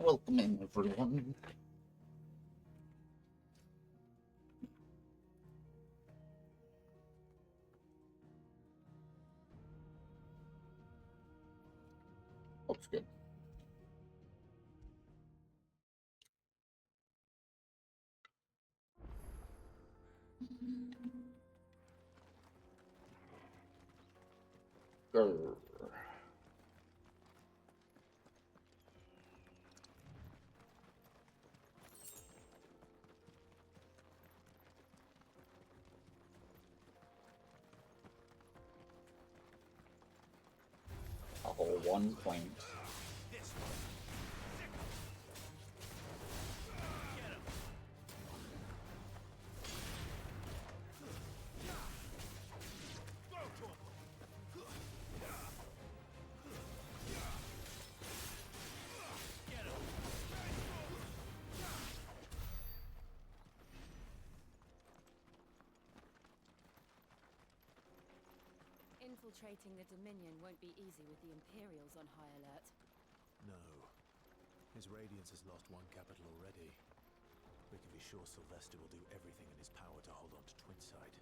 Welcome in, everyone. Looks good. Grr. A whole 1 point. Infiltrating the Dominion won't be easy with the Imperials on high alert. No. His Radiance has lost one capital already. We can be sure Sylvester will do everything in his power to hold on to Twinside.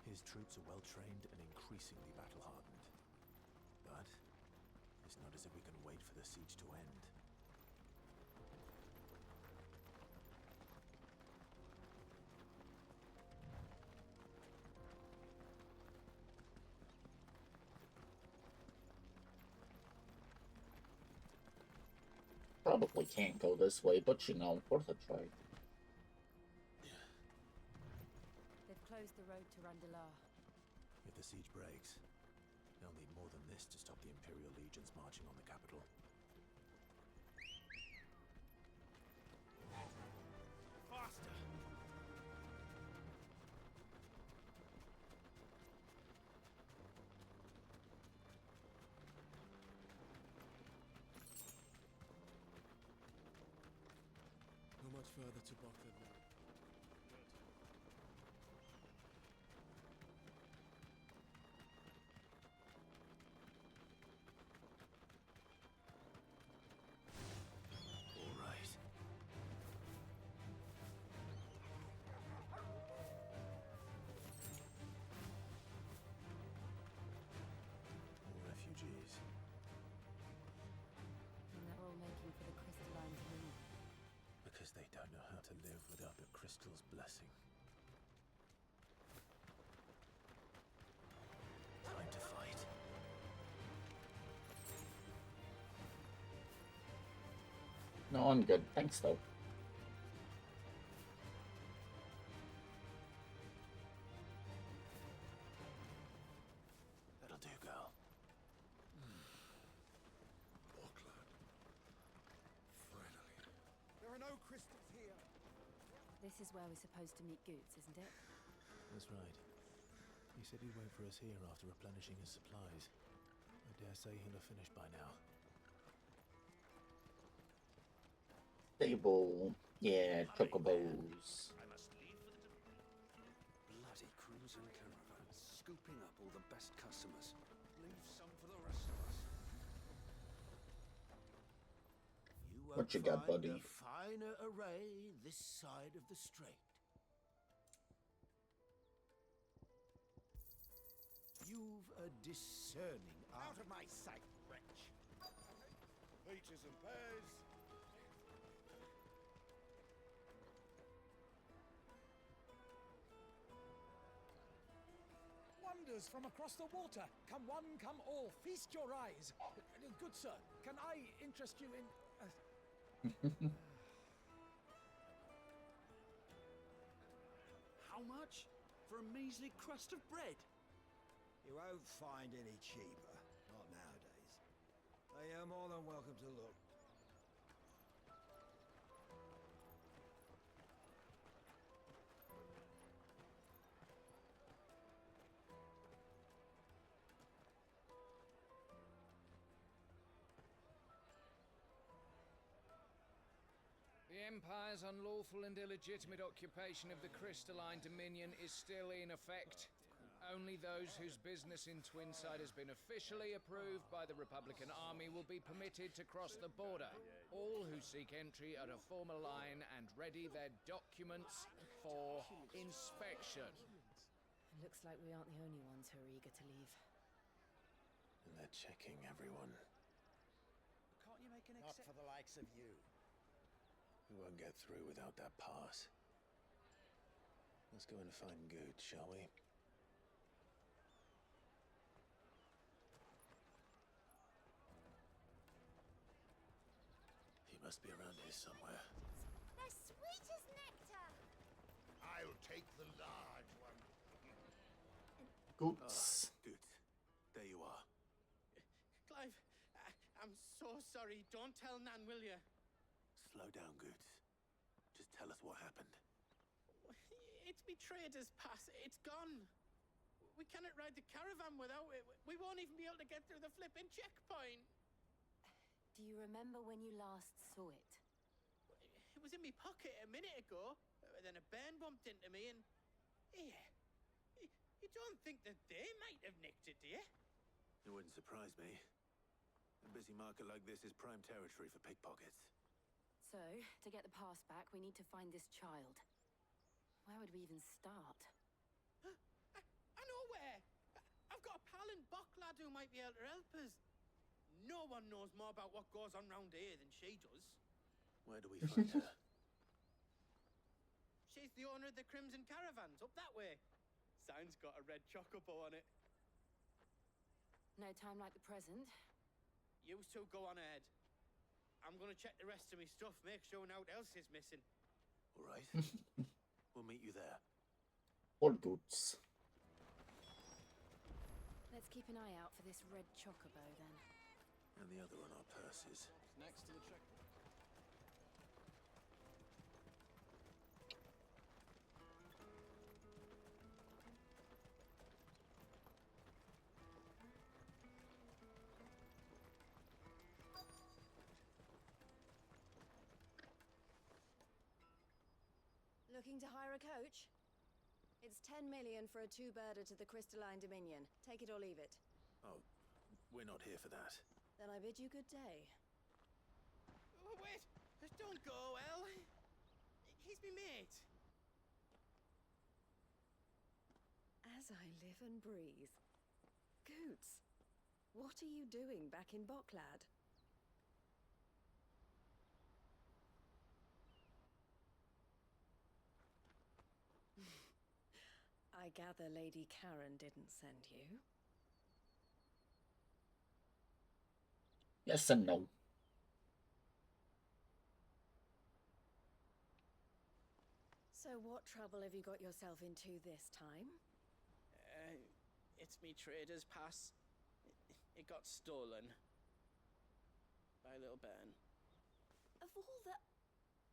His troops are well-trained and increasingly battle-hardened. But it's not as if we can wait for the siege to end. Probably can't go this way, but you know, worth a try. They've closed the road to Randalar. If the siege breaks, they'll need more than this to stop the Imperial legions marching on the capital. Faster! Not much further to Bogdan now. All right. More refugees. And they're all making for the crystalline Dominion. Because they don't know how to live without the crystal's blessing. Time to fight. No, I'm good. Thanks, though. That'll do, girl. Auckland. Finally. There are no crystals here. This is where we're supposed to meet Goots, isn't it? That's right. He said he'd wait for us here after replenishing his supplies. I dare say he'll have finished by now. Stable. Yeah, chocobos. I must leave for the Bloody crews and caravans, scooping up all the best customers. leave some for the rest of us. You What you got, buddy? A finer array this side of the strait. You've a discerning eye. Out of my sight, wretch! Peaches and pears. Wonders from across the water. Come one, come all. Feast your eyes. Good sir, can I interest you in... How much for a measly crust of bread? You won't find any cheaper, not nowadays. They are more than welcome to look. The Empire's unlawful and illegitimate occupation of the crystalline Dominion is still in effect. Only those whose business in Twinside has been officially approved by the Republican Army will be permitted to cross the border. All who seek entry are to form a line and ready their documents for inspection. It looks like we aren't the only ones who are eager to leave. And they're checking everyone. Can't you make an Not for the likes of you. We won't get through without that pass. Let's go and find Good, shall we? He must be around here somewhere. They're sweet as nectar! I'll take the large one. Goods. Good. There you are. Clive, I'm so sorry. Don't tell Nan, will you? Slow down, Good. Just tell us what happened. It's me trader's pass. It's gone. We cannot ride the caravan without it. We won't even be able to get through the flipping checkpoint. Do you remember when you last saw it? It was in my pocket a minute ago. Then a bairn bumped into me and... Yeah. You don't think that they might have nicked it, do you? It wouldn't surprise me. A busy market like this is prime territory for pickpockets. So, to get the pass back, we need to find this child. Where would we even start? I know where. I've got a pal in Bocklad who might be able to help us. No one knows more about what goes on round here than she does. Where do we find her? She's the owner of the Crimson Caravans, up that way. Sign's got a red chocobo on it. No time like the present. You two go on ahead. I'm gonna check the rest of my stuff, make sure no else is missing. All right. We'll meet you there. All goods. Let's keep an eye out for this red chocobo, then. And the other on our purses. Next to the checkpoint. Looking to hire a coach? It's 10 million for a two-birder to the Crystalline Dominion. Take it or leave it. Oh, we're not here for that. Then I bid you good day. Oh, wait! Don't go, El! He's me mate. As I live and breathe. Goots, what are you doing back in Bocklad? I gather Lady Karen didn't send you. Yes and no. So what trouble have you got yourself into this time? It's me trader's pass. It got stolen. By a little bairn. Of all the...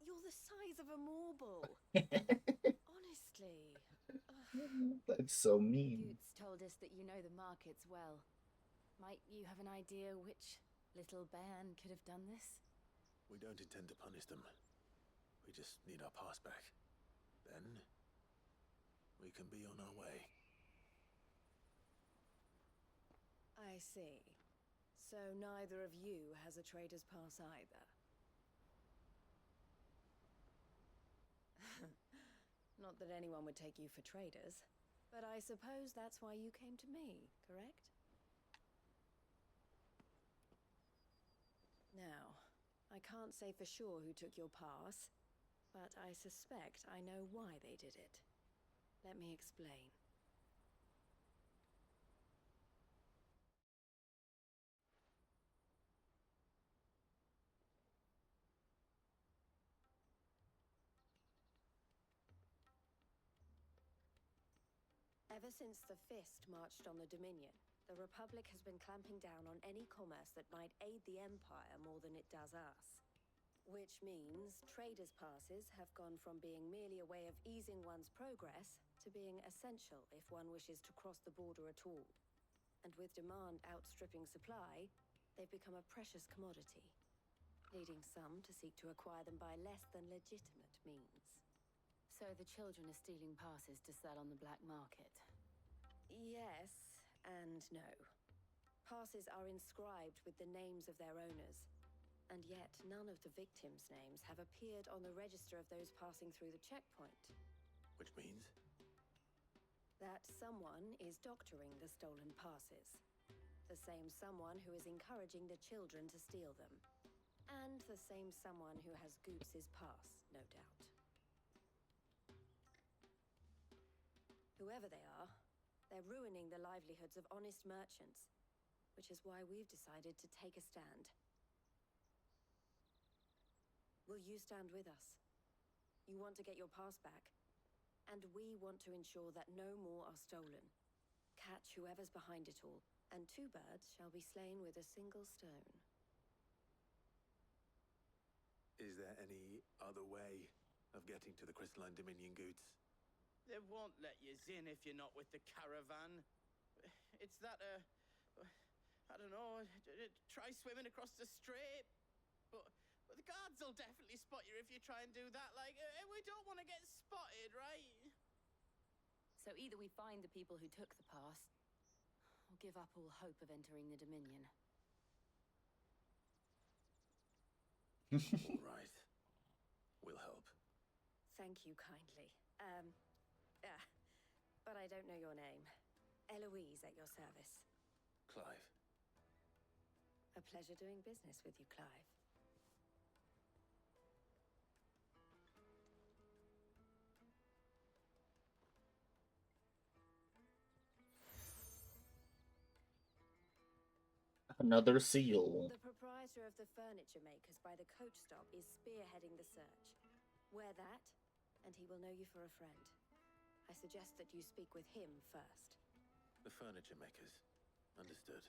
You're the size of a marble. Honestly. That's so mean. Goots told us that you know the markets well. Might you have an idea which little bairn could have done this? We don't intend to punish them. We just need our pass back. Then, we can be on our way. I see. So neither of you has a trader's pass either. Not that anyone would take you for traders, but I suppose that's why you came to me, correct? Now, I can't say for sure who took your pass, but I suspect I know why they did it. Let me explain. Ever since the Fist marched on the Dominion, the Republic has been clamping down on any commerce that might aid the Empire more than it does us. Which means traders' passes have gone from being merely a way of easing one's progress to being essential if one wishes to cross the border at all. And with demand outstripping supply, they've become a precious commodity, leading some to seek to acquire them by less than legitimate means. So the children are stealing passes to sell on the black market. Yes and no. Passes are inscribed with the names of their owners, and yet none of the victims' names have appeared on the register of those passing through the checkpoint. Which means? That someone is doctoring the stolen passes. The same someone who is encouraging the children to steal them. And the same someone who has Goots's pass, no doubt. Whoever they are, they're ruining the livelihoods of honest merchants, which is why we've decided to take a stand. Will you stand with us? You want to get your pass back, and we want to ensure that no more are stolen. Catch whoever's behind it all, and 2 birds shall be slain with a single stone. Is there any other way of getting to the Crystalline Dominion, Goots? They won't let you in if you're not with the caravan. It's that, I don't know, try swimming across the strait. But the guards will definitely spot you if you try and do that. Like, we don't want to get spotted, right? So either we find the people who took the pass, or give up all hope of entering the Dominion. All right. We'll help. Thank you kindly. But I don't know your name. Eloise at your service. Clive. A pleasure doing business with you, Clive. Another seal. The proprietor of the furniture makers by the coach stop is spearheading the search. Wear that, and he will know you for a friend. I suggest that you speak with him first. The furniture makers. Understood.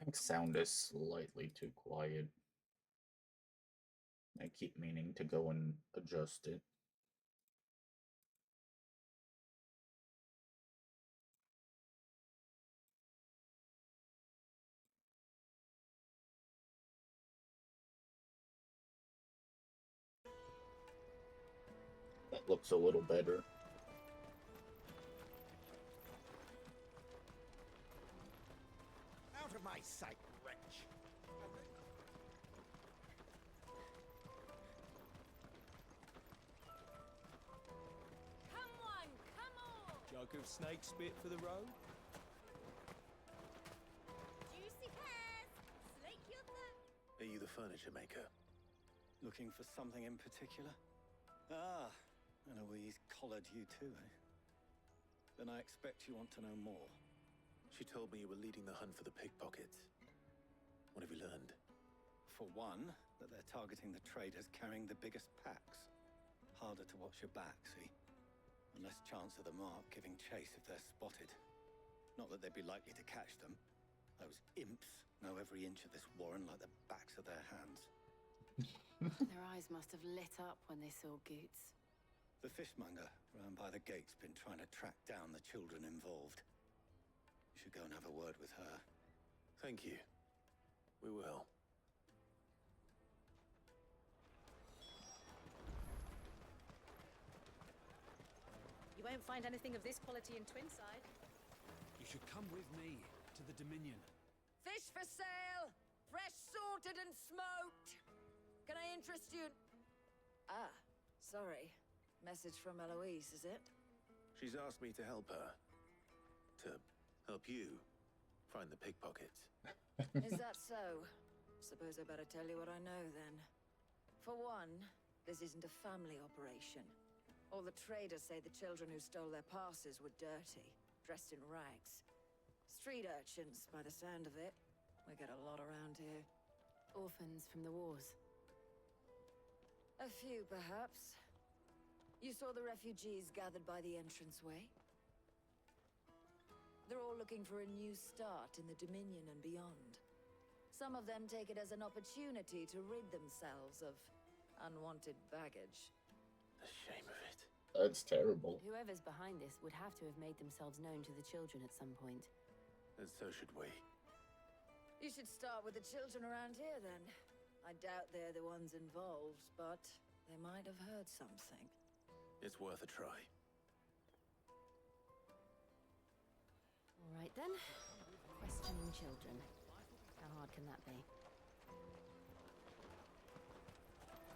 I think sound is slightly too quiet. I keep meaning to go and adjust it. That looks a little better. Out of my sight, wretch! Come on, come on! Jug of snake spit for the road? Juicy pears! Slake your thirst! Are you the furniture maker? Looking for something in particular? Ah, Eloise collared you too, eh? Then I expect you want to know more. She told me you were leading the hunt for the pickpockets. What have you learned? For one, that they're targeting the traders carrying the biggest packs. Harder to watch your back, see? And less chance of the mark giving chase if they're spotted. Not that they'd be likely to catch them. Those imps know every inch of this warren like the backs of their hands. Their eyes must have lit up when they saw Goots. The fishmonger round by the gate's been trying to track down the children involved. You should go and have a word with her. Thank you. We will. You won't find anything of this quality in Twinside. You should come with me to the Dominion. Fish for sale! Fresh sorted and smoked! Can I interest you? Ah, sorry. Message from Eloise, is it? She's asked me to help her. To help you find the pickpockets. Is that so? Suppose I better tell you what I know, then. For one, this isn't a family operation. All the traders say the children who stole their passes were dirty, dressed in rags. Street urchins, by the sound of it. We get a lot around here. Orphans from the wars. A few, perhaps. You saw the refugees gathered by the entranceway? They're all looking for a new start in the Dominion and beyond. Some of them take it as an opportunity to rid themselves of unwanted baggage. The shame of it. That's terrible. Whoever's behind this would have to have made themselves known to the children at some point. And so should we. You should start with the children around here, then. I doubt they're the ones involved, but they might have heard something. It's worth a try. All right then. Questioning children. How hard can that be?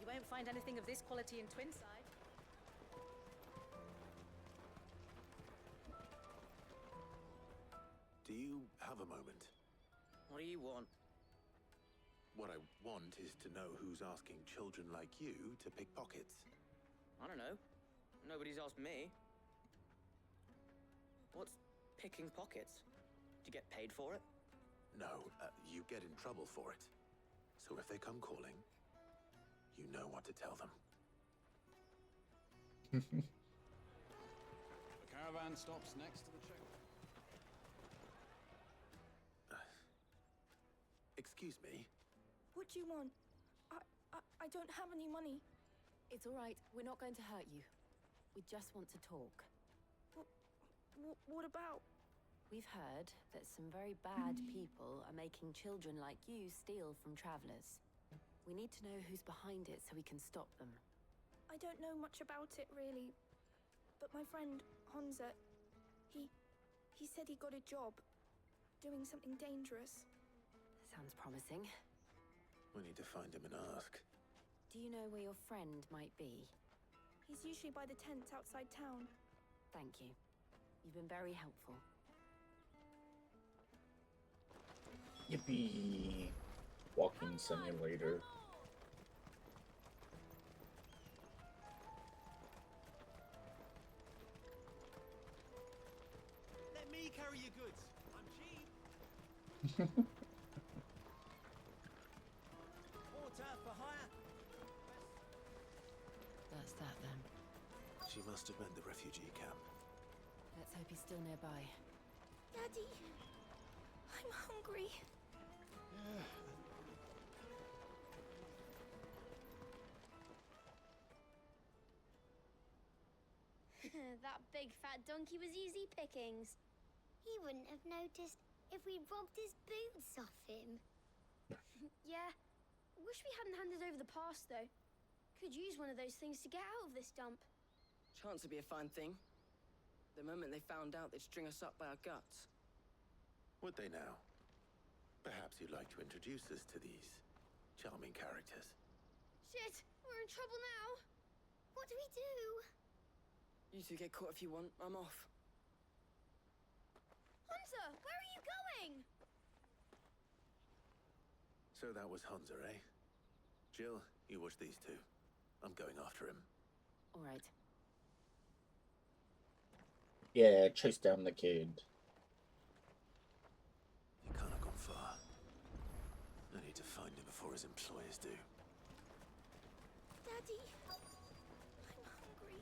You won't find anything of this quality in Twinside. Do you have a moment? What do you want? What I want is to know who's asking children like you to pick pockets. I don't know. Nobody's asked me. What's picking pockets? Do you get paid for it? No, you get in trouble for it. So if they come calling, you know what to tell them. The caravan stops next to the check. Excuse me? What do you want? I don't have any money. It's all right. We're not going to hurt you. We just want to talk. What about? We've heard that some very bad people are making children like you steal from travelers. We need to know who's behind it so we can stop them. I don't know much about it, really. But my friend, Honza, he said he got a job doing something dangerous. Sounds promising. We need to find him and ask. Do you know where your friend might be? He's usually by the tents outside town. Thank you. You've been very helpful. Yippee! Walking simulator. Let me carry your goods. I'm cheap. Water for hire. That's that then. She must have meant the refugee camp. Let's hope he's still nearby. Daddy, I'm hungry. That big fat donkey was easy pickings. He wouldn't have noticed if we robbed his boots off him. Yeah. Wish we hadn't handed over the pass, though. Could use one of those things to get out of this dump. Chance would be a fine thing. The moment they found out, they'd string us up by our guts. Would they now? Perhaps you'd like to introduce us to these charming characters. Shit! We're in trouble now! What do we do? You two get caught if you want. I'm off. Hunter, where are you going? So that was Hunter, eh? Jill, you watch these two. I'm going after him. All right. Yeah, chase down the kid. He can't have gone far. I need to find him before his employers do. Daddy, I'm hungry.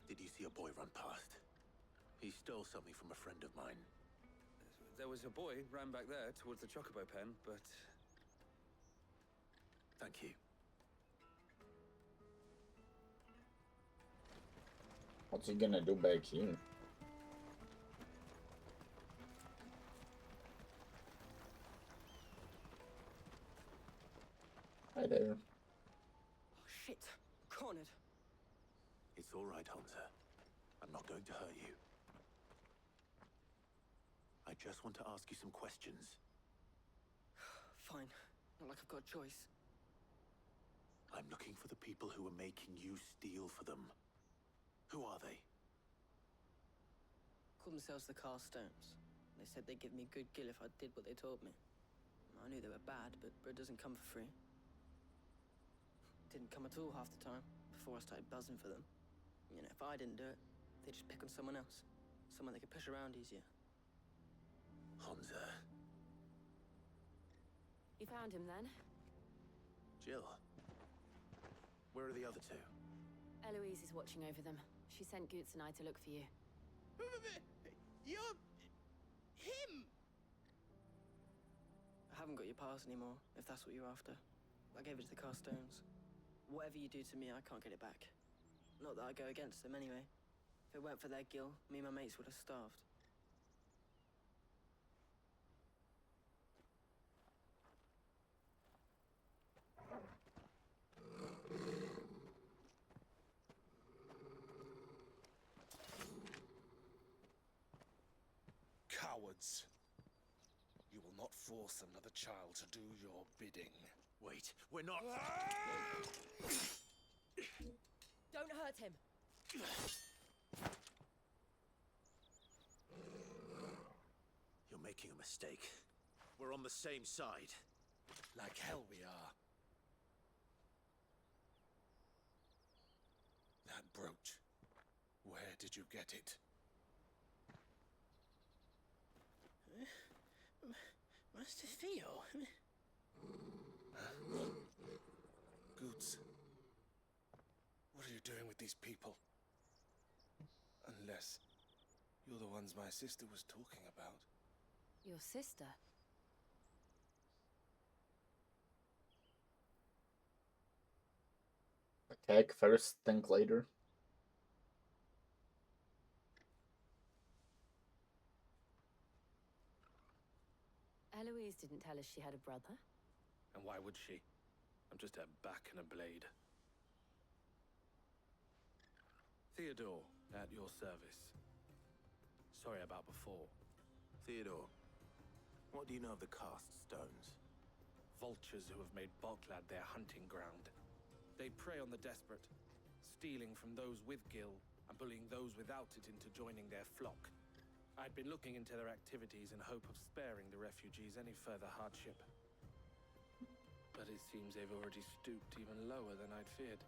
Did you see a boy run past? He stole something from a friend of mine. There was a boy ran back there towards the chocobo pen, but... Thank you. What's he gonna do back here? Hi there. Oh, shit. Cornered. It's all right, Hunter. I'm not going to hurt you. I just want to ask you some questions. Fine. Not like I've got a choice. I'm looking for the people who are making you steal for them. Who are they? Called themselves the Carstones. They said they'd give me good gill if I did what they told me. I knew they were bad, but bread doesn't come for free. Didn't come at all half the time, before I started buzzing for them. You know, if I didn't do it, they'd just pick on someone else. Someone they could push around easier. Hunter. You found him then? Jill. Where are the other two? Eloise is watching over them. She sent Goots and I to look for you. You're... him! I haven't got your pass anymore, if that's what you're after. I gave it to the Carstones. Whatever you do to me, I can't get it back. Not that I go against them anyway. If it weren't for their gill, me and my mates would have starved. words. You will not force another child to do your bidding. Wait, we're not... Don't hurt him. You're making a mistake. We're on the same side. Like hell we are. That brooch. Where did you get it? Master Theo? Goots. What are you doing with these people? Unless you're the ones my sister was talking about. Your sister? Attack first, think later. Eloise didn't tell us she had a brother. And why would she? I'm just her back and a blade. Theodore, at your service. Sorry about before. Theodore, what do you know of the cast stones? Vultures who have made Boklad their hunting ground. They prey on the desperate, stealing from those with gil and bullying those without it into joining their flock. I'd been looking into their activities in hope of sparing the refugees any further hardship. But it seems they've already stooped even lower than I'd feared.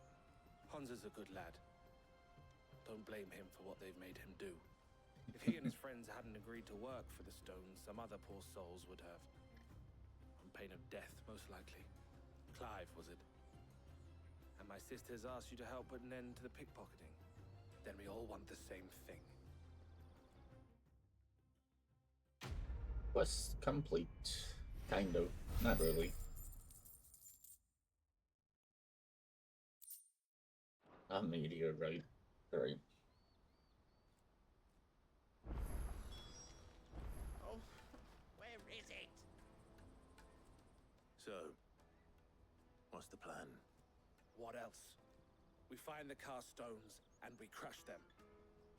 Hansa's a good lad. Don't blame him for what they've made him do. If he and his friends hadn't agreed to work for the stones, some other poor souls would have. On pain of death, most likely. Clive, was it? And my sisters asked you to help put an end to the pickpocketing. Then we all want the same thing. Quest complete. Kind of. Not really. A meteorite. Right. Oh, where is it? So, what's the plan? What else? We find the cast stones and we crush them.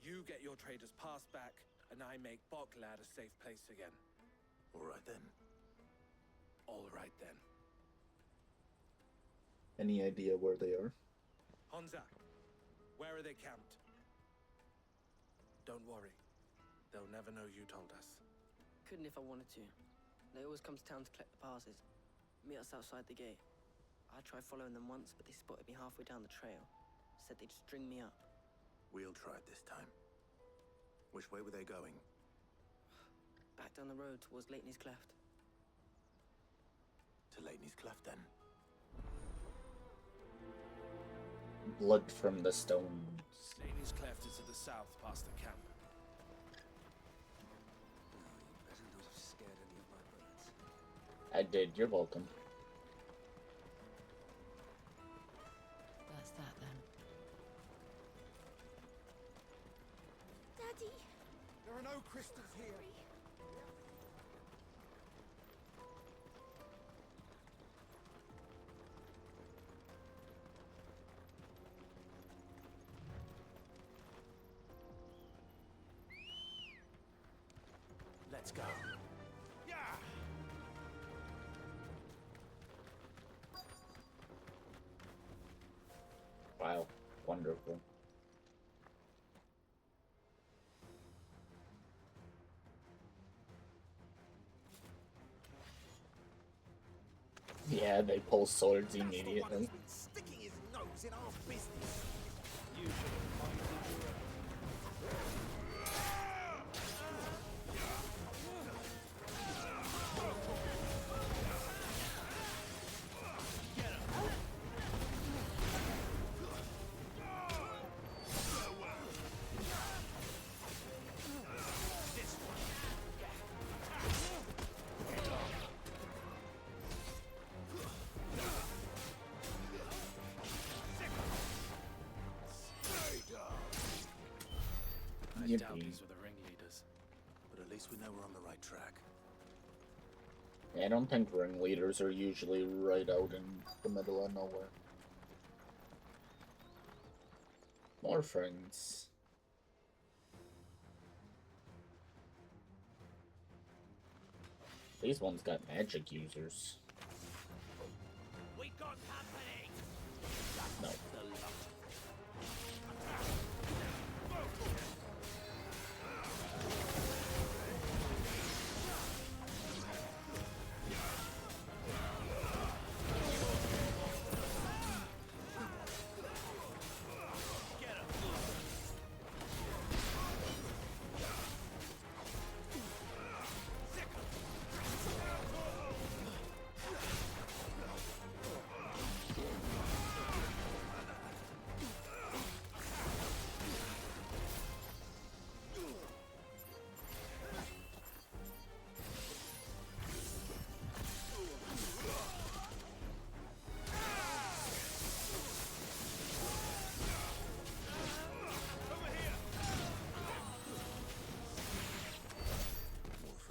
You get your traders' pass back, and I make Boklad a safe place again. All right then. All right then. Any idea where they are? Hansa, where are they camped? Don't worry. They'll never know you told us. Couldn't if I wanted to. They always come to town to collect the passes. Meet us outside the gate. I tried following them once, but they spotted me halfway down the trail. Said they'd string me up. We'll try it this time. Which way were they going? Back down the road towards Leighton's Cleft. To Leighton's Cleft, then. Blood from the stones. Leighton's Cleft is to the south, past the camp. You better not have scared any of my birds. I did, you're welcome. That's that then. Daddy! There are no crystals here. Let's go. Yeah! Wow, wonderful. Yeah, they pull swords immediately. Sticking his nose in our business. You should have minded your I doubt these were the ringleaders. But at least we know we're on the right track. Yeah, I don't think ringleaders are usually right out in the middle of nowhere. More friends. These ones got magic users. We got company. No.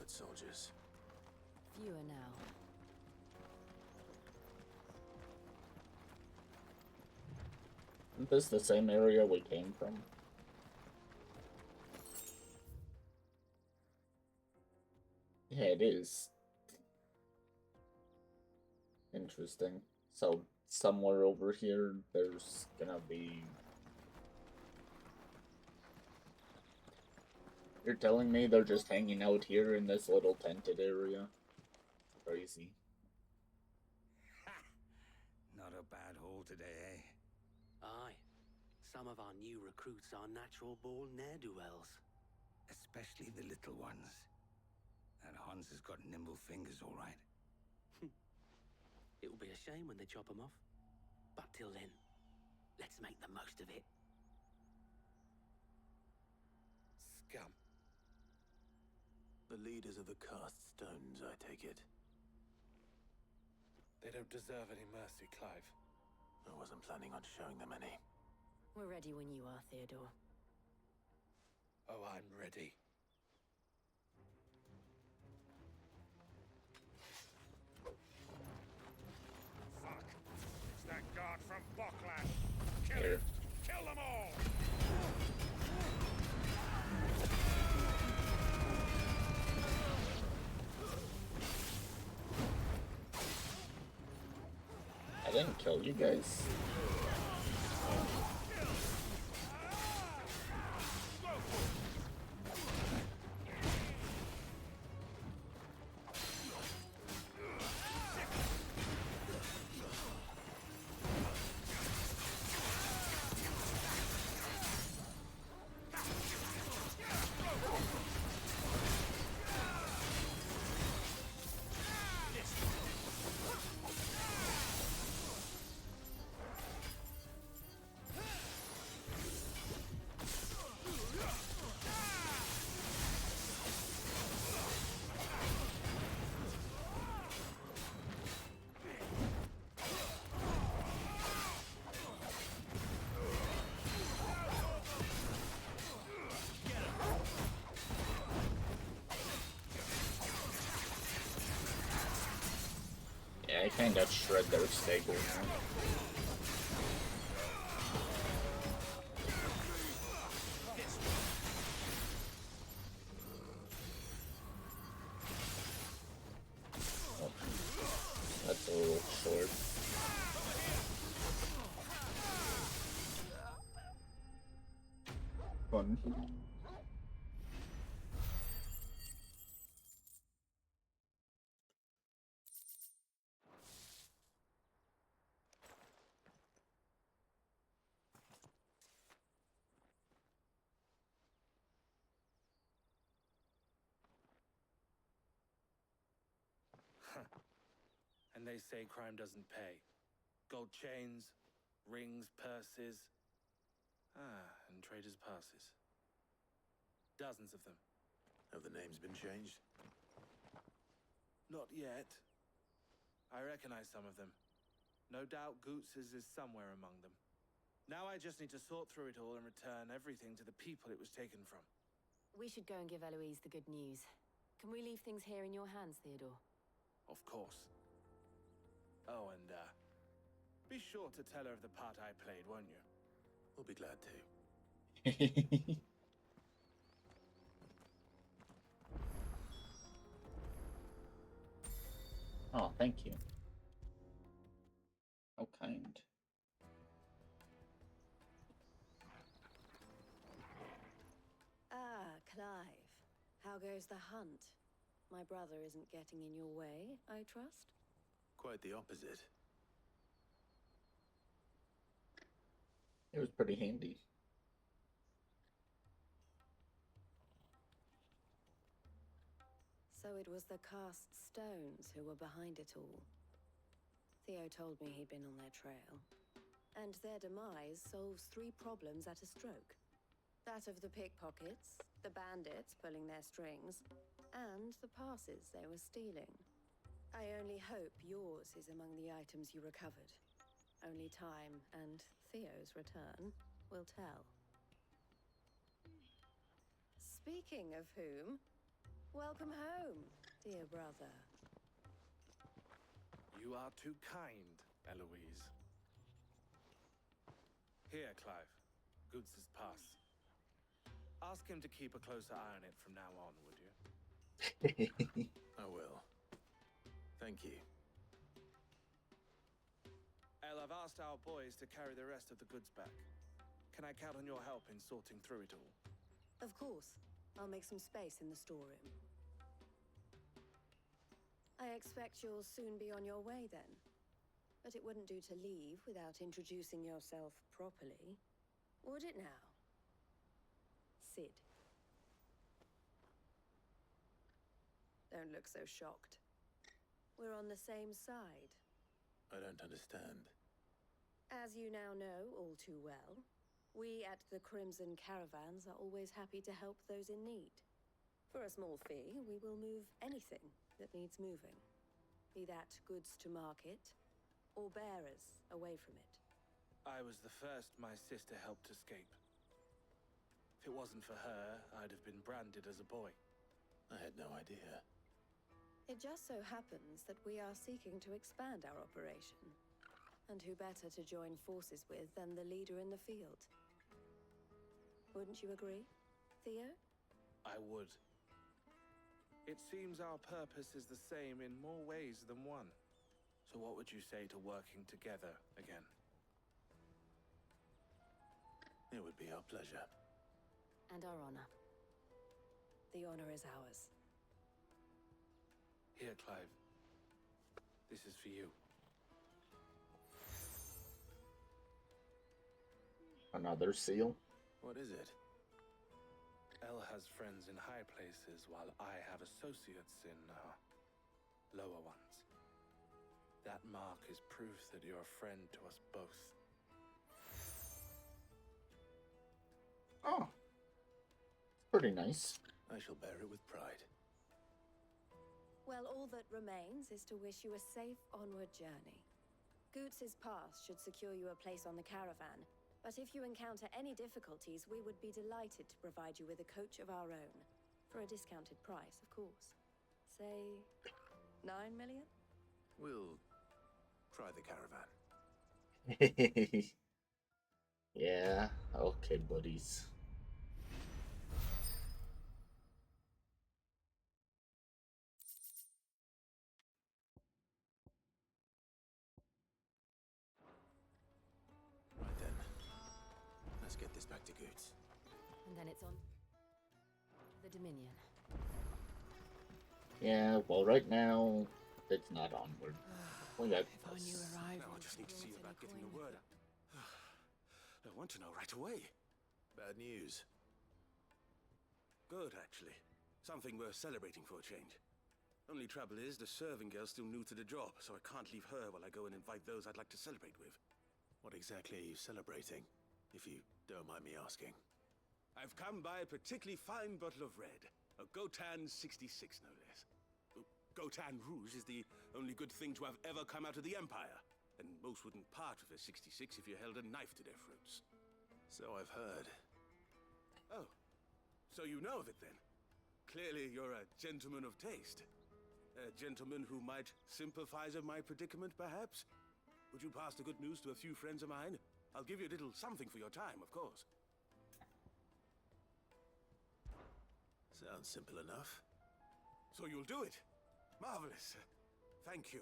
Soldiers. Fewer now. Isn't this the same area we came from? Yeah, it is. Interesting. So, somewhere over here, there's gonna be... You're telling me they're just hanging out here in this little tented area? Crazy. Not a bad haul today, eh? Aye. Some of our new recruits are natural-born ne'er-do-wells. Especially the little ones. That Hans has got nimble fingers, all right. It'll be a shame when they chop them off. But till then, let's make the most of it. Scum. The leaders of the cast stones, I take it. They don't deserve any mercy, Clive. I wasn't planning on showing them any. We're ready when you are, Theodore. Oh, I'm ready. Fuck. It's that guard from Bockland. Kill him. Kill them all. I didn't kill you guys. Yeah, I kinda shred their stable now. Oh, that's a little short. Fun. And they say crime doesn't pay. Gold chains, rings, purses. And traders' passes. Dozens of them. Have the names been changed? Not yet. I recognize some of them. No doubt Goots's is somewhere among them. Now I just need to sort through it all and return everything to the people it was taken from. We should go and give Eloise the good news. Can we leave things here in your hands, Theodore? Of course. Oh, and, be sure to tell her of the part I played, won't you? We'll be glad to. Oh, thank you. How kind. Ah, Clive. How goes the hunt? My brother isn't getting in your way, I trust? Quite the opposite. It was pretty handy. So it was the cast stones who were behind it all. Theo told me he'd been on their trail. And their demise solves 3 problems at a stroke. That of the pickpockets, the bandits pulling their strings, and the passes they were stealing. I only hope yours is among the items you recovered. Only time and Theo's return will tell. Speaking of whom, welcome home, dear brother. You are too kind, Eloise. Here, Clive. Goods' pass. Ask him to keep a closer eye on it from now on, would you? I will. Thank you. Elle, I've asked our boys to carry the rest of the goods back. Can I count on your help in sorting through it all? Of course. I'll make some space in the storeroom. I expect you'll soon be on your way then. But it wouldn't do to leave without introducing yourself properly. Would it now? Sid. Don't look so shocked. We're on the same side. I don't understand. As you now know all too well, we at the Crimson Caravans are always happy to help those in need. For a small fee, we will move anything that needs moving. Be that goods to market, or bearers away from it. I was the first my sister helped escape. If it wasn't for her, I'd have been branded as a boy. I had no idea. It just so happens that we are seeking to expand our operation. And who better to join forces with than the leader in the field? Wouldn't you agree, Theo? I would. It seems our purpose is the same in more ways than one. So what would you say to working together again? It would be our pleasure. And our honor. The honor is ours. Here, Clive. This is for you. Another seal? What is it? Elle has friends in high places, while I have associates in, lower ones. That mark is proof that you're a friend to us both. Oh. Pretty nice. I shall bear it with pride. Well, all that remains is to wish you a safe onward journey. Goots' pass should secure you a place on the caravan, but if you encounter any difficulties, we would be delighted to provide you with a coach of our own. For a discounted price, of course. Say, 9 million? We'll try the caravan. Yeah, okay, buddies. Right then. Let's get this back to Goots. And then it's on the Dominion. Yeah, well, right now, it's not onward. We got Now I just need to see about getting the word out. I want to know right away. Bad news. Good, actually. Something worth celebrating for a change. Only trouble is, the serving girl's still new to the job, so I can't leave her while I go and invite those I'd like to celebrate with. What exactly are you celebrating, if you don't mind me asking? I've come by a particularly fine bottle of red. A Gotan 66, no less. Gotan Rouge is the only good thing to have ever come out of the Empire. And most wouldn't part with a 66 if you held a knife to their throats. So I've heard. Oh, so you know of it then? Clearly you're a gentleman of taste. A gentleman who might sympathize with my predicament, perhaps? Would you pass the good news to a few friends of mine? I'll give you a little something for your time, of course. Sounds simple enough. So you'll do it? Marvelous. Thank you.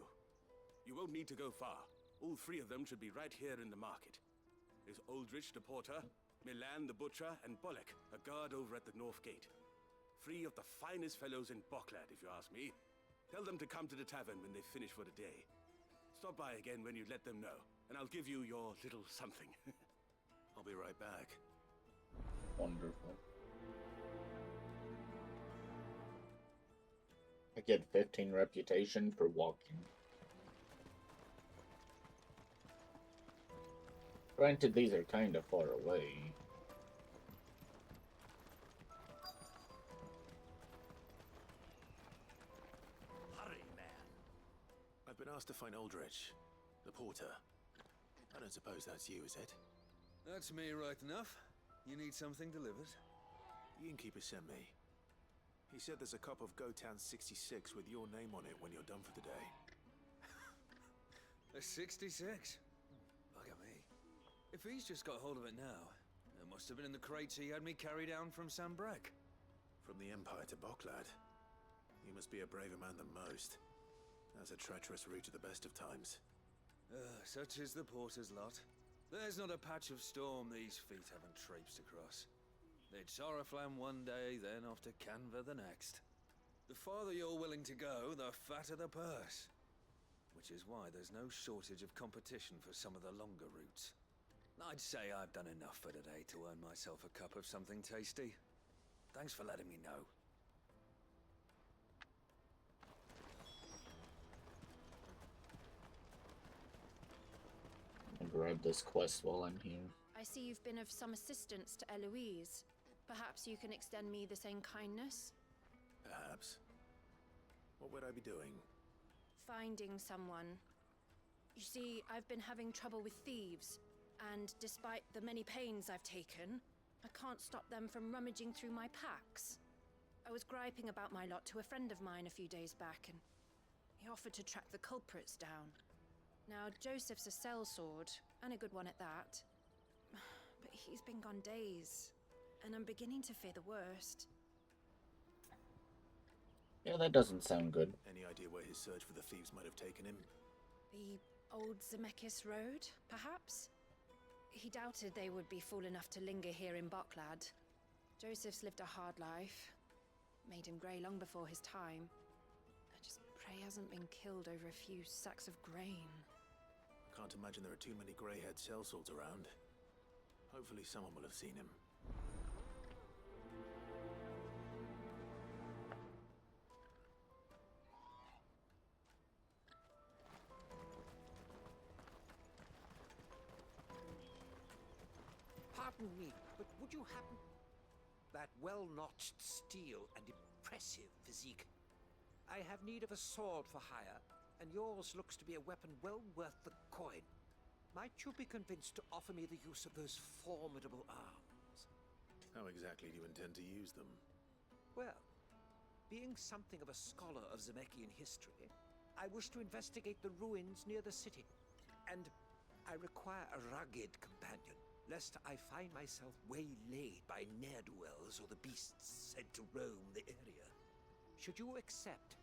You won't need to go far. All three of them should be right here in the market. There's Aldrich the porter, Milan the butcher, and Bollock, a guard over at the north gate. Three of the finest fellows in Boklad, if you ask me. Tell them to come to the tavern when they finish for the day. Stop by again when you let them know, and I'll give you your little something. I'll be right back. Wonderful. I get 15 reputation for walking. Granted, these are kind of far away. Hurry, man. I've been asked to find Aldrich, the porter. I don't suppose that's you, is it? That's me right enough. You need something delivered? The innkeeper sent me. He said there's a copy of Gotown 66 with your name on it when you're done for the day. A 66? Bugger me. If he's just got hold of it now, it must have been in the crates he had me carry down from Sambrek. From the Empire to Boklad. You must be a braver man than most. That's a treacherous route to the best of times. Such is the porter's lot. There's not a patch of storm these feet haven't traipsed across. They'd Sorrowflam one day, then off to Canva the next. The farther you're willing to go, the fatter the purse. Which is why there's no shortage of competition for some of the longer routes. I'd say I've done enough for today to earn myself a cup of something tasty. Thanks for letting me know. I'll grab this quest while I'm here. I see you've been of some assistance to Eloise. Perhaps you can extend me the same kindness? Perhaps. What would I be doing? Finding someone. You see, I've been having trouble with thieves, and despite the many pains I've taken, I can't stop them from rummaging through my packs. I was griping about my lot to a friend of mine a few days back, and he offered to track the culprits down. Now, Joseph's a sellsword, and a good one at that. But he's been gone days, and I'm beginning to fear the worst. Yeah, that doesn't sound good. Any idea where his search for the thieves might have taken him? The old Zemeckis Road, perhaps? He doubted they would be fool enough to linger here in Boklad. Joseph's lived a hard life. Made him grey long before his time. I just pray he hasn't been killed over a few sacks of grain. Can't imagine there are too many grey-haired sellswords around. Hopefully someone will have seen him. Pardon me, but would you happen... That well-notched steel and impressive physique. I have need of a sword for hire, and yours looks to be a weapon well worth the coin. Might you be convinced to offer me the use of those formidable arms? How exactly do you intend to use them? Well, being something of a scholar of Zemeckis history, I wish to investigate the ruins near the city. And I require a rugged companion, lest I find myself waylaid by ne'er-do-wells or the beasts said to roam the area. Should you accept,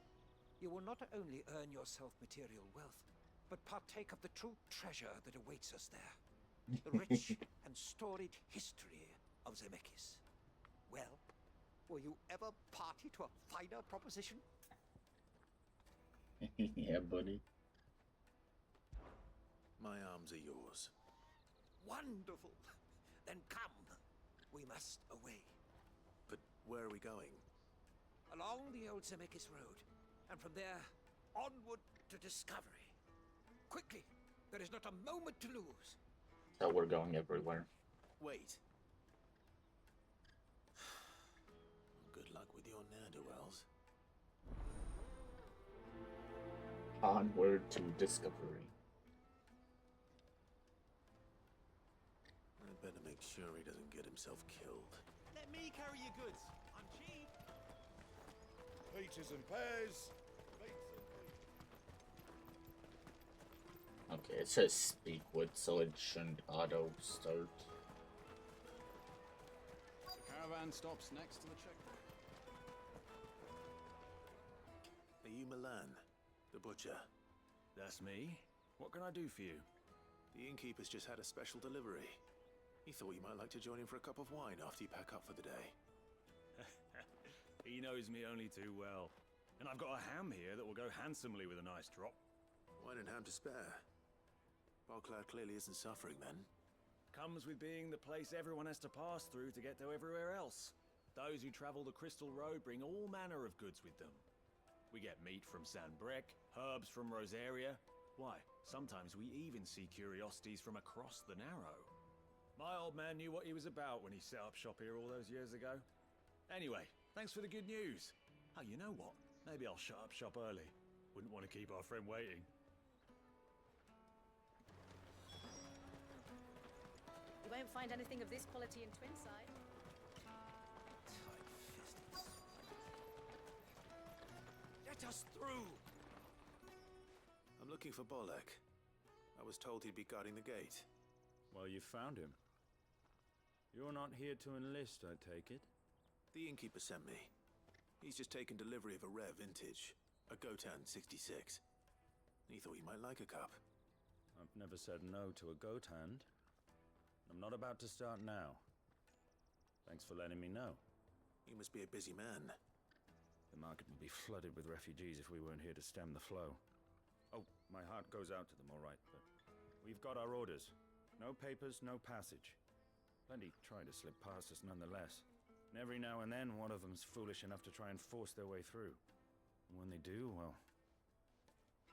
you will not only earn yourself material wealth, but partake of the true treasure that awaits us there. The rich and storied history of Zemeckis. Well, were you ever party to a finer proposition? Yeah, buddy. My arms are yours. Wonderful! Then come. We must away. But where are we going? Along the old Zemeckis Road, and from there, onward to discovery. Quickly! There is not a moment to lose. So we're going everywhere. Wait. Good luck with your ne'er-do-wells. Onward to discovery. I'd better make sure he doesn't get himself killed. Let me carry your goods. I'm cheap. Peaches and pears. Okay, it says speak with, so it shouldn't auto start. The caravan stops next to the checkpoint. Are you Milan, The butcher. That's me. What can I do for you? The innkeeper's just had a special delivery. He thought you might like to join him for a cup of wine after you pack up for the day. He knows me only too well. And I've got a ham here that will go handsomely with a nice drop. Wine and ham to spare. Bogcloud clearly isn't suffering then. Comes with being the place everyone has to pass through to get to everywhere else. Those who travel the Crystal Road bring all manner of goods with them. We get meat from Sanbrec, herbs from Rosaria. Why, sometimes we even see curiosities from across the Narrow. My old man knew what he was about when he set up shop here all those years ago. Anyway, thanks for the good news. Oh, you know what? Maybe I'll shut up shop early. Wouldn't want to keep our friend waiting. You won't find anything of this quality in Twinside. Let us through! I'm looking for Bolek. I was told he'd be guarding the gate. Well, you found him. You're not here to enlist, I take it? The innkeeper sent me. He's just taken delivery of a rare vintage, a Gotan 66. He thought you might like a cup. I've never said no to a goat hand. I'm not about to start now. Thanks for letting me know. You must be a busy man. The market would be flooded with refugees if we weren't here to stem the flow. Oh, my heart goes out to them, all right, but we've got our orders. No papers, no passage. Plenty try to slip past us nonetheless. And every now and then, one of them's foolish enough to try and force their way through. And when they do, well,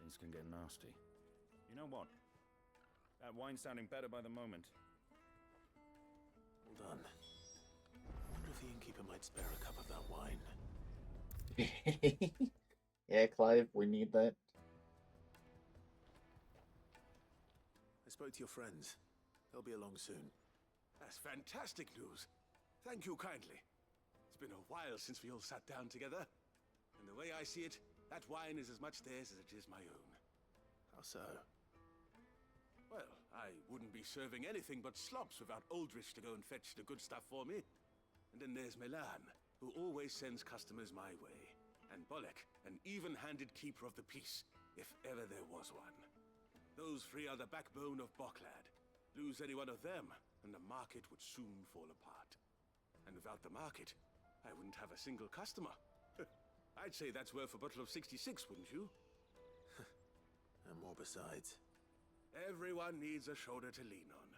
things can get nasty. You know what? That wine's sounding better by the moment. Hold on. I wonder if the innkeeper might spare a cup of that wine. Yeah, Clive, we need that. I spoke to your friends. They'll be along soon. That's fantastic news. Thank you kindly. It's been a while since we all sat down together. And the way I see it, that wine is as much theirs as it is my own. How so? Well, I wouldn't be serving anything but slops without Aldrich to go and fetch the good stuff for me. And then there's Milan, who always sends customers my way. And Bolek, an even-handed keeper of the peace, if ever there was one. Those three are the backbone of Bogclad. Lose any one of them, and the market would soon fall apart. And without the market, I wouldn't have a single customer. I'd say that's worth a bottle of 66, wouldn't you? And more besides. Everyone needs a shoulder to lean on.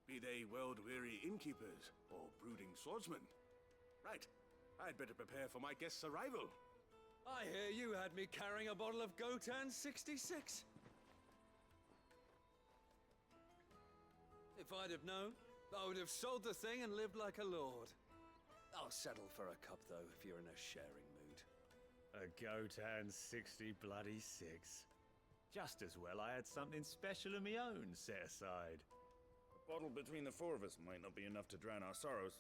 Be they world-weary innkeepers or brooding swordsmen. Right, I'd better prepare for my guest's arrival. I hear you had me carrying a bottle of Gotan 66. If I'd have known, I would have sold the thing and lived like a lord. I'll settle for a cup, though, if you're in a sharing mood. A Gotan 60 bloody 6. Just as well I had something special of my own set aside. A bottle between the four of us might not be enough to drown our sorrows,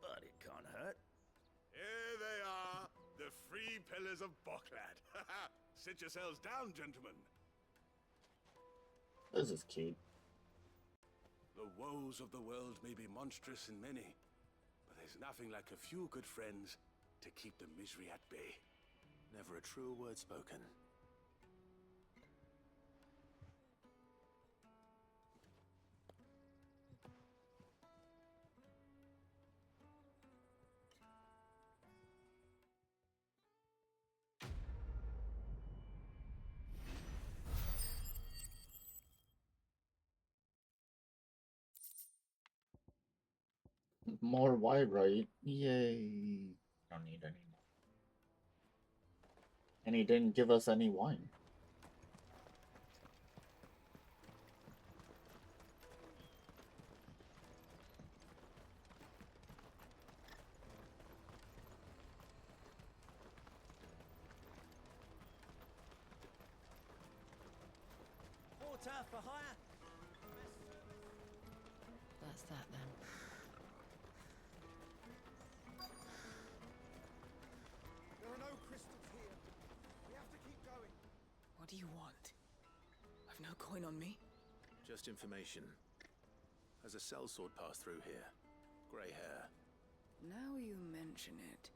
but it can't hurt. Here they are, the three pillars of Bogclad. Sit yourselves down, gentlemen. This is cute. The woes of the world may be monstrous and many, but there's nothing like a few good friends to keep the misery at bay. Never a truer word spoken. More wide right. Yay. Don't need any more. And he didn't give us any wine. Water for hire. That's that then. There are no crystals here. We have to keep going. What do you want? I've no coin on me. Just information. Has a sellsword passed through here? Grey hair. Now you mention it,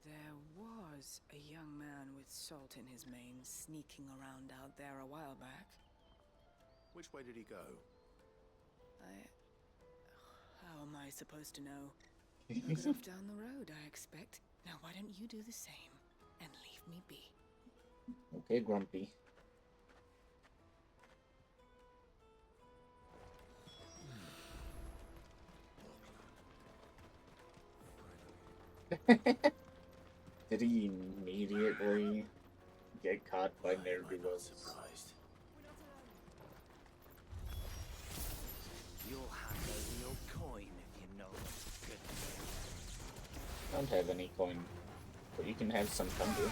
There was a young man with salt in his mane sneaking around out there a while back. Which way did he go? How am I supposed to know? Look off down the road, I expect. Now why don't you do the same and leave me be? Okay, Grumpy. Did he immediately get caught by ne'er-do-wells? You'll hand over your coin if you know what's good. I don't have any coin, but you can have some thunder.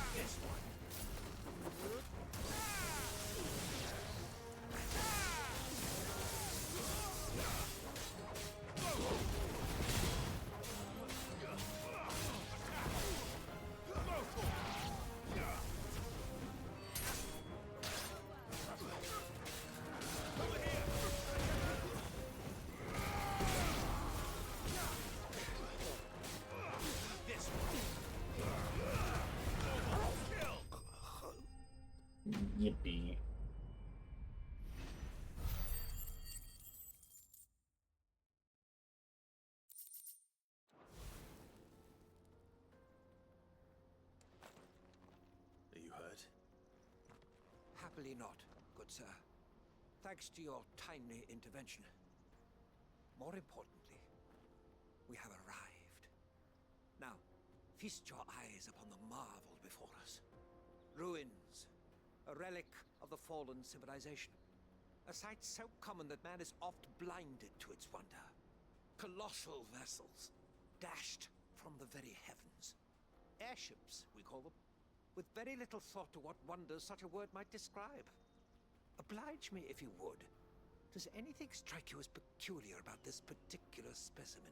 Yippee. Are you hurt? Happily not, good sir. Thanks to your timely intervention. More importantly, we have arrived. Now, feast your eyes upon the marvel before us. Ruins, a relic of the fallen civilization. A sight so common that man is oft blinded to its wonder. Colossal vessels, dashed from the very heavens. Airships, we call them, with very little thought to what wonders such a word might describe. Oblige me if you would. Does anything strike you as peculiar about this particular specimen?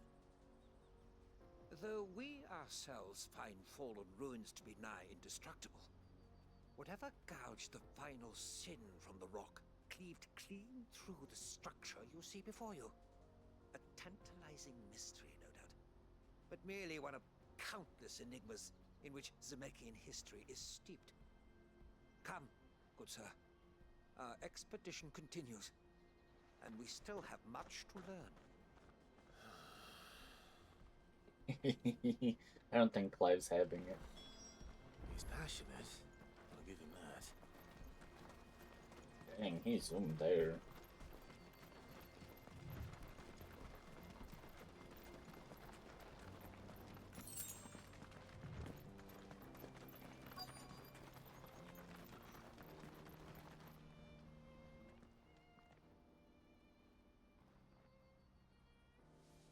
Though we ourselves find fallen ruins to be nigh indestructible, whatever gouged the final sin from the rock cleaved clean through the structure you see before you. A tantalizing mystery, no doubt, but merely one of countless enigmas in which Zemeckis history is steeped. Come, good sir. Our expedition continues, and we still have much to learn. I don't think Clive's having it. He's passionate. I'll give him that. Dang, he's zoomed there.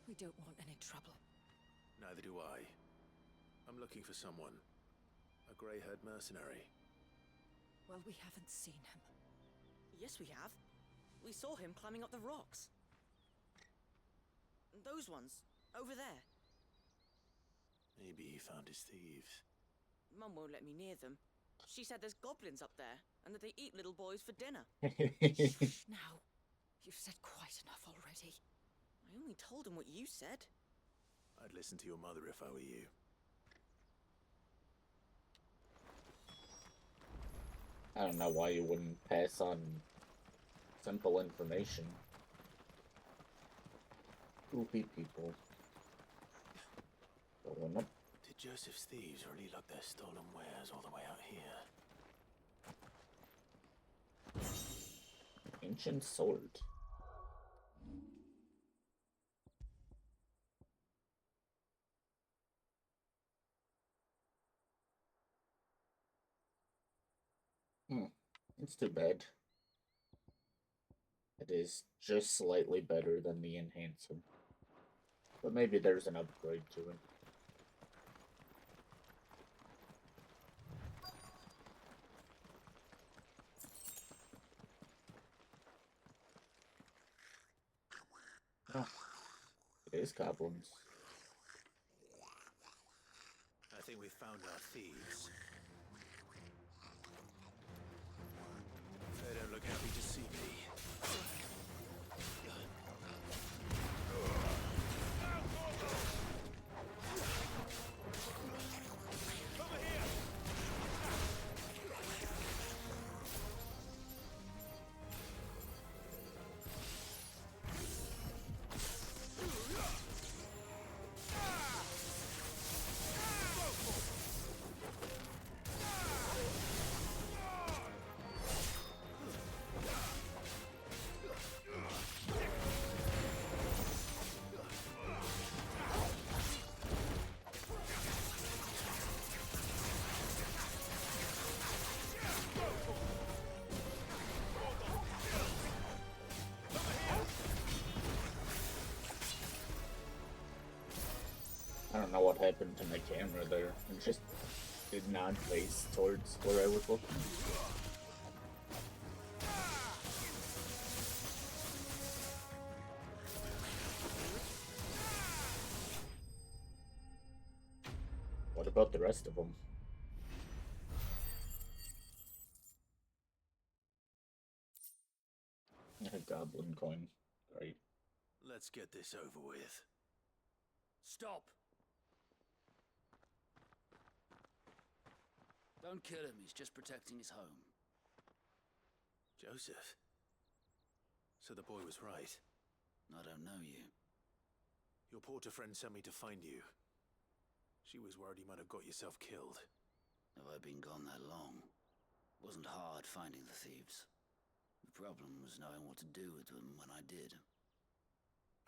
We don't want any trouble. Neither do I. I'm looking for someone. A grey-haired mercenary. Well, we haven't seen him. Yes, we have. We saw him climbing up the rocks. Those ones, over there. Maybe he found his thieves. Mum won't let me near them. She said there's goblins up there, and that they eat little boys for dinner. Now, you've said quite enough already. I only told him what you said. I'd listen to your mother if I were you. I don't know why you wouldn't pass on simple information. Goofy people. Going up. Did Joseph's thieves really lug their stolen wares all the way out here? Ancient sword. It's too bad. It is just slightly better than the enhancer. But maybe there's an upgrade to it. Oh, it is goblins. I think we found our thieves. They don't look happy to see me. what happened to my camera there. It just did not face towards where I was looking. What about the rest of them? A goblin coin. Great. Let's get this over with. Stop! Don't kill him, he's just protecting his home. Joseph? So the boy was right. I don't know you. Your porter friend sent me to find you. She was worried you might have got yourself killed. Have I been gone that long? Wasn't hard finding the thieves. The problem was knowing what to do with them when I did.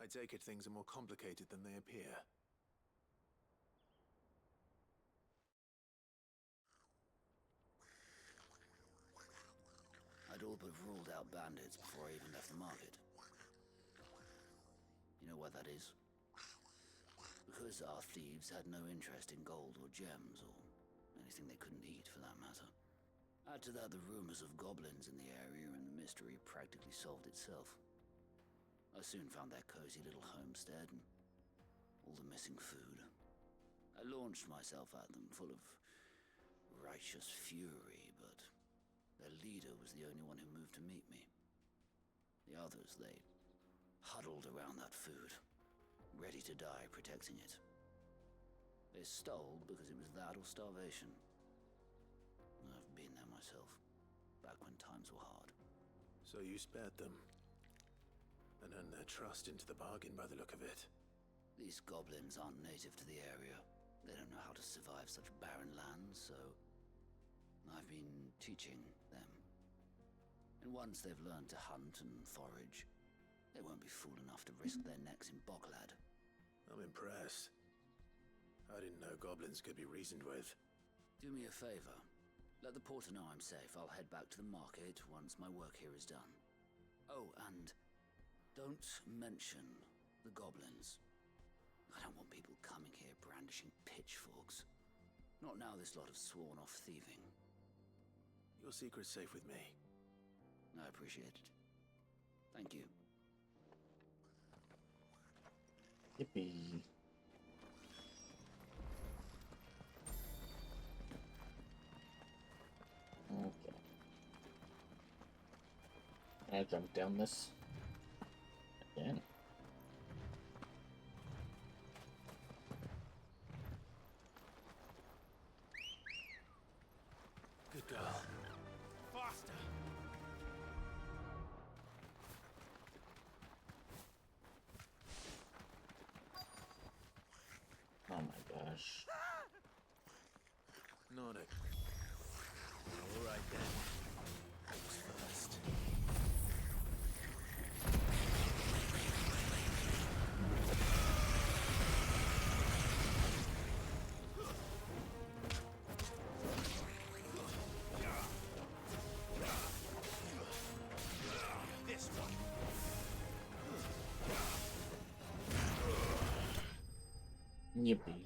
I take it things are more complicated than they appear. I'd all but ruled out bandits before I even left the market. You know why that is? Because our thieves had no interest in gold or gems, or anything they couldn't eat for that matter. Add to that the rumors of goblins in the area, and the mystery practically solved itself. I soon found their cozy little homestead and all the missing food. I launched myself at them, full of righteous fury, but their leader was the only one who moved to meet me. The others, they huddled around that food, ready to die protecting it. They stole because it was that or starvation. I've been there myself, back when times were hard. So you spared them, and earned their trust into the bargain by the look of it. These goblins aren't native to the area. They don't know how to survive such barren lands, so I've been teaching them. And once they've learned to hunt and forage, they won't be fool enough to risk their necks in Boglad. I'm impressed. I didn't know goblins could be reasoned with. Do me a favor. Let the porter know I'm safe. I'll head back to the market once my work here is done. Oh, and don't mention the goblins. I don't want people coming here brandishing pitchforks. Not now this lot have sworn off thieving. Your secret's safe with me. I appreciate it. Thank you. Yippee. Okay. I jump down this again. Good girl. Faster! Oh my gosh. Not it. All right then. Who's first? This one! Yippee.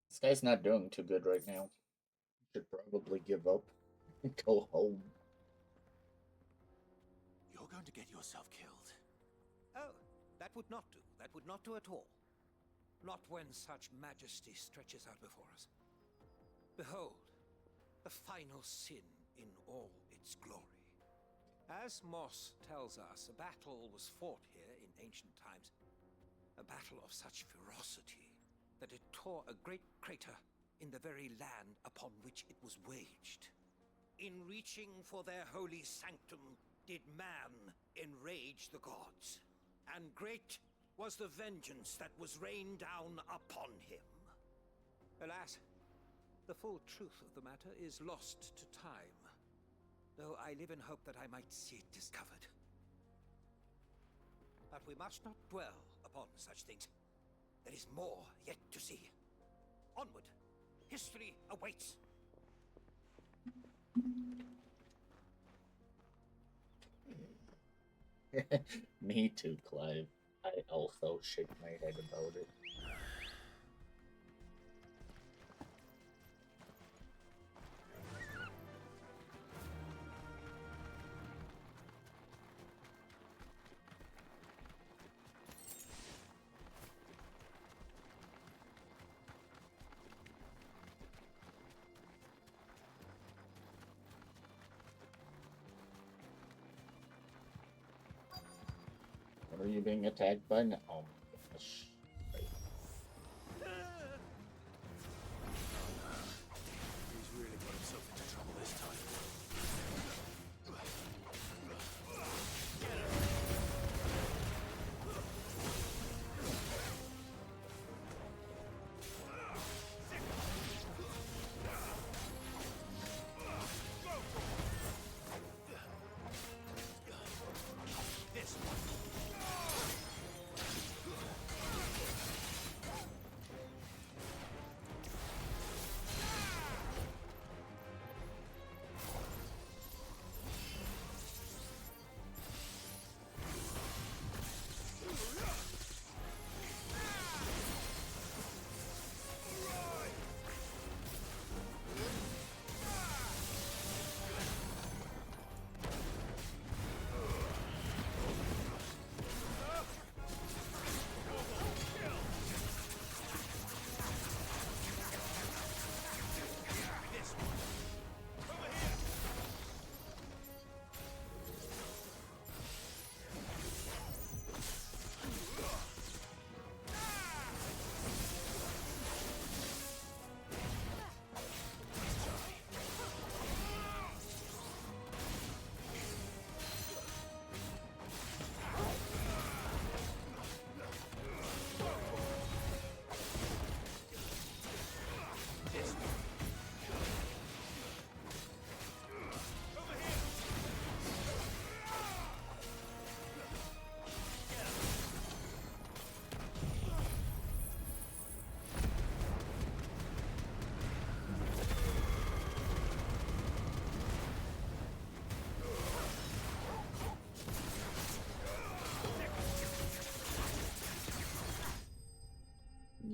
This guy's not doing too good right now. Should probably give up and go home. You're going to get yourself killed. Oh, that would not do. That would not do at all. Not when such majesty stretches out before us. Behold, the final sin in all its glory. As Moss tells us, a battle was fought here in ancient times. A battle of such ferocity that it tore a great crater in the very land upon which it was waged. In reaching for their holy sanctum, did man enrage the gods. And great was the vengeance that was rained down upon him. Alas, the full truth of the matter is lost to time, though I live in hope that I might see it discovered. But we must not dwell upon such things. There is more yet to see. Onward! History awaits! Me too, Clive. I also shake my head about it. What are you being attacked by now? Oh my gosh. He's really got himself into trouble this time. This one.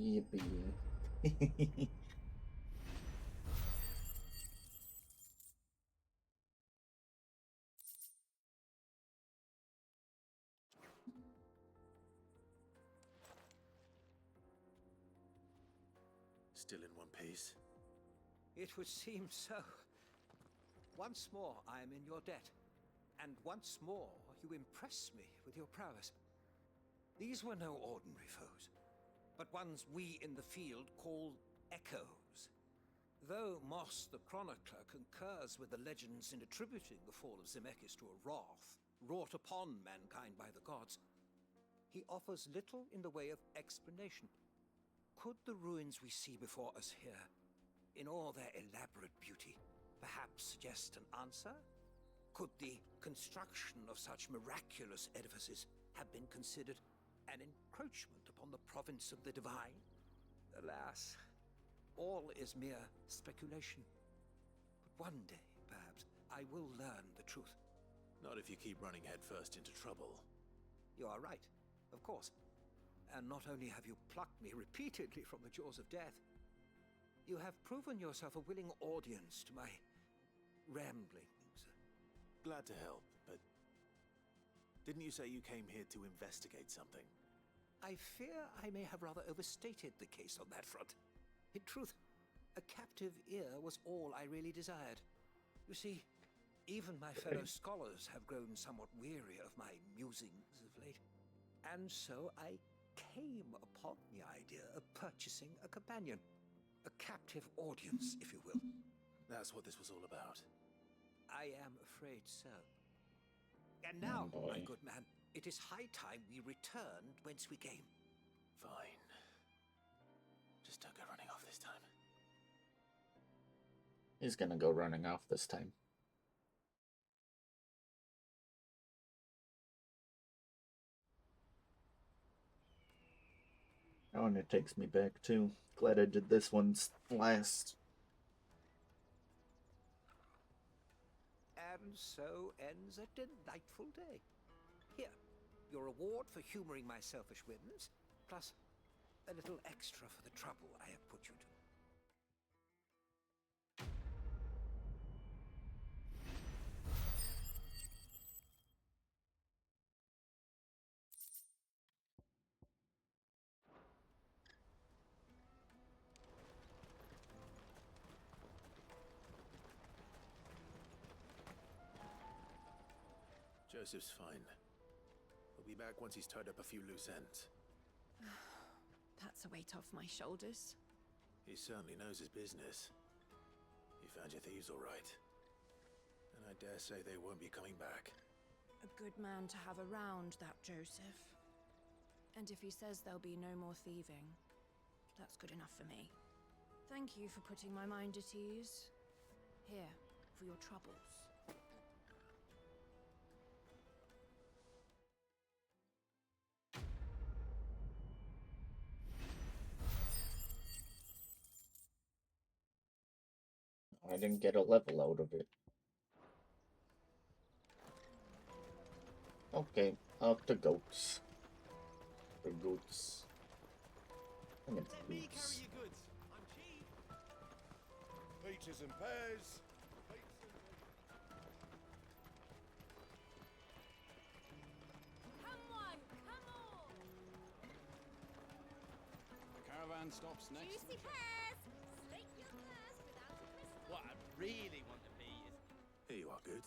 Yippee. Still in one piece. It would seem so. Once more I am in your debt, and once more you impress me with your prowess. These were no ordinary foes, but ones we in the field call echoes. Though Moss the Chronicler concurs with the legends in attributing the fall of Zemeckis to a wrath wrought upon mankind by the gods, he offers little in the way of explanation. Could the ruins we see before us here, in all their elaborate beauty, perhaps suggest an answer? Could the construction of such miraculous edifices have been considered an encroachment upon the province of the divine? Alas, all is mere speculation. But one day, perhaps, I will learn the truth. Not if you keep running headfirst into trouble. You are right, of course. And not only have you plucked me repeatedly from the jaws of death, you have proven yourself a willing audience to my ramblings. Glad to help, but didn't you say you came here to investigate something? I fear I may have rather overstated the case on that front. In truth, a captive ear was all I really desired. You see, even my fellow scholars have grown somewhat weary of my musings of late. And so I came upon the idea of purchasing a companion. A captive audience, if you will. That's what this was all about. I am afraid so. And now, my good man, it is high time we returned whence we came. Fine. Just don't go running off this time. He's gonna go running off this time. Oh, and it takes me back too. Glad I did this one last. And so ends a delightful day. Here, Your reward for humoring my selfish whims, plus a little extra for the trouble I have put you to. Joseph's fine. We'll be back once he's tied up a few loose ends. That's a weight off my shoulders. He certainly knows his business. You found your thieves all right. And I dare say they won't be coming back. A good man to have around, that Joseph. And if he says there'll be no more thieving, that's good enough for me. Thank you for putting my mind at ease. Here, for your troubles. I didn't get a level out of it. Okay, up to goats. The goats. I mean, goats. Peaches and pears. Come on, come on! The caravan stops next. Juicy pears! Slate your thirst without a crystal. What I really want to be is... Here you are, good.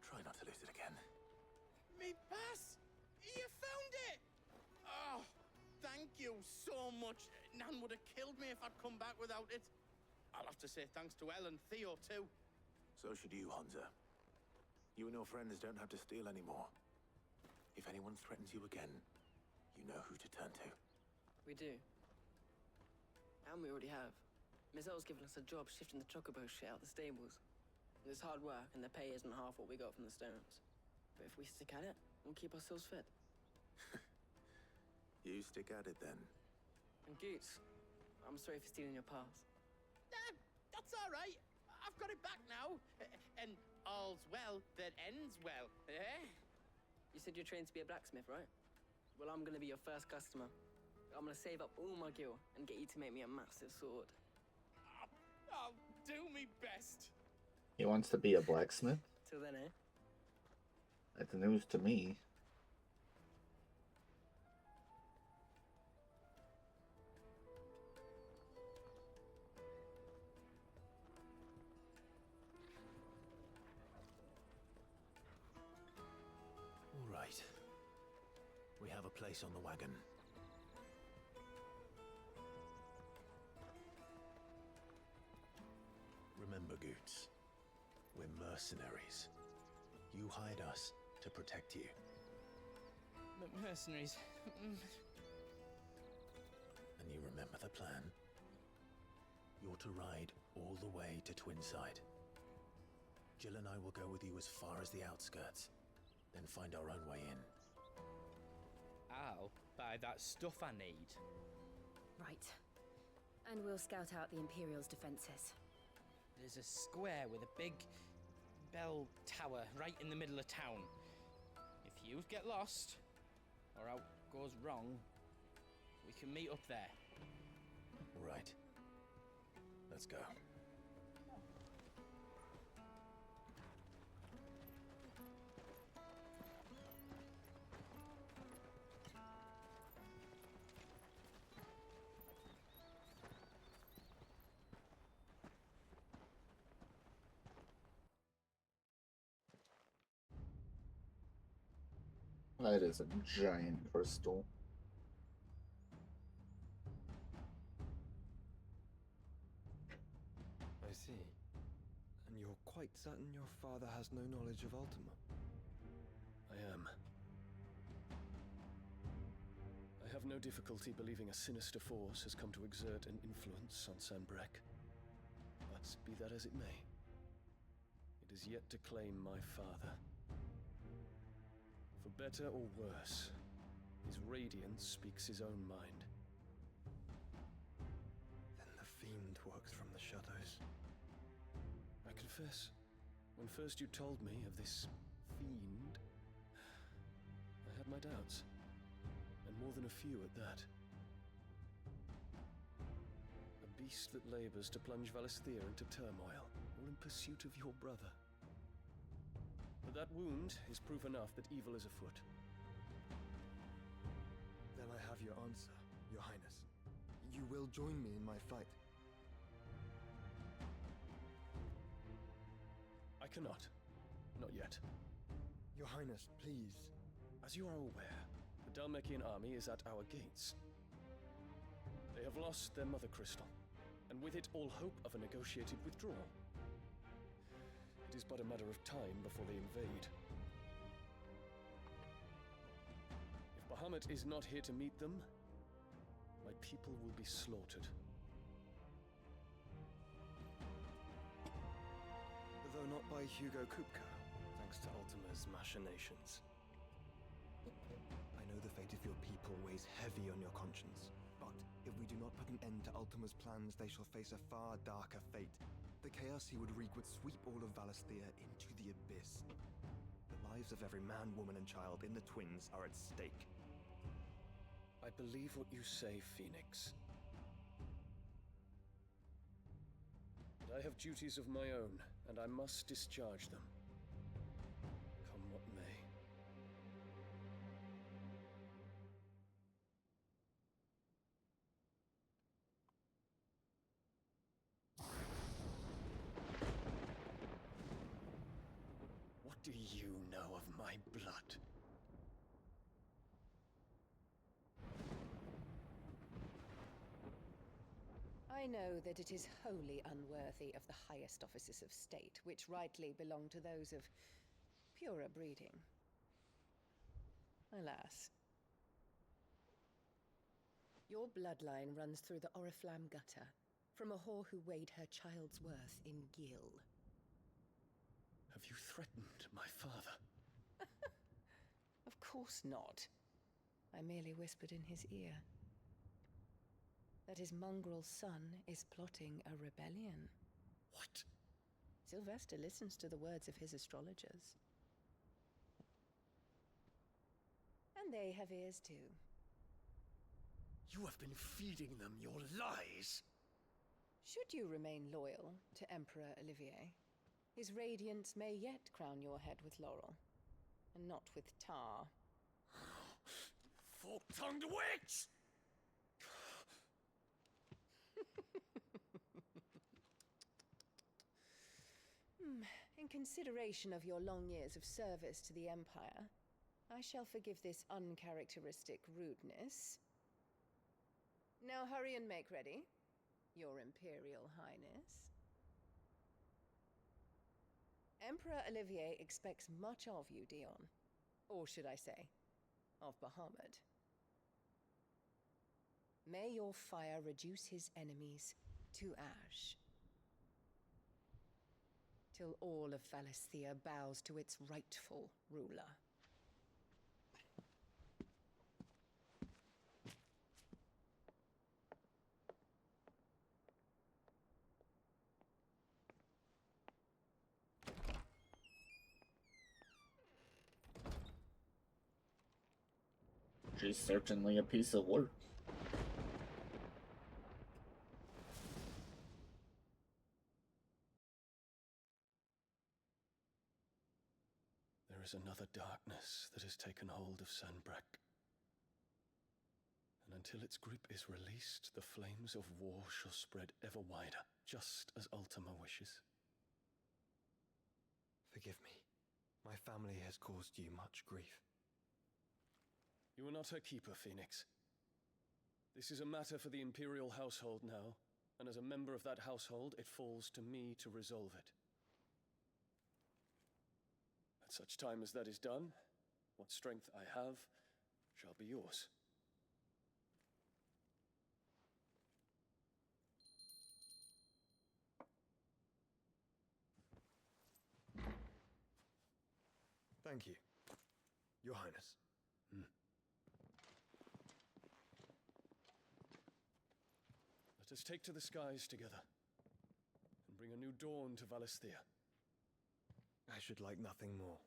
Try not to lose it again. Me pass! You found it! Oh, thank you so much. Nan would have killed me if I'd come back without it. I'll have to say thanks to Elle and Theo, too. So should you, Hansa. You and your friends don't have to steal anymore. If anyone threatens you again, you know who to turn to. We do. And we already have. Miss Earl's given us a job shifting the chocobo shit out the stables. It's hard work, and the pay isn't half what we got from the stones. But if we stick at it, we'll keep ourselves fed. You stick at it then. And Goots, I'm sorry for stealing your pass. That's all right. I've got it back now. And all's well that ends well, eh? You said you're trained to be a blacksmith, right? Well, I'm gonna be your first customer. I'm gonna save up all my gil and get you to make me a massive sword. I'll do me best. He wants to be a blacksmith? Till then, eh? That's news to me. All right. We have a place on the wagon. Remember, Goots, we're mercenaries. You hired us to protect you. Mercenaries. And you remember the plan? You're to ride all the way to Twinside. Jill and I will go with you as far as the outskirts, then find our own way in. I'll buy that stuff I need. Right. And we'll scout out the Imperial's defenses. There's a square with a big bell tower right in the middle of town. If you get lost, or out goes wrong, we can meet up there. All right. Let's go. That is a giant crystal. I see. And you're quite certain your father has no knowledge of Ultima? I am. I have no difficulty believing a sinister force has come to exert an influence on Sanbreque. But be that as it may, it is yet to claim my father. For better or worse, his radiance speaks his own mind. Then the fiend works from the shadows. I confess, when first you told me of this fiend, my doubts. And more than a few at that. A beast that labors to plunge Valisthea into turmoil, all in pursuit of your brother. But that wound is proof enough that evil is afoot. Then I have your answer, Your Highness. You will join me in my fight. I cannot. Not yet. Your Highness, please. As you are aware, the Dhalmekian army is at our gates. They have lost their mother crystal, and with it all hope of a negotiated withdrawal. It is but a matter of time before they invade. If Bahamut is not here to meet them, my people will be slaughtered. Though not by Hugo Kupka, thanks to Ultima's machinations. I know the fate of your people weighs heavy on your conscience, but if we do not put an end to Ultima's plans, they shall face a far darker fate. The chaos he would wreak would sweep all of Valisthea into the abyss. The lives of every man, woman, and child in the Twins are at stake. I believe what you say, Phoenix. But I have duties of my own, and I must discharge them. Come what may. What do you know of my blood? I know that it is wholly unworthy of the highest offices of state, which rightly belong to those of purer breeding. Alas. Your bloodline runs through the Oriflamme gutter, from a whore who weighed her child's worth in gil. Have you threatened my father? Of course not. I merely whispered in his ear that his mongrel son is plotting a rebellion. What? Sylvester listens to the words of his astrologers. And they have ears too. You have been feeding them your lies! Should you remain loyal to Emperor Olivier, his radiance may yet crown your head with laurel, and not with tar. Fork-tongued witch! In consideration of your long years of service to the Empire, I shall forgive this uncharacteristic rudeness. Now hurry and make ready, Your Imperial Highness. Emperor Olivier expects much of you, Dion. Or should I say, of Bahamut. May your fire reduce his enemies to ash, till all of Valisthea bows to its rightful ruler. She's certainly a piece of work. There is another darkness that has taken hold of Sanbreque. And until its grip is released, the flames of war shall spread ever wider, just as Ultima wishes. Forgive me. My family has caused you much grief. You are not her keeper, Phoenix. This is a matter for the Imperial household now, and as a member of that household, it falls to me to resolve it. At such time as that is done, what strength I have shall be yours. Thank you, Your Highness. Let us take to the skies together, and bring a new dawn to Valisthea. I should like nothing more.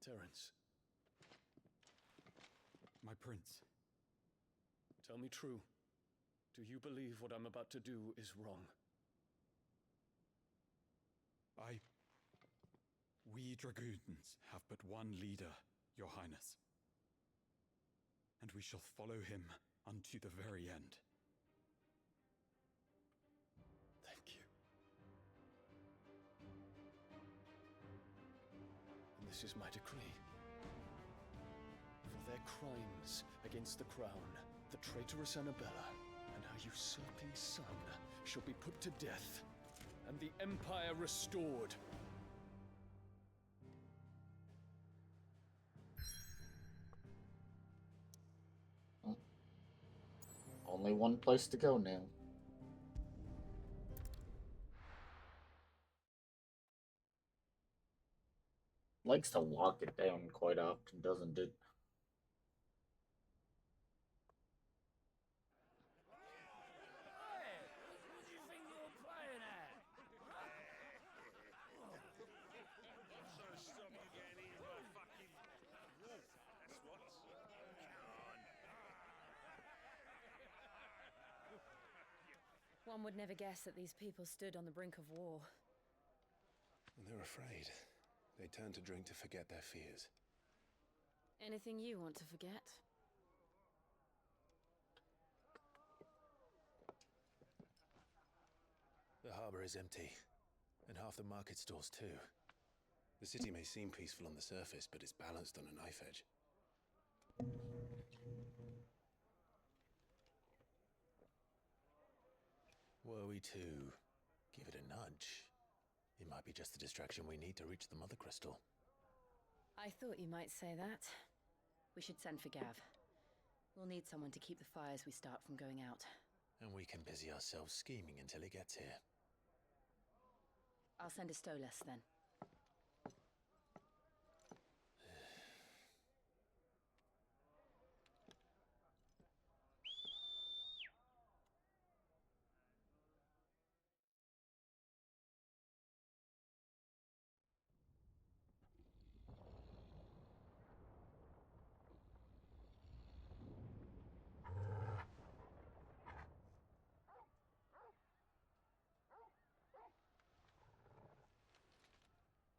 Terence, My prince. tell me true. Do you believe what I'm about to do is wrong? We dragoons have but one leader, Your Highness. And we shall follow him unto the very end. Thank you. And this is my decree. For their crimes against the crown, the traitorous Annabella and her usurping son shall be put to death, and the Empire restored. Only one place to go now. Likes to lock it down quite often, doesn't it? One would never guess that these people stood on the brink of war. They're afraid. They turn to drink to forget their fears. Anything you want to forget? The harbor is empty, and half the market stalls too. The city may seem peaceful on the surface, but it's balanced on a knife edge. Were we to give it a nudge, it might be just the distraction we need to reach the Mother Crystal. I thought you might say that. We should send for Gav. We'll need someone to keep the fires we start from going out. And we can busy ourselves scheming until he gets here. I'll send a Stolas then.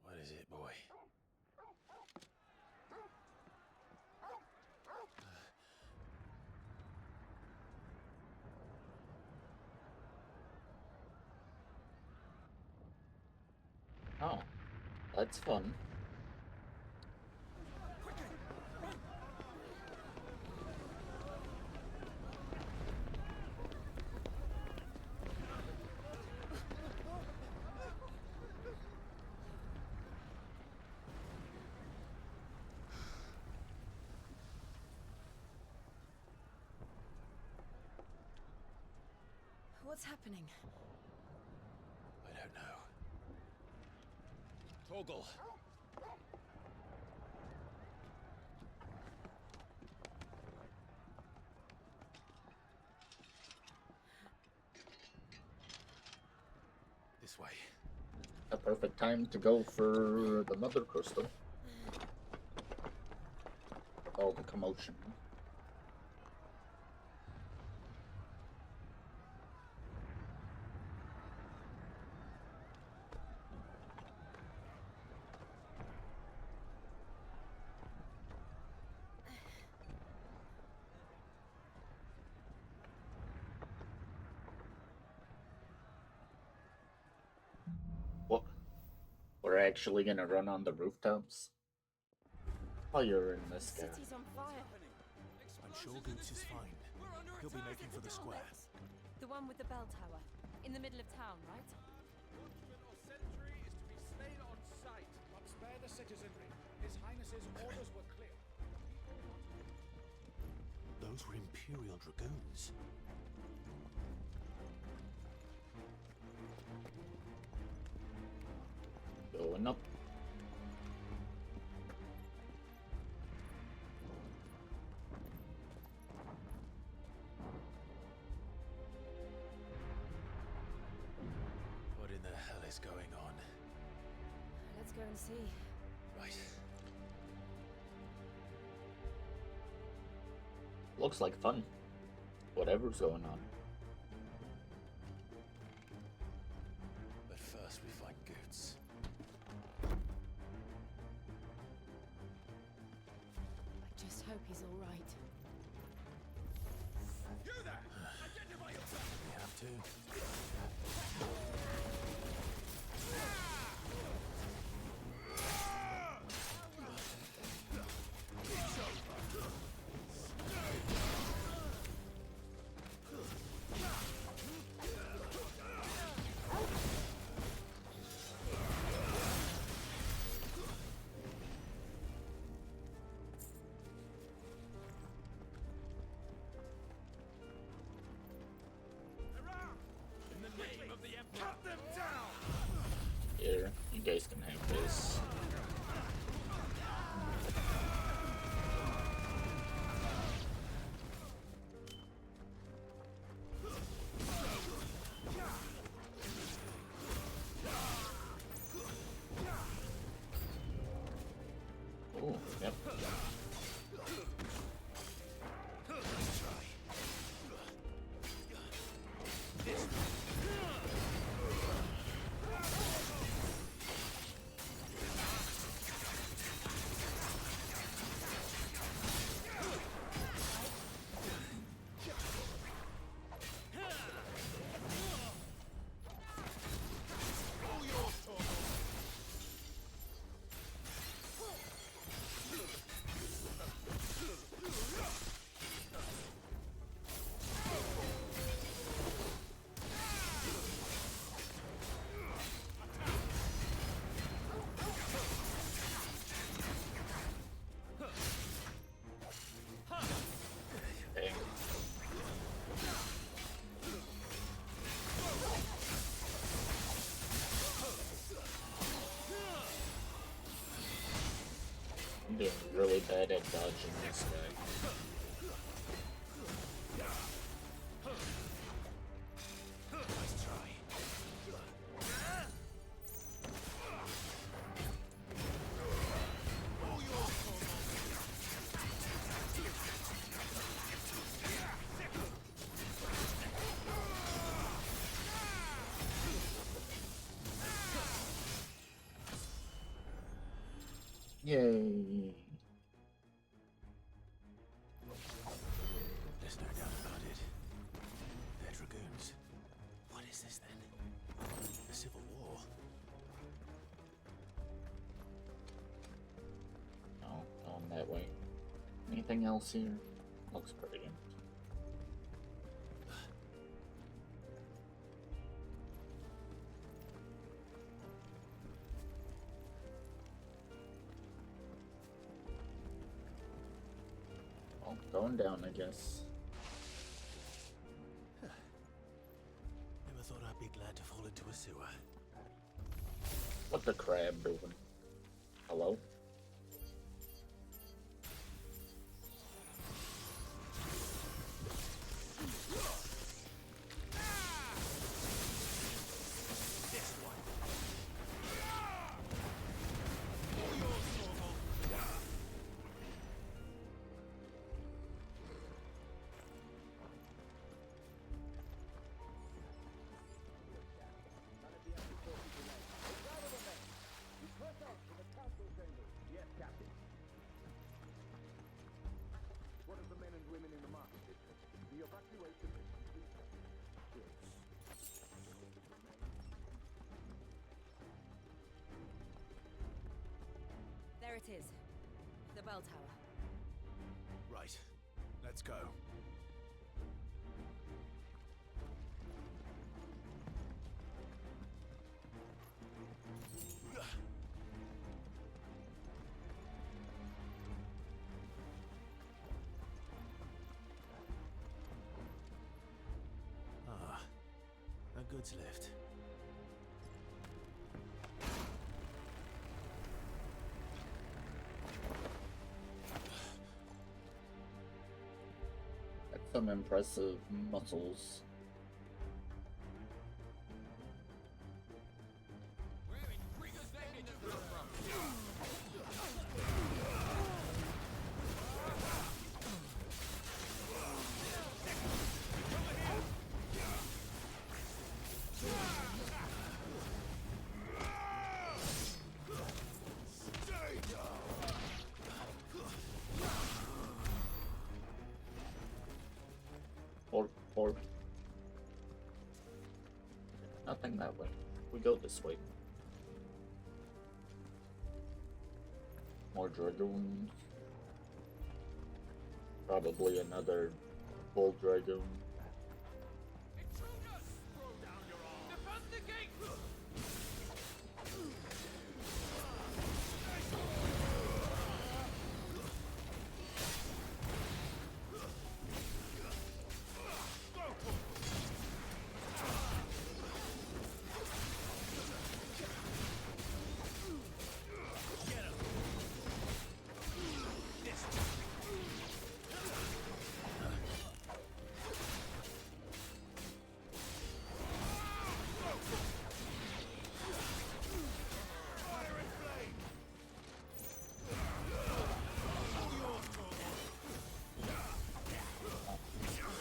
What is it, boy? Oh, that's fun. What's happening? I don't know. Torgal! This way. A perfect time to go for the Mother Crystal. All the commotion. What? We're actually gonna run on the rooftops? Oh, you're in this guy. City's on fire. I'm sure Goots is fine. He'll be making for the square. The one with the bell tower. In the middle of town, right? Watchman or sentry is to be slain on sight. But spare the citizenry. His Highness's orders were clear. Those were Imperial Dragoons. Going up. What in the hell is going on? Let's go and see. Right. Looks like fun. Whatever's going on. But first we find Goots. I just hope he's all right. You there! Identify yourself! We have to. In the name of the Emperor! Cut them down! Here, you guys can have this. Oh, yep. Dang. I'm doing really bad at dodging this guy. Nice try. Yay. There's no doubt about it. They're dragoons. What is this then? A civil war? Oh, going that way. Anything else here? Looks pretty empty. Well, going down, I guess. Never thought I'd be glad to fall into a sewer. What the crab doing? Hello? What of the men and women in the market district? The evacuation is complete. There it is. The bell tower. Right. Let's go. Ah, a goods lift. That's some impressive muscles. Nothing that way. We go this way. More dragoons. Probably another bull dragoon.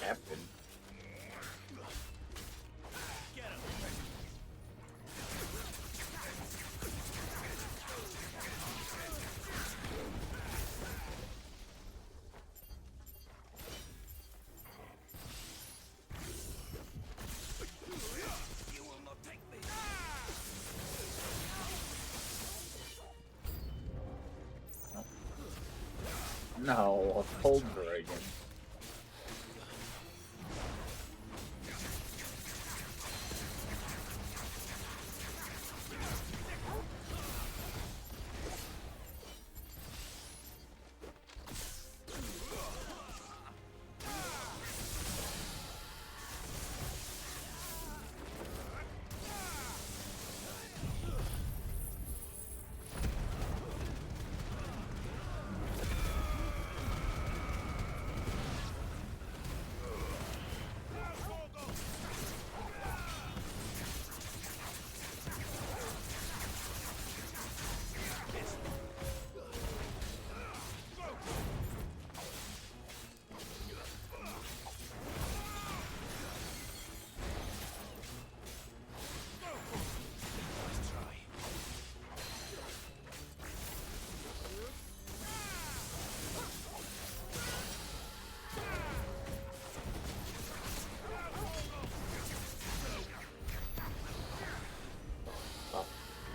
Captain. You will not take me. No, a cold dragon.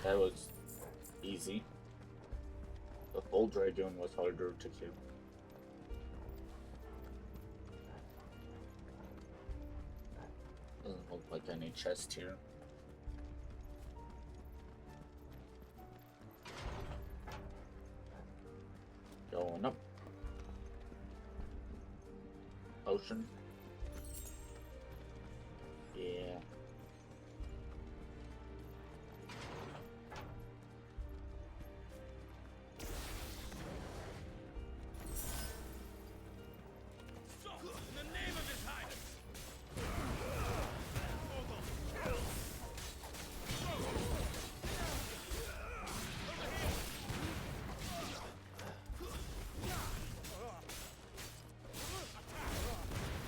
That was easy. The full dragoon was harder to kill. Doesn't look like any chest here. Going up. Ocean. Yeah. In the name of His Highness!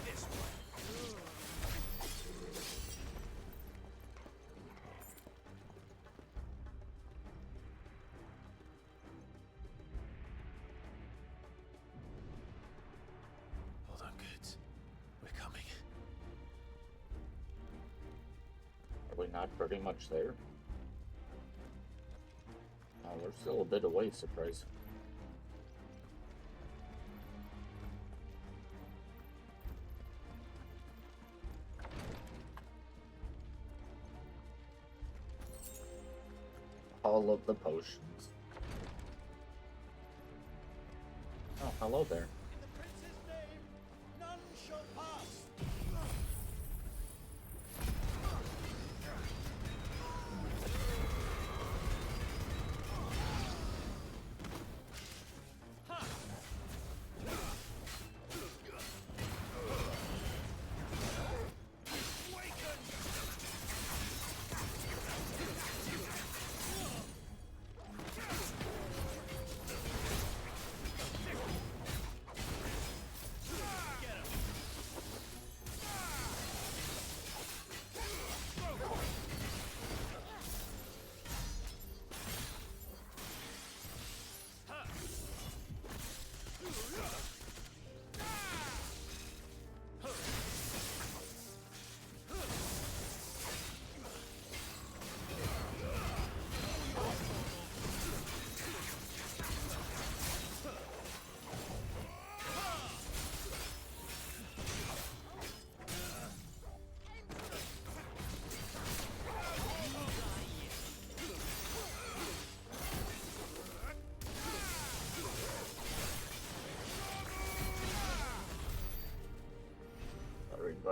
This way. Hold on, kids. We're coming. Are we not pretty much there? Oh, we're still a bit away, surprise. All of the potions. Oh, hello there. None shall pass.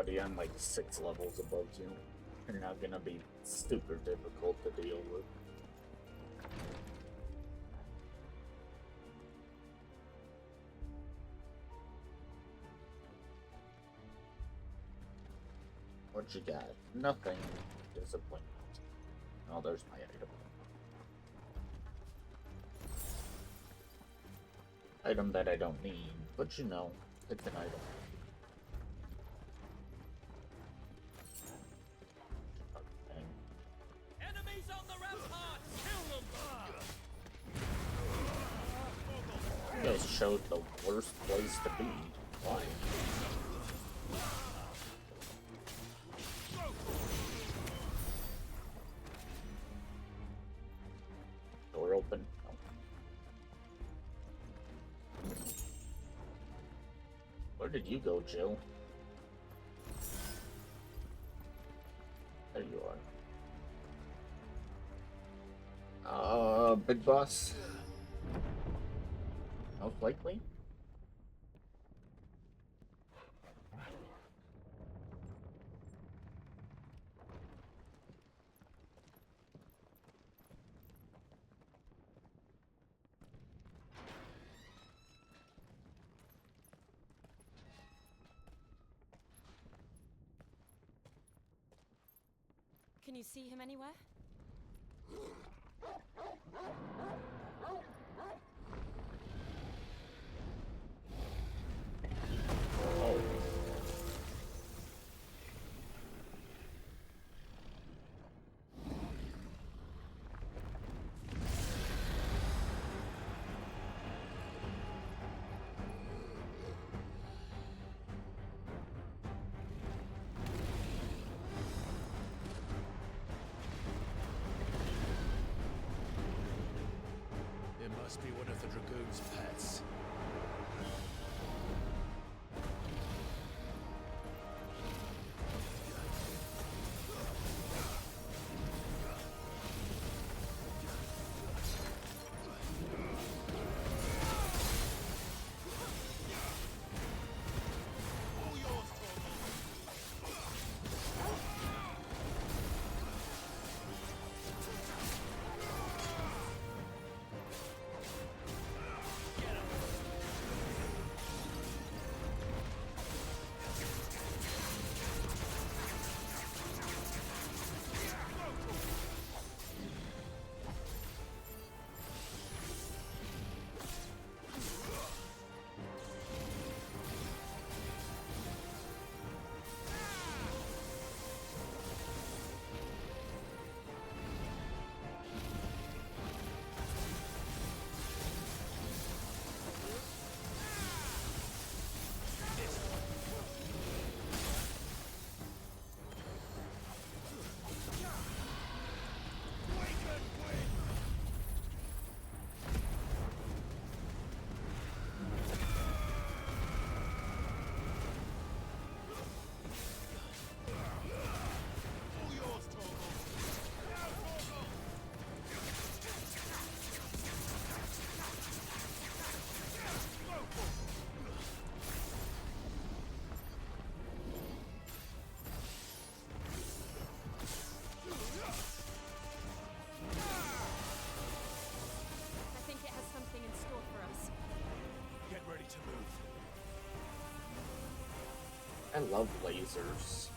buddy. I'm like 6 levels above you. You're not gonna be super difficult to deal with. What you got? Nothing. Disappointment. Oh, there's my item. Item that I don't need, but you know, it's an item. Okay. Enemies on the rampart! Kill them! You guys showed the worst place to be. Why? Door open. Oh. Where did you go, Jill? There you are. Big boss. Most likely. Can you see him anywhere? It must be one of the Dragoon's pets. I think it has something in store for us. Get ready to move. I love lasers.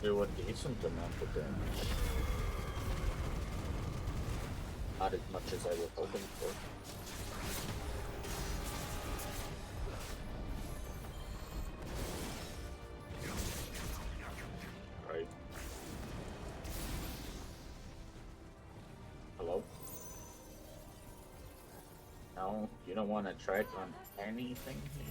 do a decent amount of damage. Not as much as I was hoping for. Right. Hello? No, you don't want to track on anything here?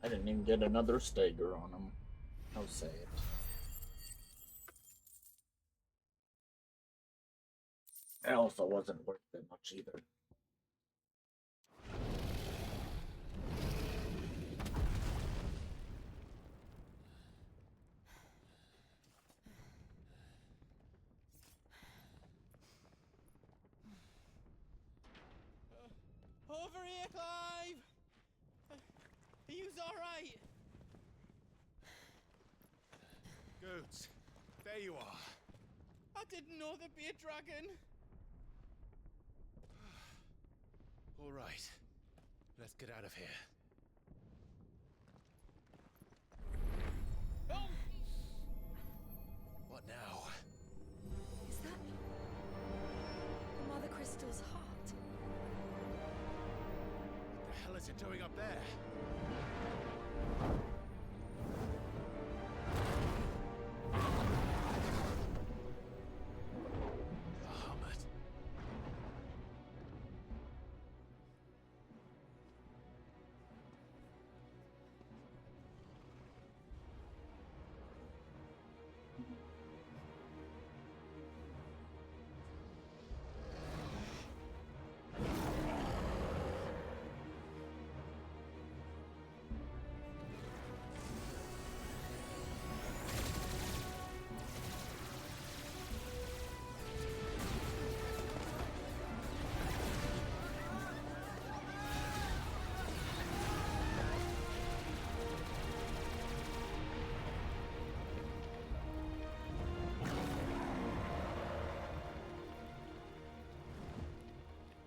I didn't even get another stagger on him. I'll say it. It also wasn't worth that much either. Over here, Clive! Are you alright? Goats, there you are. I didn't know there'd be a dragon. All right, let's get out of here. Oh! What now? Is that Mother Crystal's heart? What the hell is it doing up there?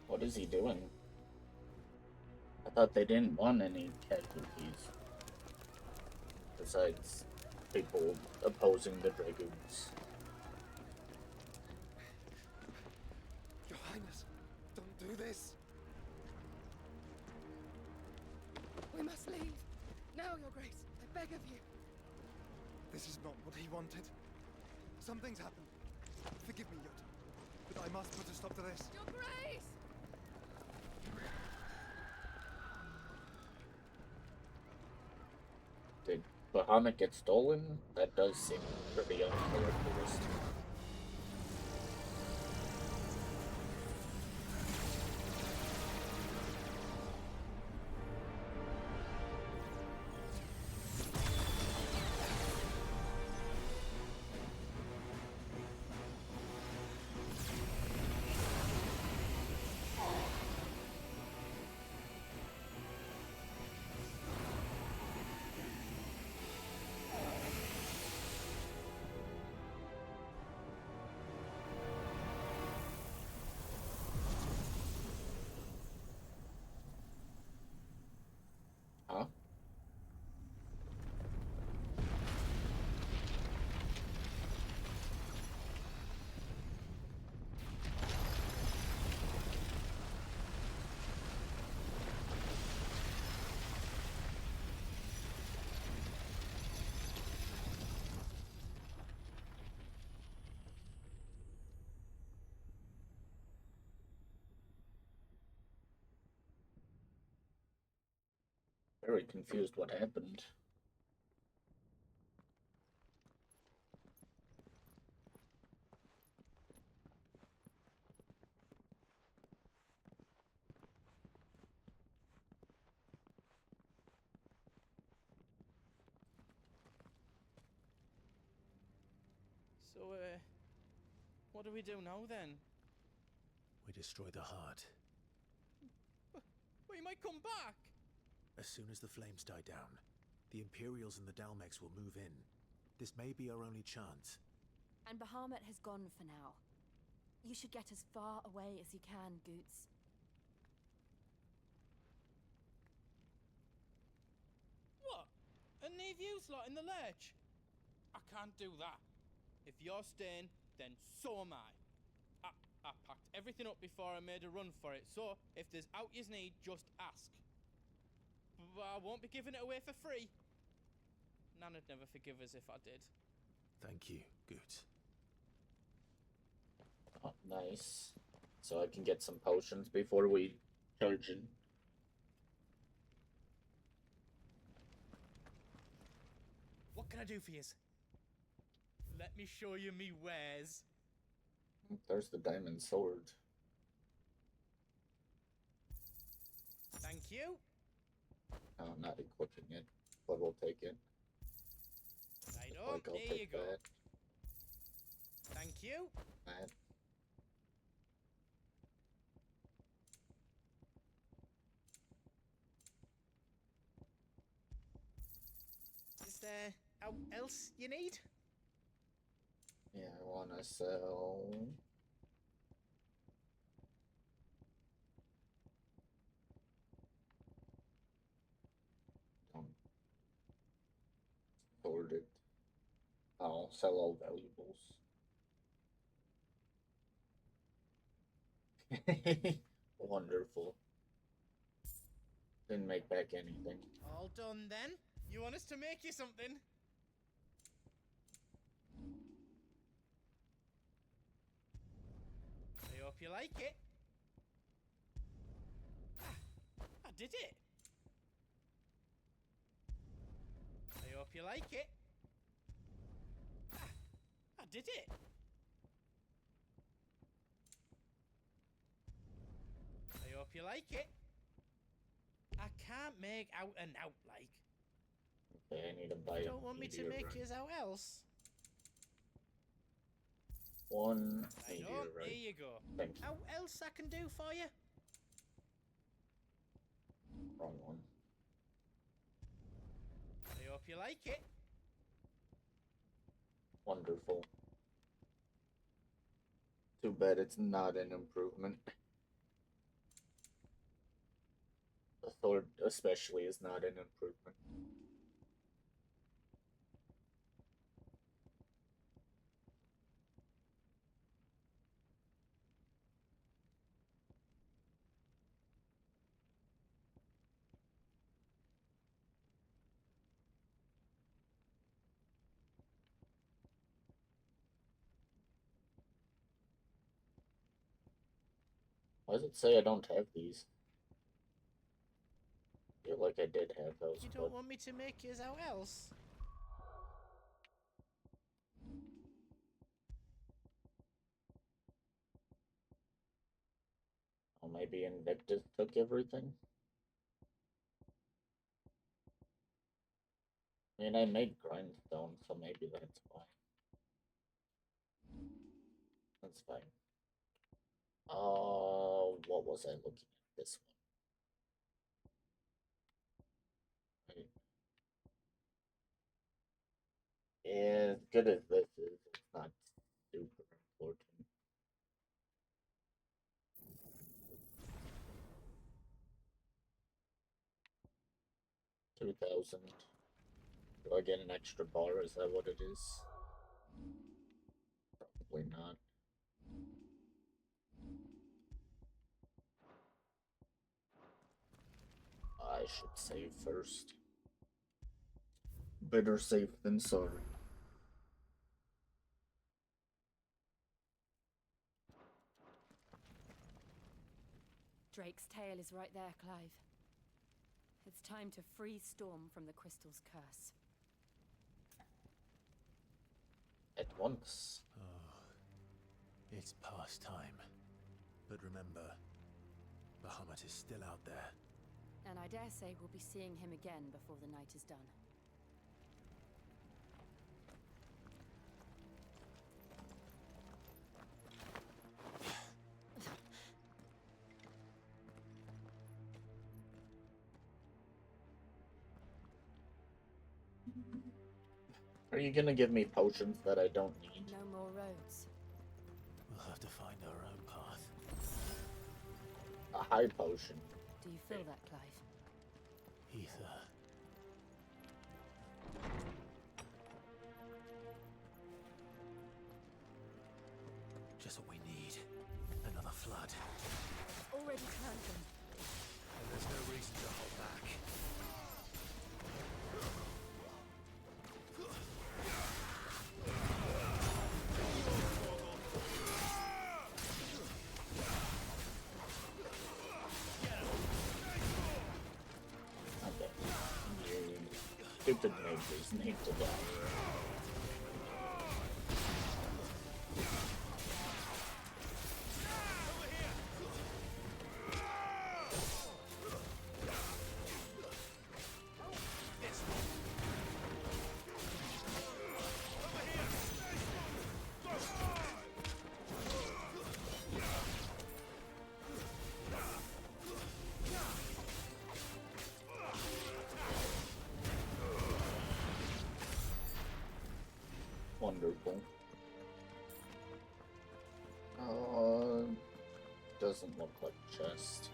What is he doing? I thought they didn't want any casualties. Besides people opposing the Dragoons. this? We must leave. Now, Your Grace. I beg of you. This is not what he wanted. Something's happened. Forgive me, Yoda, but I must put a stop to this. Your Grace! Did Bahamut get stolen? That does seem pretty uncharacteristic. Huh? Very confused what happened. So, what do we do now then? We destroy the heart. We might come back! As soon as the flames die down, the Imperials and the Dalmex will move in. This may be our only chance. And Bahamut has gone for now. You should get as far away as you can, Goots. What? And leave you lot in the lurch? I can't do that. If you're staying, then so am I. I packed everything up before I made a run for it, so if there's out yous need, just ask. But I won't be giving it away for free. Nana'd never forgive us if I did. Thank you, Goots. Oh, nice. So I can get some potions before we charge in. What can I do for yous? Let me show you me wares. There's the diamond sword. Thank you. I'm not equipping it, but we'll take it. Right I'll there you take go. that. Thank you. That. Is there out else you need? Yeah, I wanna sell. Sort it. I'll sell all valuables. Wonderful. Didn't make back anything. All done then. You want us to make you something? I hope you like it. I did it. I hope you like it. I did it. I hope you like it. I can't make out and out like. Okay, I need to buy. Don't want me to make meteorite. yours out else. One There meteorite. you go. Thank you. How else I can do for you? Wrong one. I hope you like it. Wonderful. Too bad it's not an improvement. The sword especially is not an improvement. Why does it say I don't have these? I feel like I did have those, You but... don't want me to make yours out else? Oh, maybe Invictus took everything? I mean, I made grindstone, so maybe that's why. That's fine. What was I looking at? This one. Right. As good as this is, it's not super important. $2,000. Do I get an extra bar? Is that what it is? Probably not. I should save first. Better safe than sorry. Drake's tail is right there, Clive. It's time to free Storm from the crystal's curse. At once. Oh, it's past time. But remember, Bahamut is still out there. And I dare say we'll be seeing him again before the night is done. Are you gonna give me potions that I don't need? No more roads. We'll have to find our own path. A high potion. Do you feel that, Clive? Ether. Just what we need. Another flood. Already turned them. And there's no reason to hold back. Okay. You stupid mages need to die. Wonderful. Doesn't look like a chest.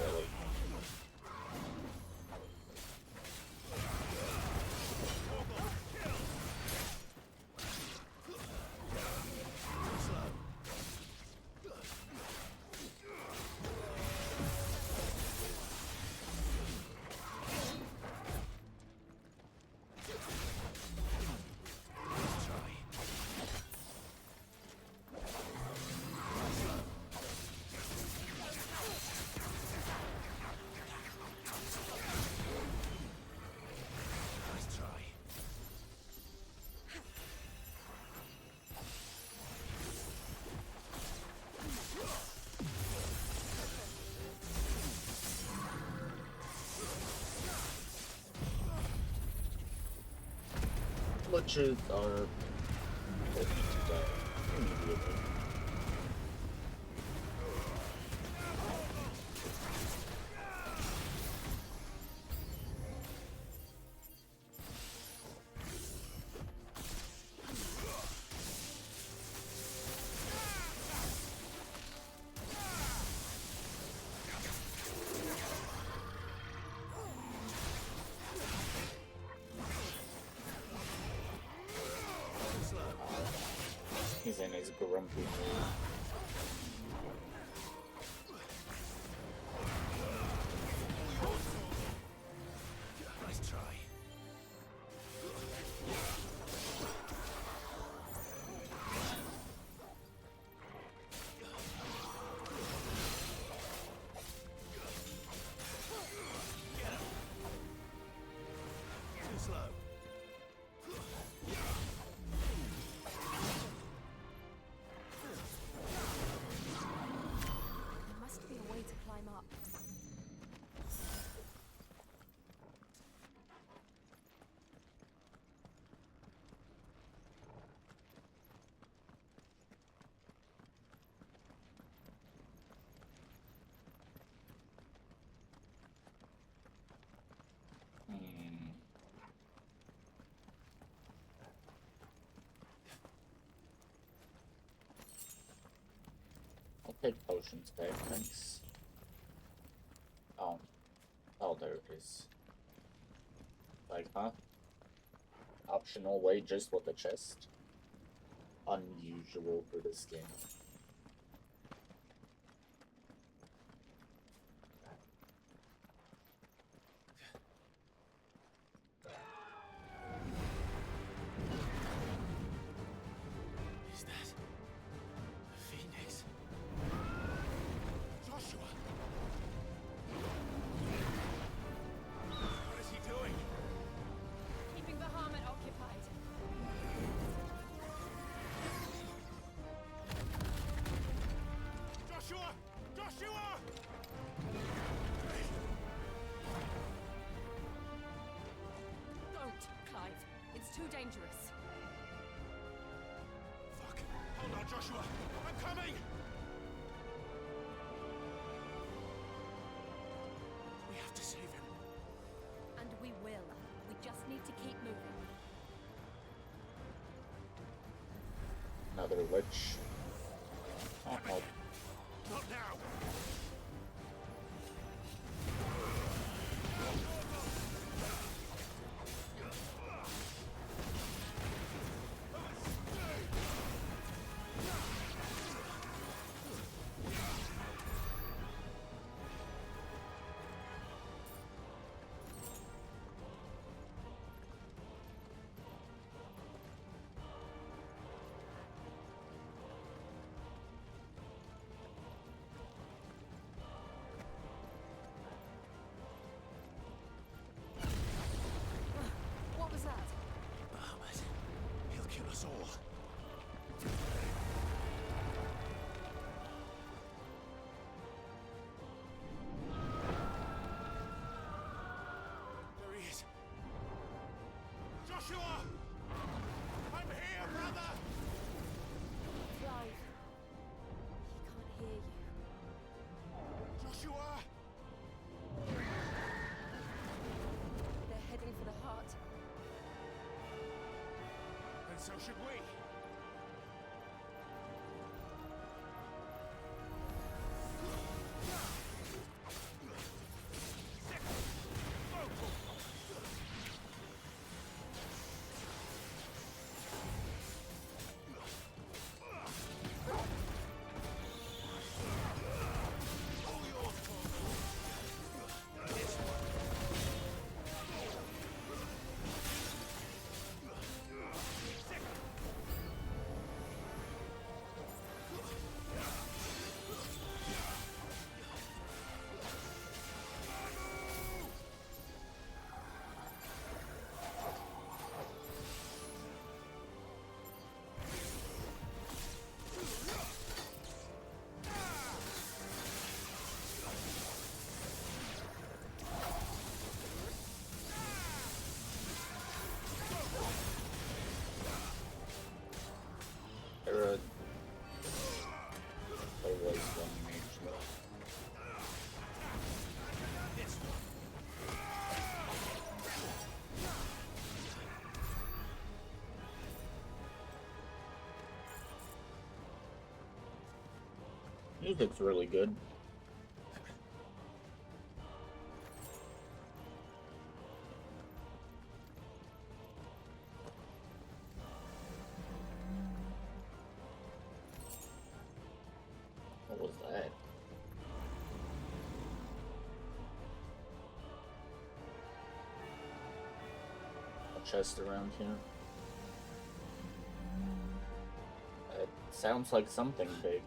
Really? Nice try. Glitches are important to die immediately. He's in his grumpy mood. Nice try. Too slow. There must be a way to climb up. I'll take potions back, thanks. Oh. Oh, there it is. Like, huh? Optional way just with the chest? Unusual for this game. Is that a phoenix? Joshua! What is he doing? Keeping the Bahamut occupied. Joshua! Joshua! Don't, Clive. It's too dangerous. Fuck! Hold on, Joshua! I'm coming! We have to save him. And we will. We just need to keep moving. Another witch. Oh, no. Not now! What was that? Bahamut. He'll kill us all. There he is. Joshua! I'm here, brother! Clive. He can't hear you. Joshua! They're heading for the heart. And so should we. There was one mage left. Music's really good. chest around here. It sounds like something big.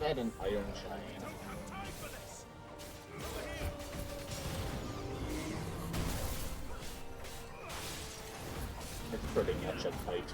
That an iron chain. It's pretty much a titan.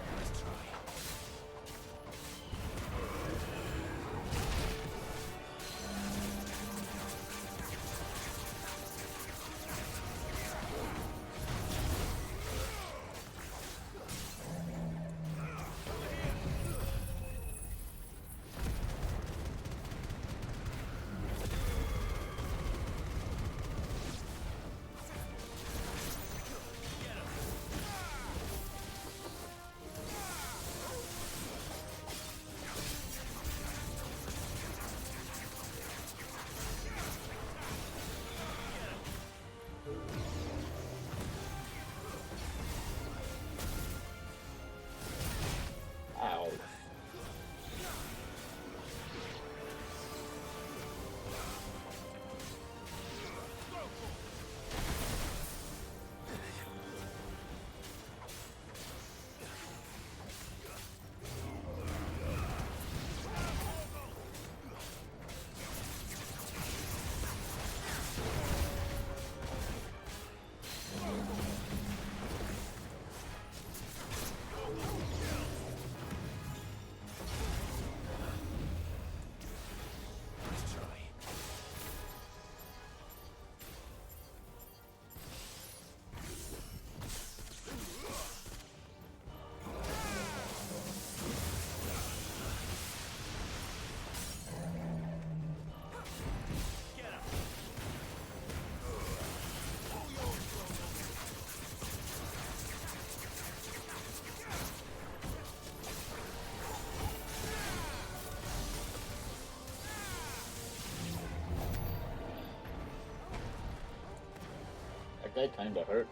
That guy kinda hurt.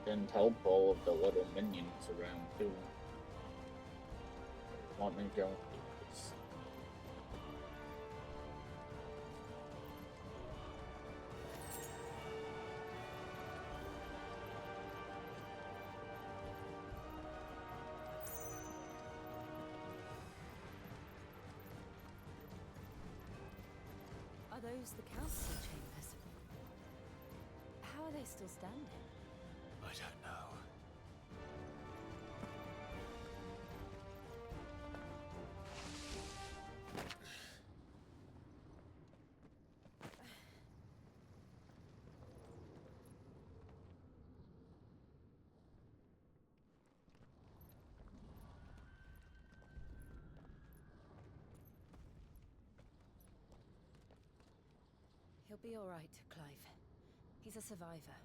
Didn't help all of the little minions around too. Want me to go? Are those the council chambers? How are they still standing? I don't know. He'll be all right, Clive. He's a survivor.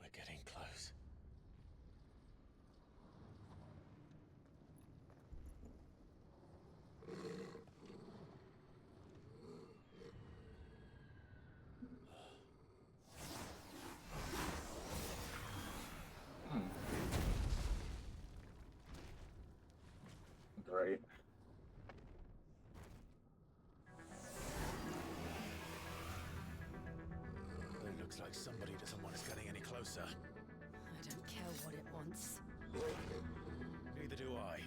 We're getting close. Great. It looks like somebody doesn't want us getting any closer. I don't care what it wants. Neither do I.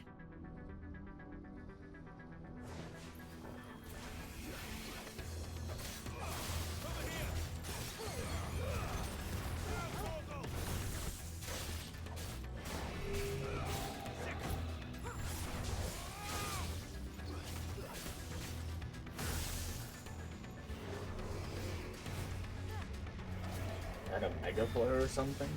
Got a mega flare or something?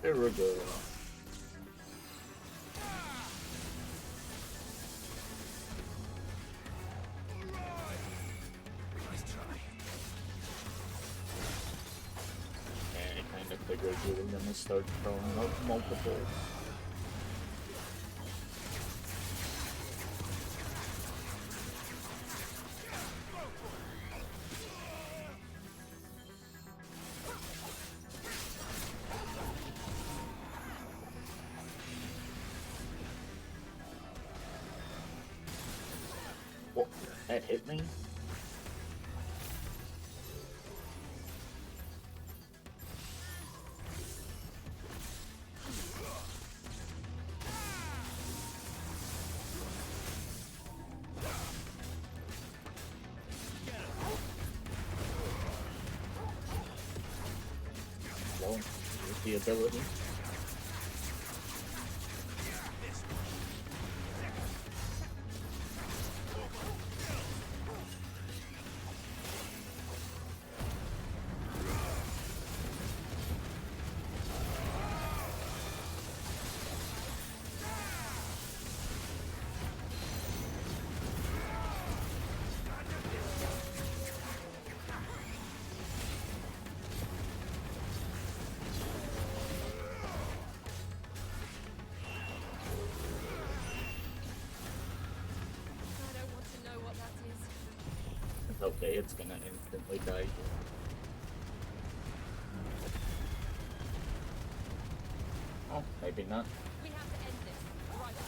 Here we go. I kind of figured you were gonna start throwing up multiple. What? That hit me? Well, with the ability. Okay, it's gonna instantly die. Oh, maybe not. We have to end this right now.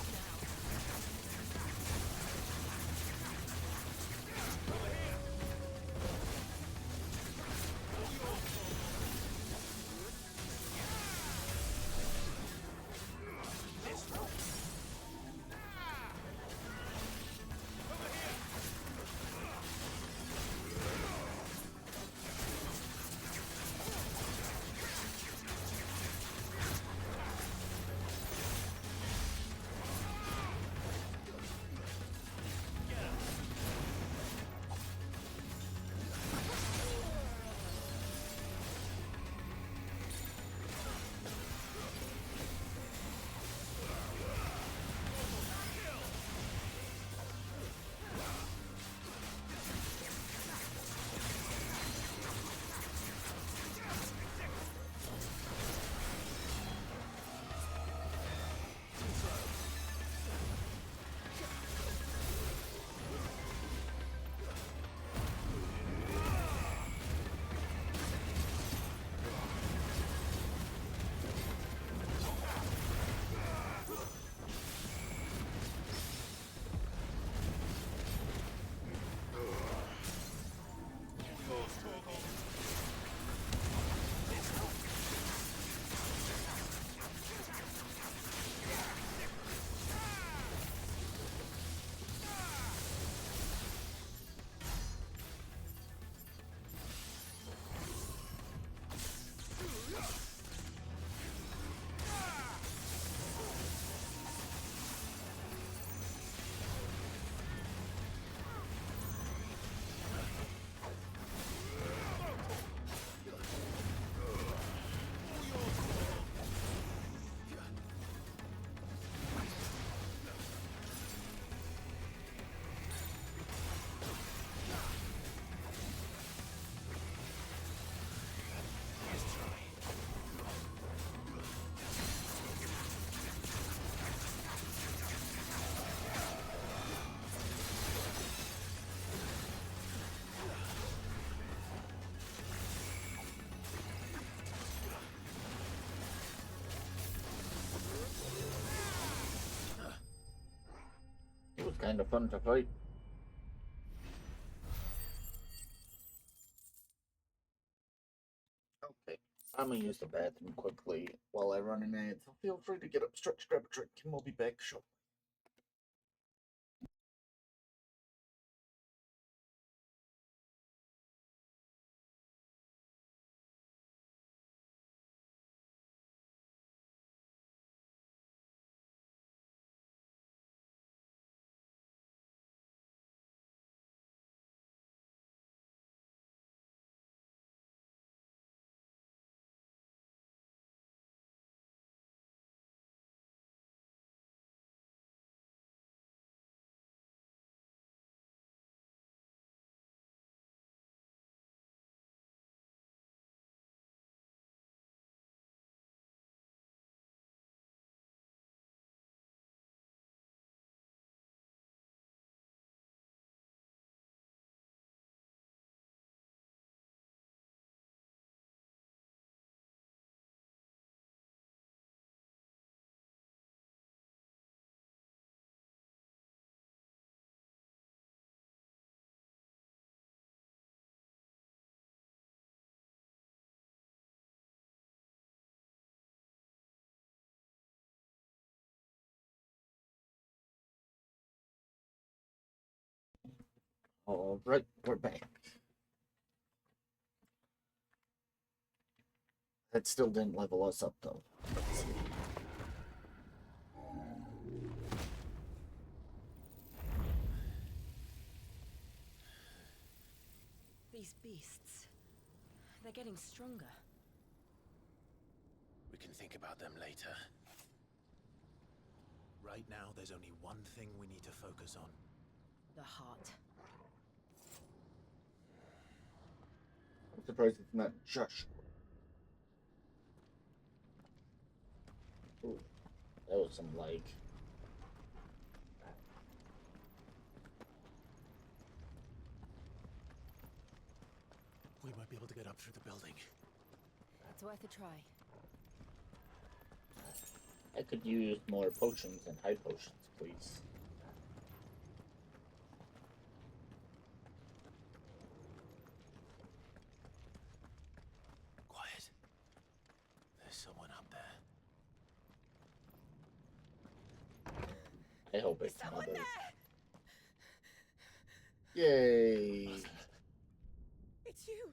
It was kind of fun to fight. Okay, I'm gonna use the bathroom quickly while I run an ad, so feel free to get up, stretch, grab a drink, and we'll be back shortly. Alright, we're back. That still didn't level us up, though. Let's see. These beasts, they're getting stronger. We can think about them later. Right now, there's only one thing we need to focus on. The heart. I'm surprised it's not Joshua. Ooh, that was some lag. We might be able to get up through the building. It's worth a try. I could use more potions and high potions, please. Quiet. There's someone up there. I hope it's not Someone her. there! Yay! It's you.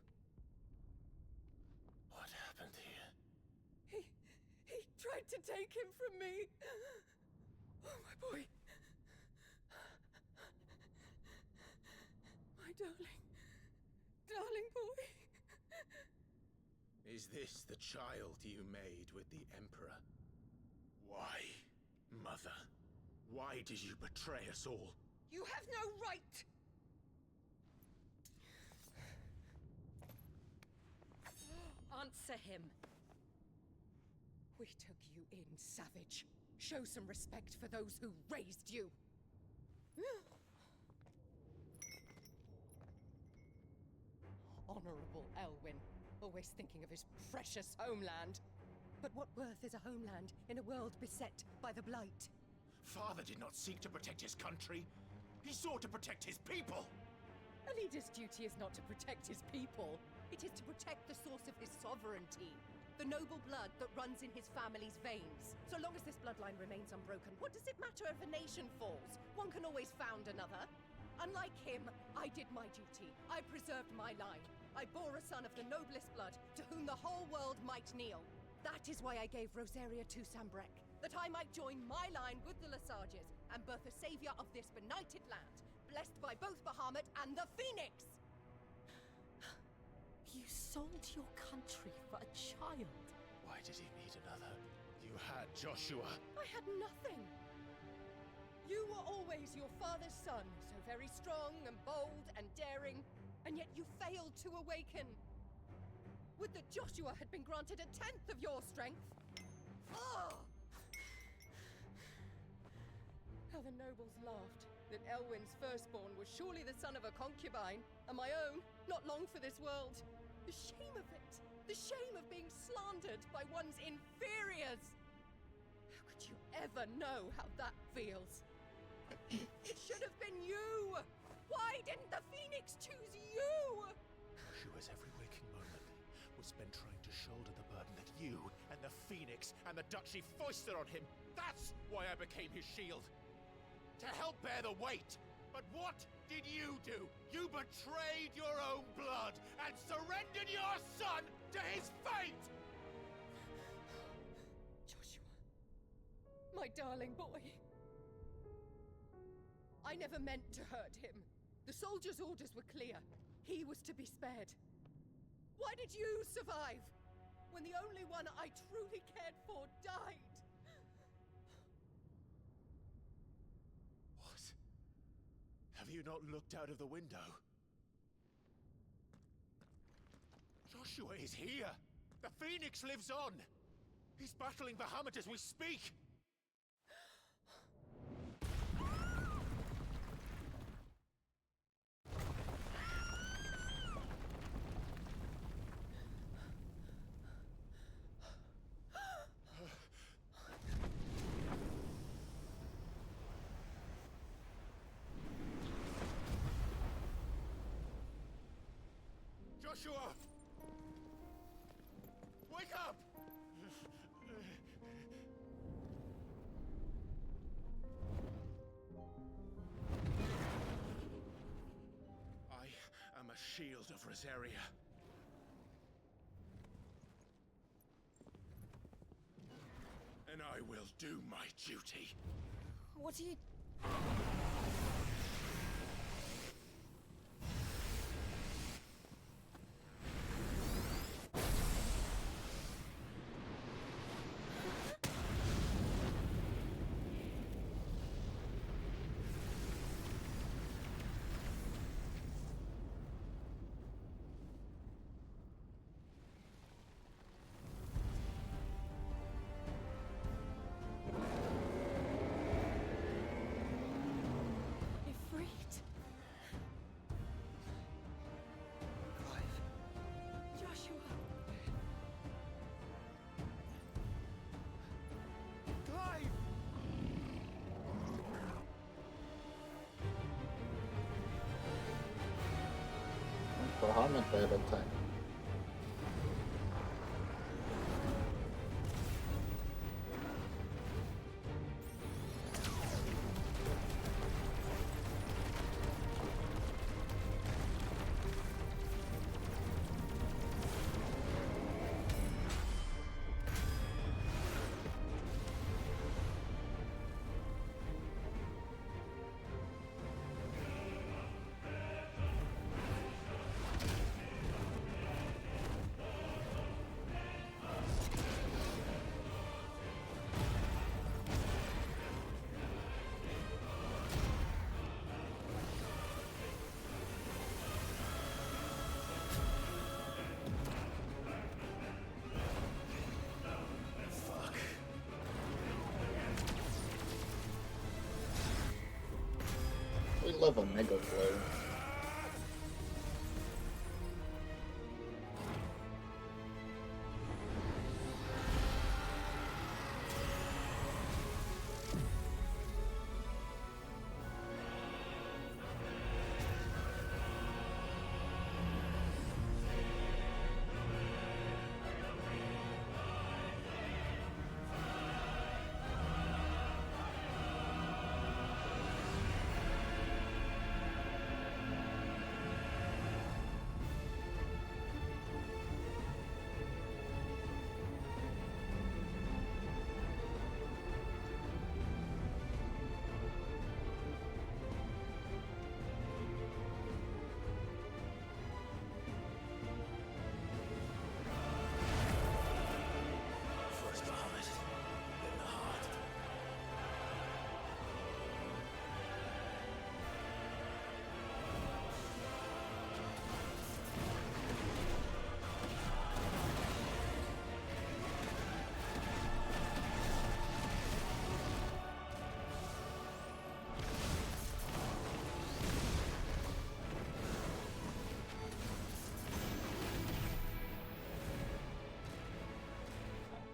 What happened here? He tried to take him from me. Oh, my boy. My darling boy. Is this the child you made with the Emperor? Why, Mother? Why did you betray us all? You have no right. Answer him. We took you in, savage. Show some respect for those who raised you. Honorable Elwyn, always thinking of his precious homeland. But what worth is a homeland in a world beset by the Blight? Father did not seek to protect his country. He sought to protect his people. A leader's duty is not to protect his people. It is to protect the source of his sovereignty. The noble blood that runs in his family's veins. So long as this bloodline remains unbroken, what does it matter if a nation falls? One can always found another. Unlike him, I did my duty. I preserved my line. I bore a son of the noblest blood, to whom the whole world might kneel. That is why I gave Rosaria to Sanbrek, that I might join my line with the Lesages and birth a savior of this benighted land, blessed by both Bahamut and the Phoenix! You sold your country for a child. Why did he need another? You had Joshua. I had nothing. You were always your father's son, so very strong and bold and daring, and yet you failed to awaken. Would that Joshua had been granted a tenth of your strength? Oh! How the nobles laughed that Elwyn's firstborn was surely the son of a concubine, and my own, not long for this world. The shame of it! The shame of being slandered by one's inferiors! How could you ever know how that feels? It should have been you! Why didn't the Phoenix choose you? Joshua's every waking moment was spent trying to shoulder the burden that you and the Phoenix and the Duchy foisted on him. That's why I became his shield. To help bear the weight. But what did you do? You betrayed your own blood and surrendered your son to his fate! Joshua, my darling boy. I never meant to hurt him. The soldiers' orders were clear. He was to be spared. Why did you survive when the only one I truly cared for died? What? Have you not looked out of the window? Joshua is here! The Phoenix lives on! He's battling Bahamut as we speak! Joshua! Wake up! shield of Rosaria. And I will do my duty. What are you... Perhaps by the time. We love a mega blow.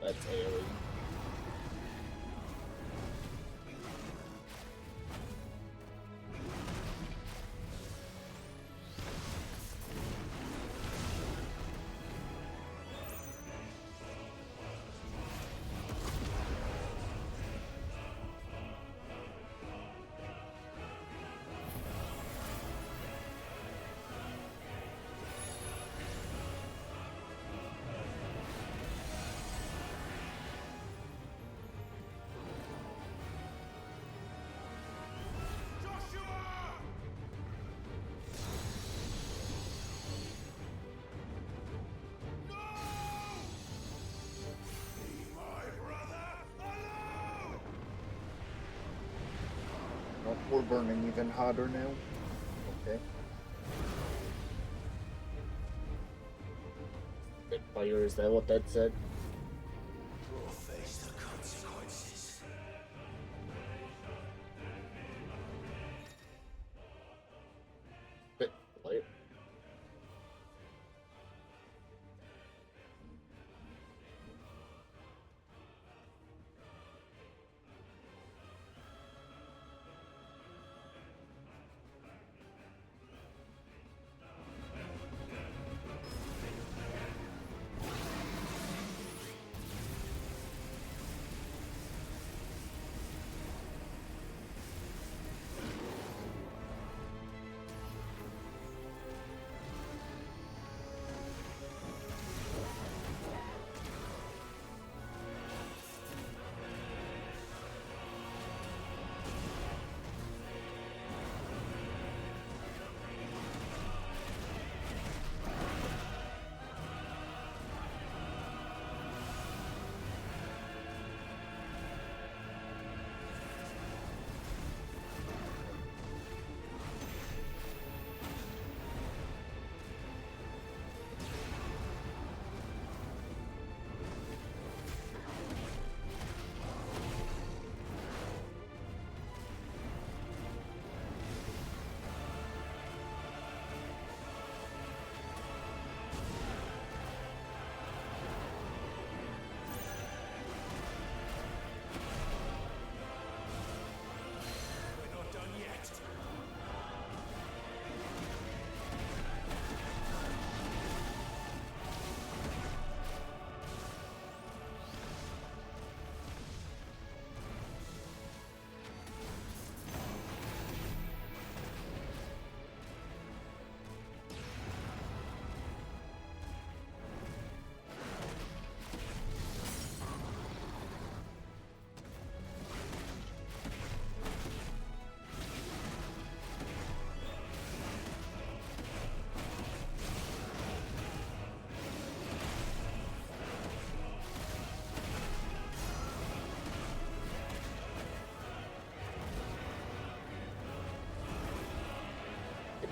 That's AoE. We're burning even hotter now. Okay. Bit fire, is that what that said? We'll face the consequences. Bit fire.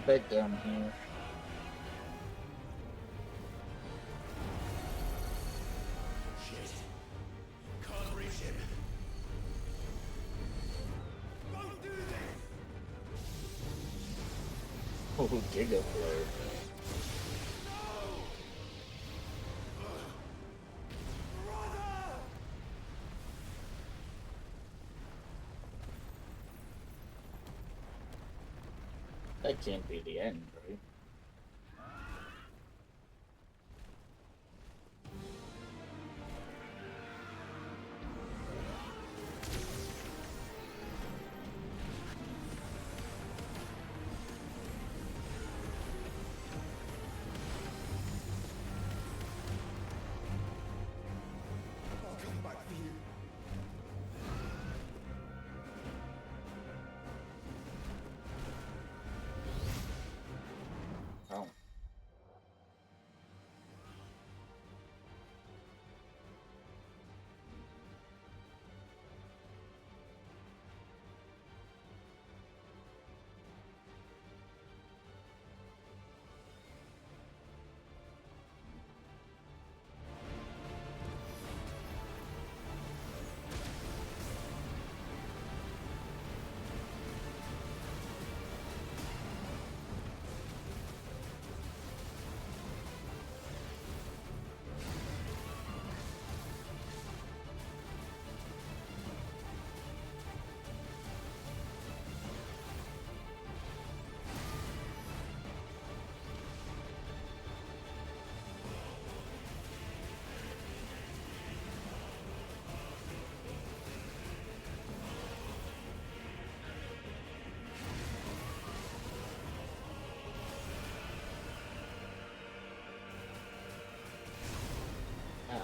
bed down here. Shit. Can't reach him. Don't do this! Oh, Giga Blow. That can't be the end, right? Come back for you. Oh. Ow.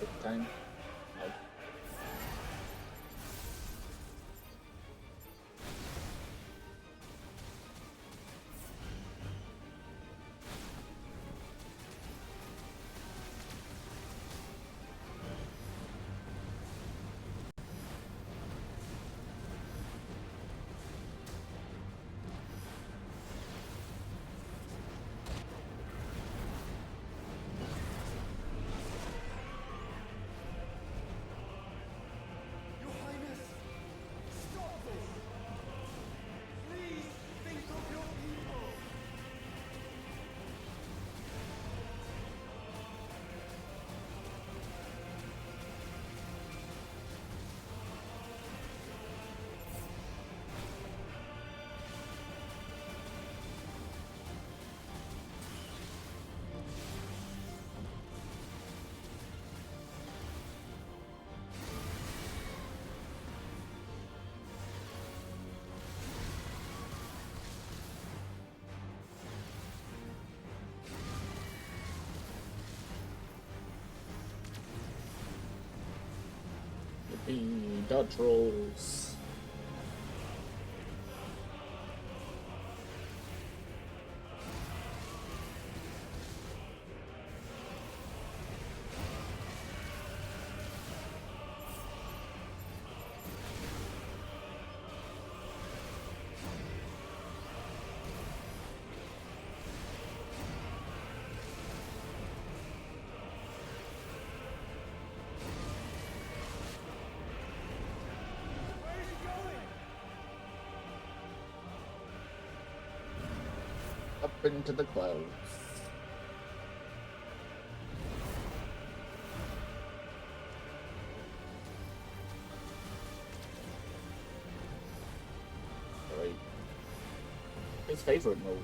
This time. Nope. Your Highness, stop this! Please think of your people! Yippee, dodge rolls. Where's he going? Up into the clouds. Right. His favorite move.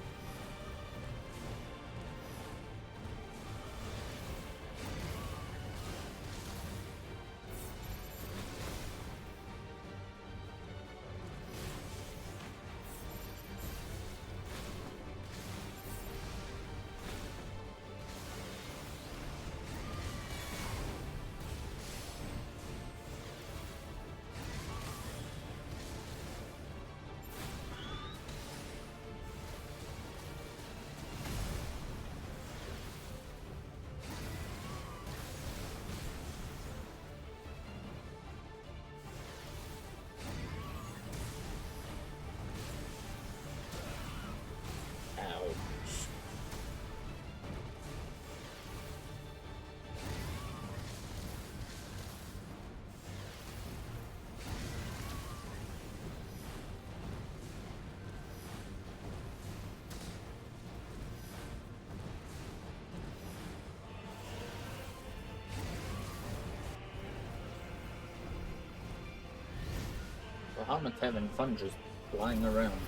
I'm not having fun just flying around.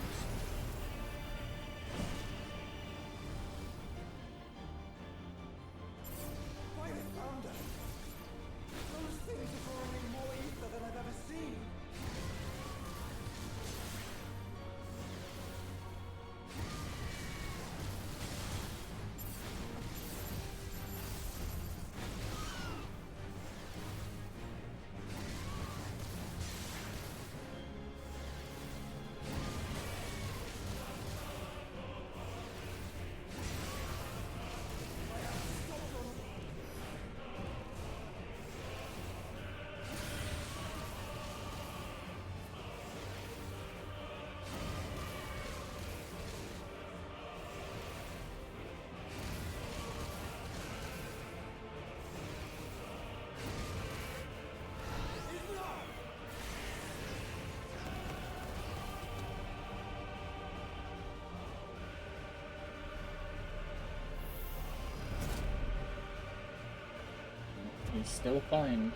He's still fine.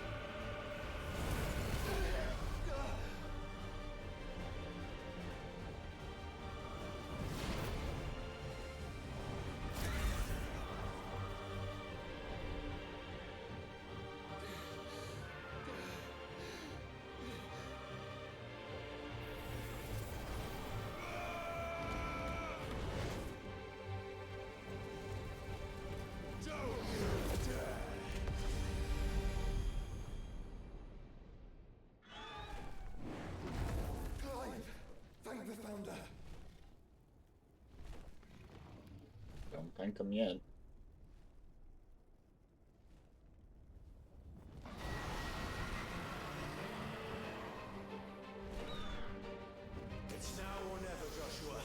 Thank the Founder. Don't thank him yet. It's now or never, Joshua.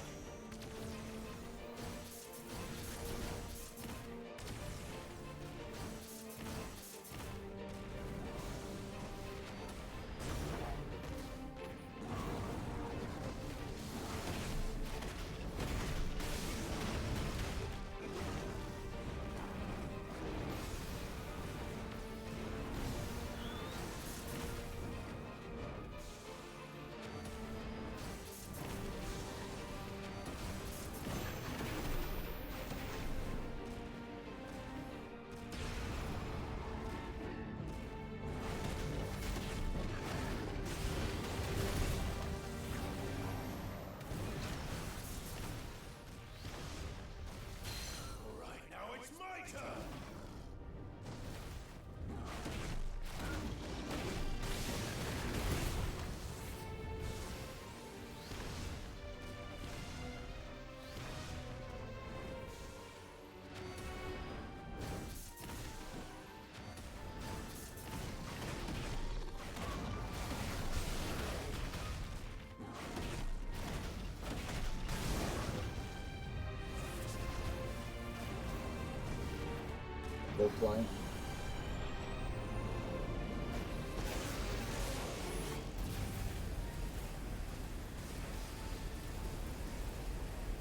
Go flying.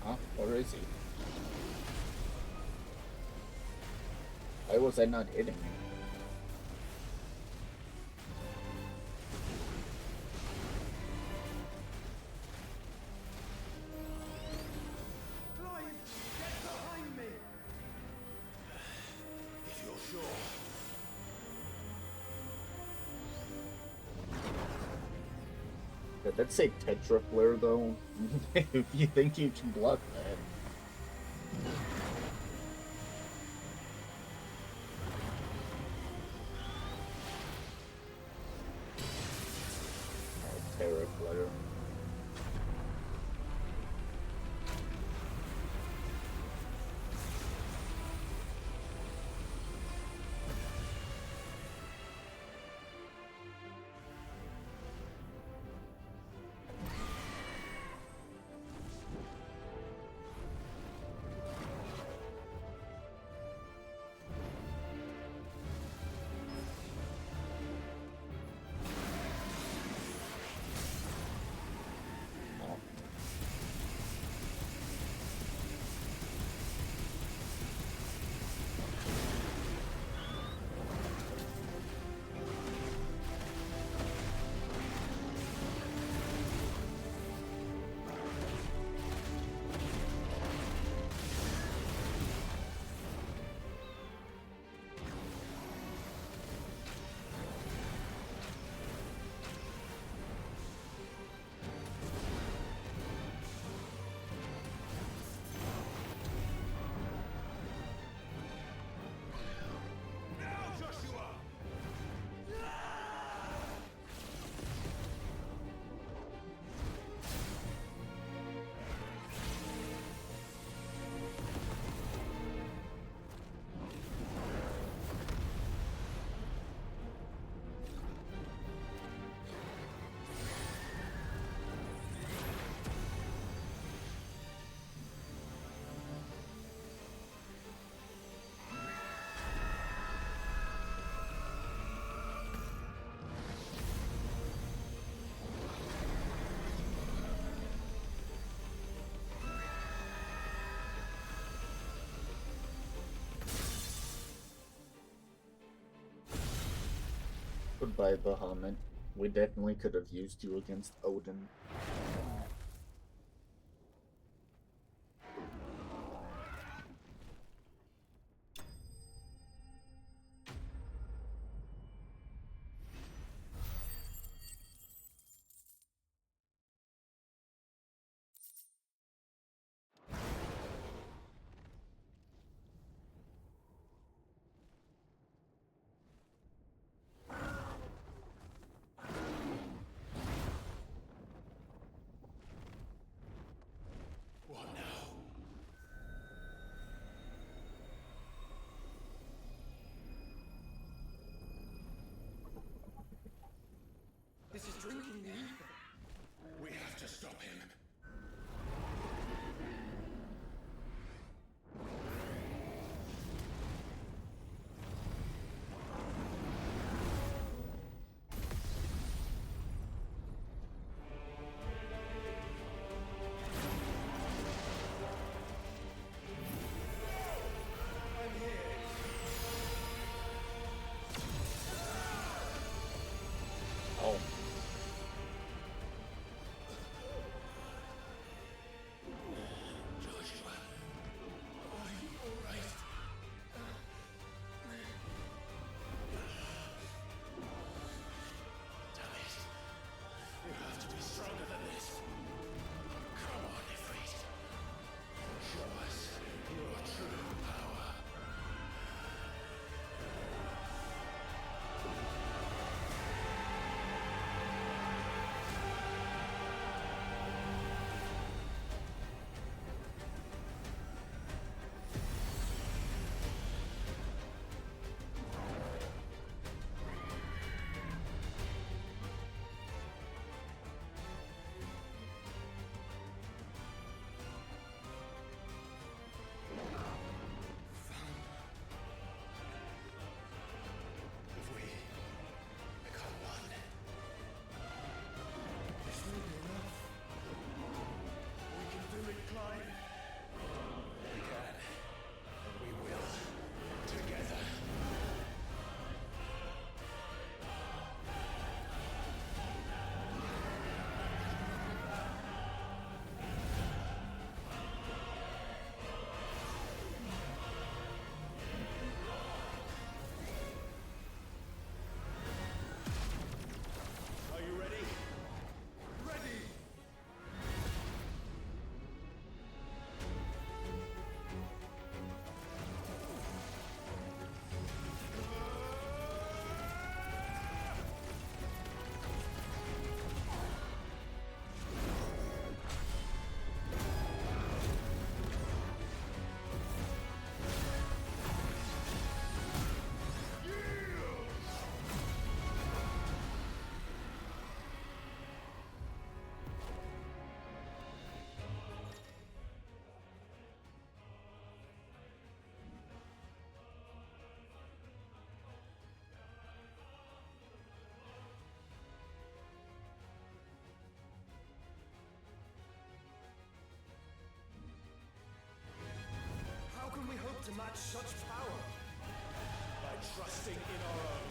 Huh? Where is he? Why was I not hitting him? Did that say Tetra Flare though? If you think you can block that. Oh, Terra Flare. by Bahamut. We definitely could have used you against Odin. What now? This is drinking the ether. We have to stop him. Oh. Joshua, are you alright? Damn it. You have to be stronger than this. Come on, Ifrit. Show us your true power. If we become one, this will be enough. We can do it, Clive. We can. And we will. Together. Are you ready? Ready! How can we hope to match such power? By trusting in our own.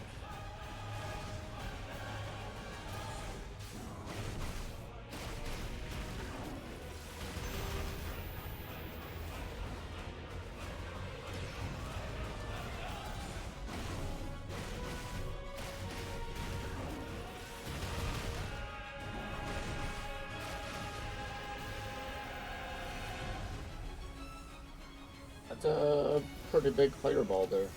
That's a pretty big fireball there.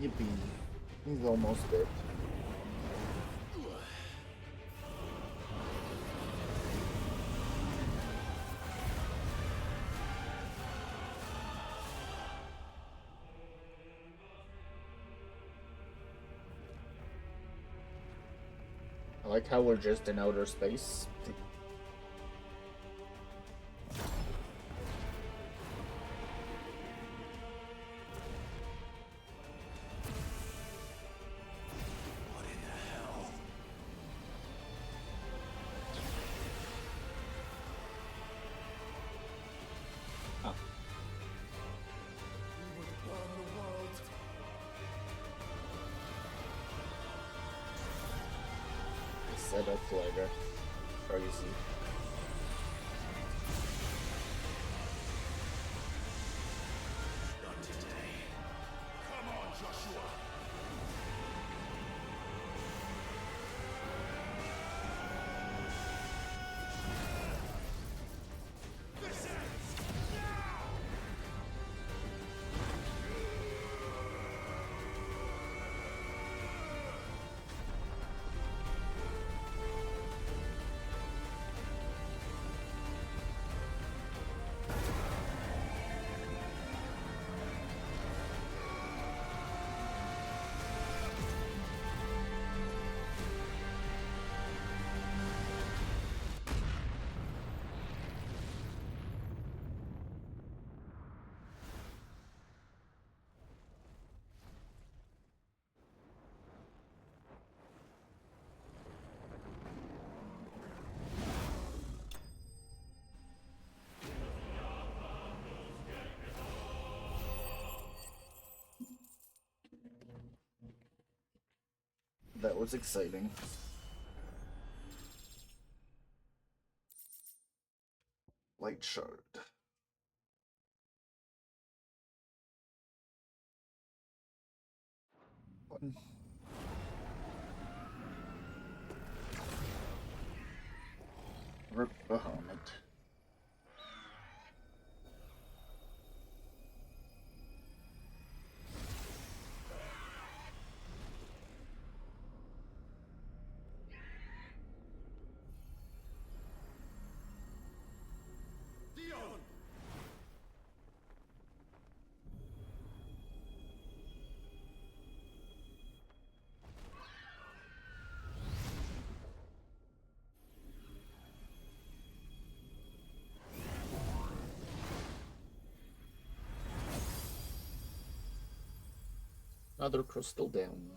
Yippee. He's almost dead. I like how we're just in outer space. Set up flagger. Crazy. Not today. Come on, Joshua. This ends now. That was exciting. Light shard. Button. Rip the helmet. Dion! Another crystal down.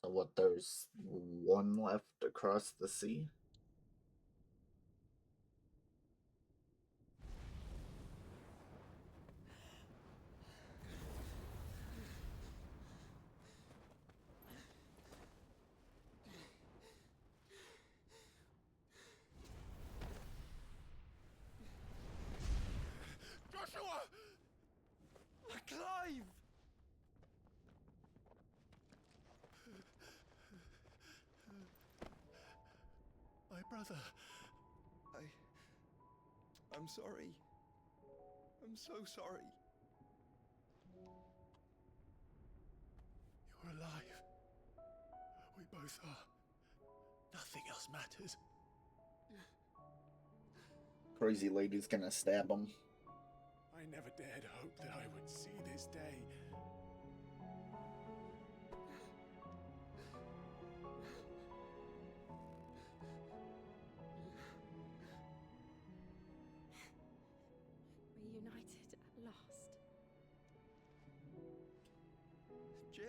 So what, there's one left across the sea? Joshua! Clive! My brother. I'm sorry. I'm so sorry. You're alive. We both are. Nothing else matters. Crazy lady's gonna stab him. I never dared hope that I would see this day. Reunited at last. Jill.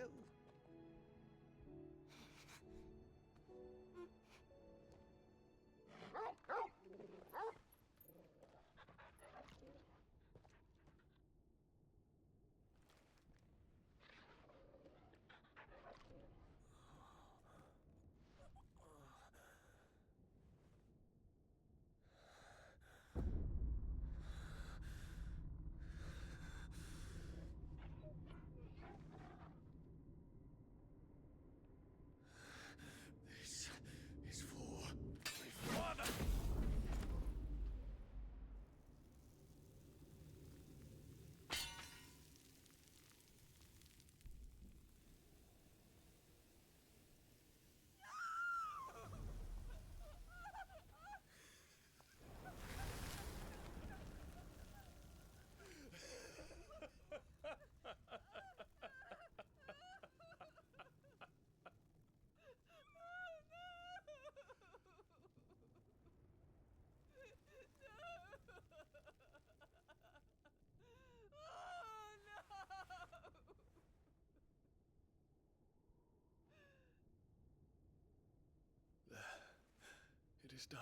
is done.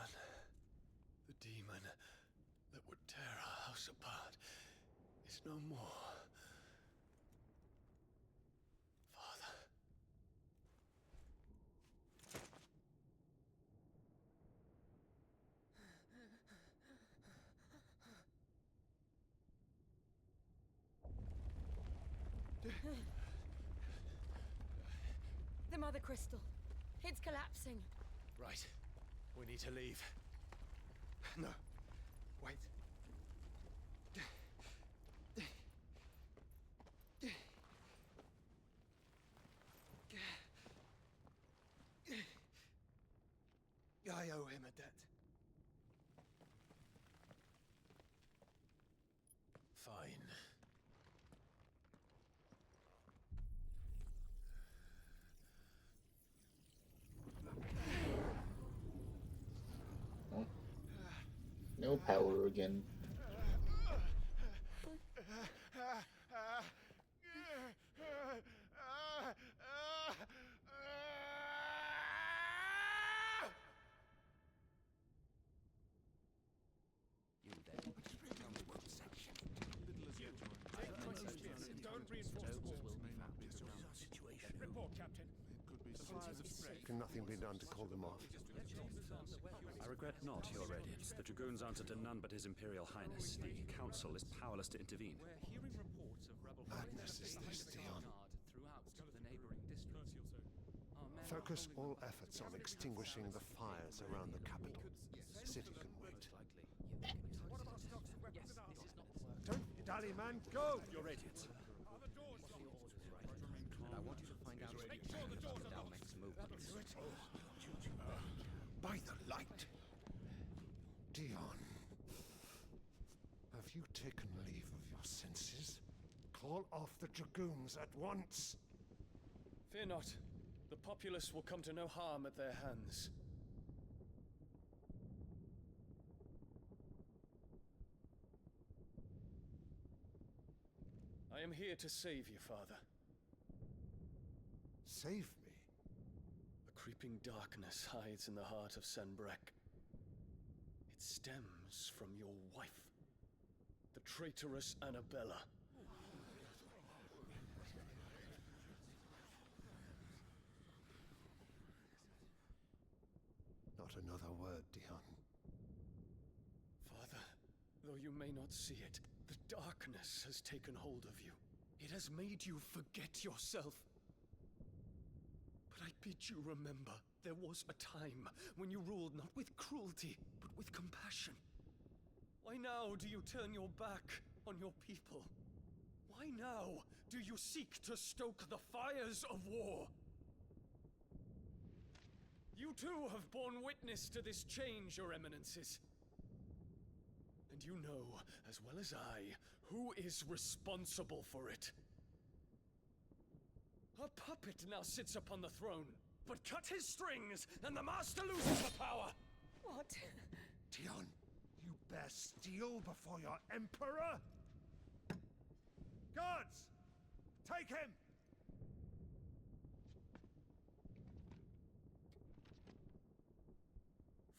The demon that would tear our house apart is no more. Father. The Mother Crystal. It's collapsing. Right. We need to leave. No. Wait. I owe him a debt. Fine. No power again. You there. Only one section. Don't reinforce the walls. Situation. Report, Captain. Can nothing be done to call them off? I regret not, Your Radiance. The Dragoons answer to none but His Imperial Highness. The Council is powerless to intervene. We're hearing reports of rebel Madness is this, Dion. throughout the neighboring districts. Our men Focus are all efforts on extinguishing the fires around the capital. The city can wait. What about stocks and weapons and arms? Don't dally, man, go! Your Radiance. And I want you to find out Make sure the doors are locked. Dalmec's movements. By the light! Dion, have you taken leave of your senses? Call off the Dragoons at once! Fear not. The populace will come to no harm at their hands. I am here to save you, Father. Save me? A creeping darkness hides in the heart of Sanbrek. It stems from your wife, the traitorous Annabella. Not another word, Dion. Father, though you may not see it, the darkness has taken hold of you. It has made you forget yourself. But I bid you remember, there was a time when you ruled not with cruelty, but with compassion. Why now do you turn your back on your people? Why now do you seek to stoke the fires of war? You too have borne witness to this change, Your Eminences. And you know, as well as I, who is responsible for it. A puppet now sits upon the throne, but cut his strings, and the Master loses the power! What? Dion, you bear steel before your Emperor? Guards! Take him!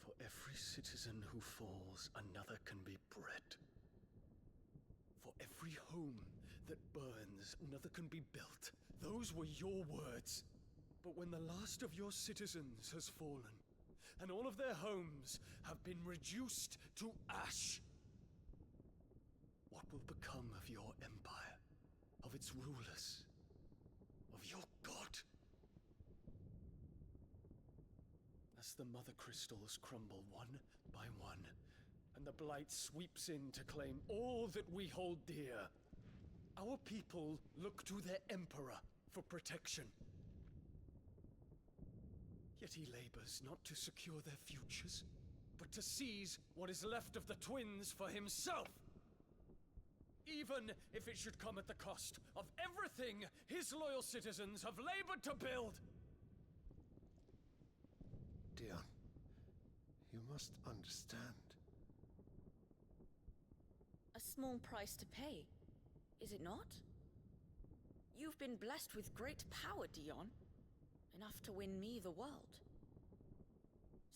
For every citizen who falls, another can be bred. For every home that burns, another can be built. Those were your words. But when the last of your citizens has fallen, and all of their homes have been reduced to ash, what will become of your empire, of its rulers, of your god? As the Mother Crystals crumble one by one, and the Blight sweeps in to claim all that we hold dear, our people look to their Emperor for protection. Yet he labors not to secure their futures, but to seize what is left of the twins for himself. Even if it should come at the cost of everything his loyal citizens have labored to build. Dion, you must understand. A small price to pay, is it not? You've been blessed with great power, Dion. Enough to win me the world.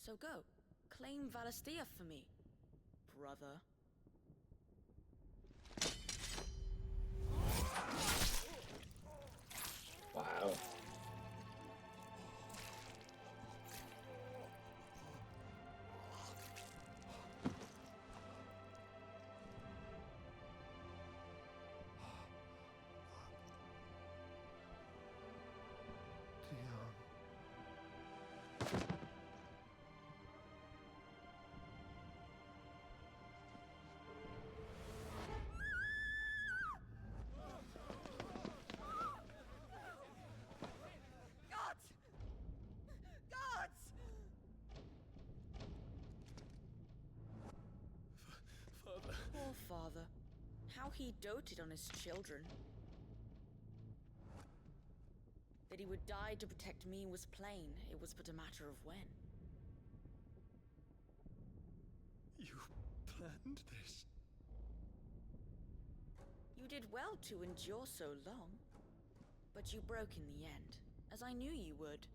So go. Claim Valisthea for me, brother. Wow. Gods! Gods! Father. Poor father. How he doted on his children. That he would die to protect me was plain. It was but a matter of when. You planned this? You did well to endure so long. But you broke in the end, as I knew you would.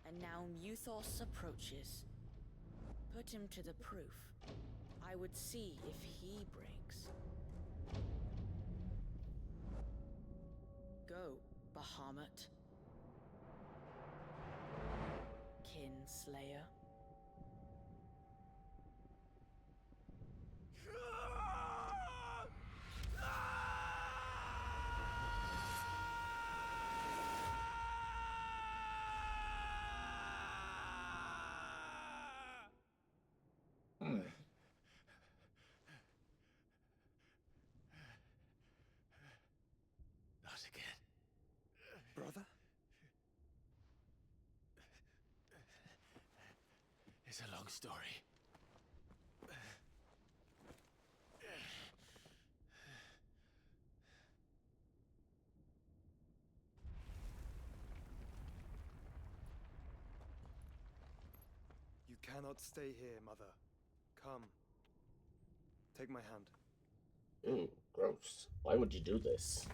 And now Muthos approaches. Put him to the proof. I would see if he breaks. Go, Bahamut. Kinslayer. Not again. Brother? It's a long story. You cannot stay here, Mother. Come. Take my hand. Ooh, gross. Why would you do this?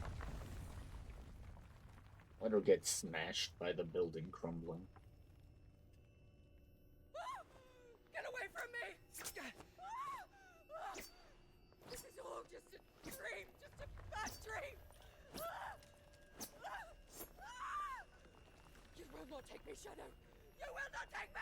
Let her get smashed by the building crumbling. Get away from me! This is all just a dream, just a bad dream! You will not take me, Shadow! You will not take me!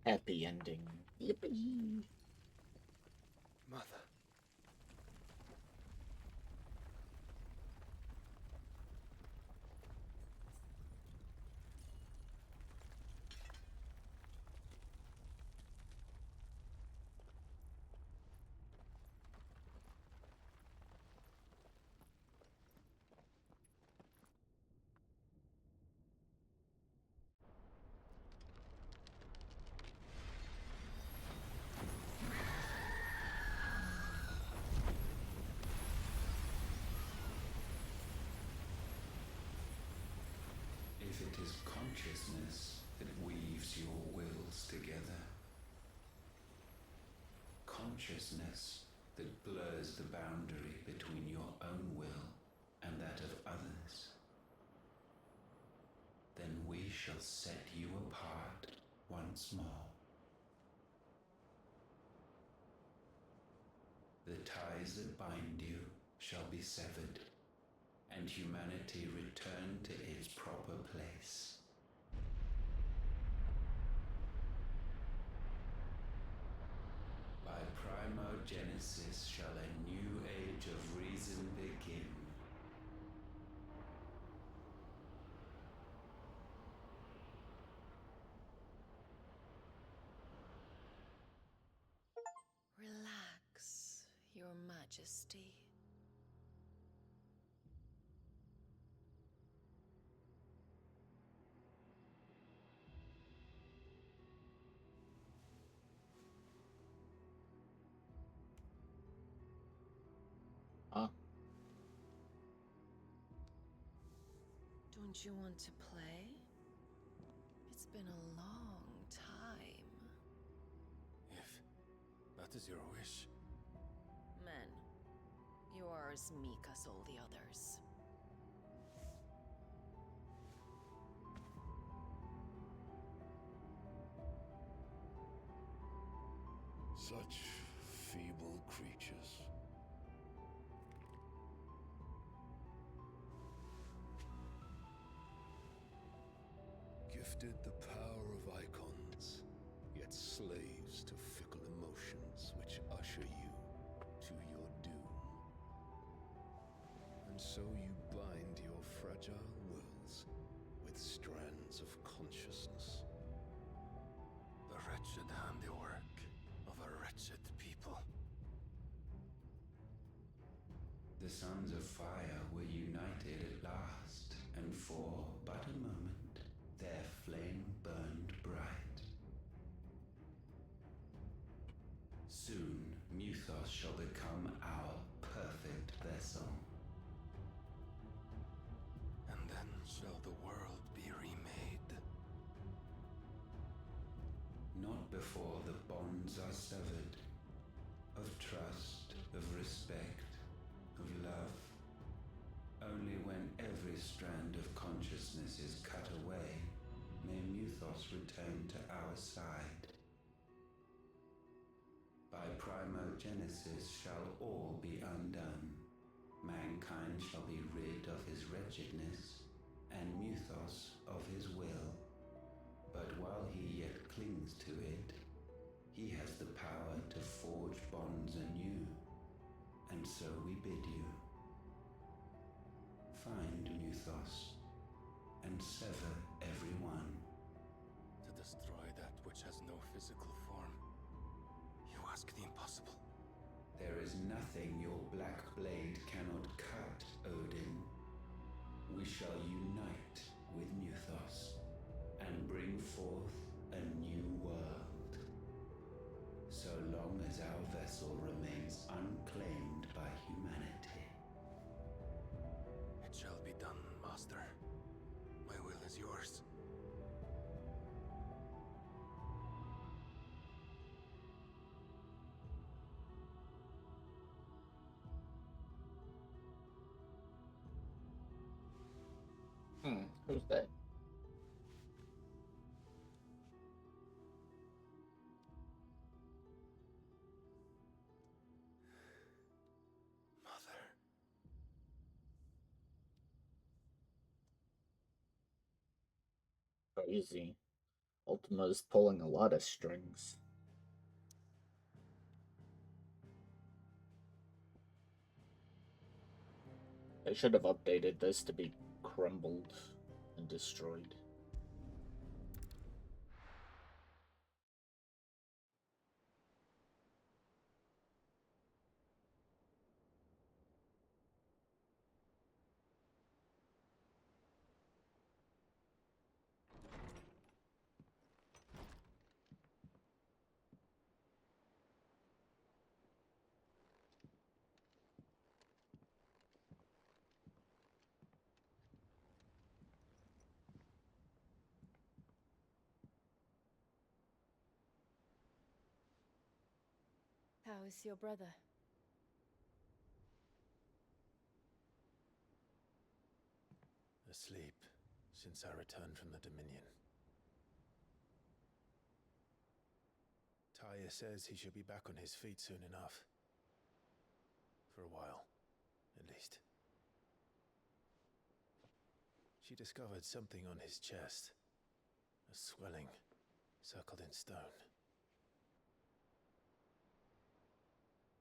Happy ending. Yippee! Mother. If it is consciousness that weaves your wills together, consciousness that blurs the boundary between your own will and that of others, then we shall set you apart once more. The ties that bind you shall be severed, and humanity return to its proper place. By primogenesis shall a new age of reason begin. Relax, Your Majesty. Don't you want to play? It's been a long time. If that is your wish. Men, you are as meek as all the others. Such feeble creatures. Gifted the power of icons, yet slaves to fickle emotions which usher you to your doom. And so you bind your fragile wills with strands of consciousness. The wretched handiwork of a wretched people. The sons of fire were united at last, and for but a moment their flame burned bright. Soon Muthos shall become our perfect vessel. And then shall the world be remade. Not before the bonds are severed, of trust, of respect, of love. Only when every strand of consciousness is cut away, may Muthos return to our side. By primogenesis shall all be undone. Mankind shall be rid of his wretchedness, and Muthos of his will. But while he yet clings to it, he has the power to forge bonds anew, and so we bid you. Find Muthos, and sever every one. To destroy that which has no physical form. You ask the impossible. There is nothing your black blade cannot cut, Odin. We shall unite with Muthos, and bring forth a new world. So long as our vessel remains unclaimed by humanity. It shall be done, Master. My will is yours. Who's that? Mother. Crazy. Ultima's pulling a lot of strings. They should have updated this to be crumbled and destroyed. How is your brother? Asleep since I returned from the Dominion. Taya says he should be back on his feet soon enough. For a while, at least. She discovered something on his chest. A swelling, circled in stone.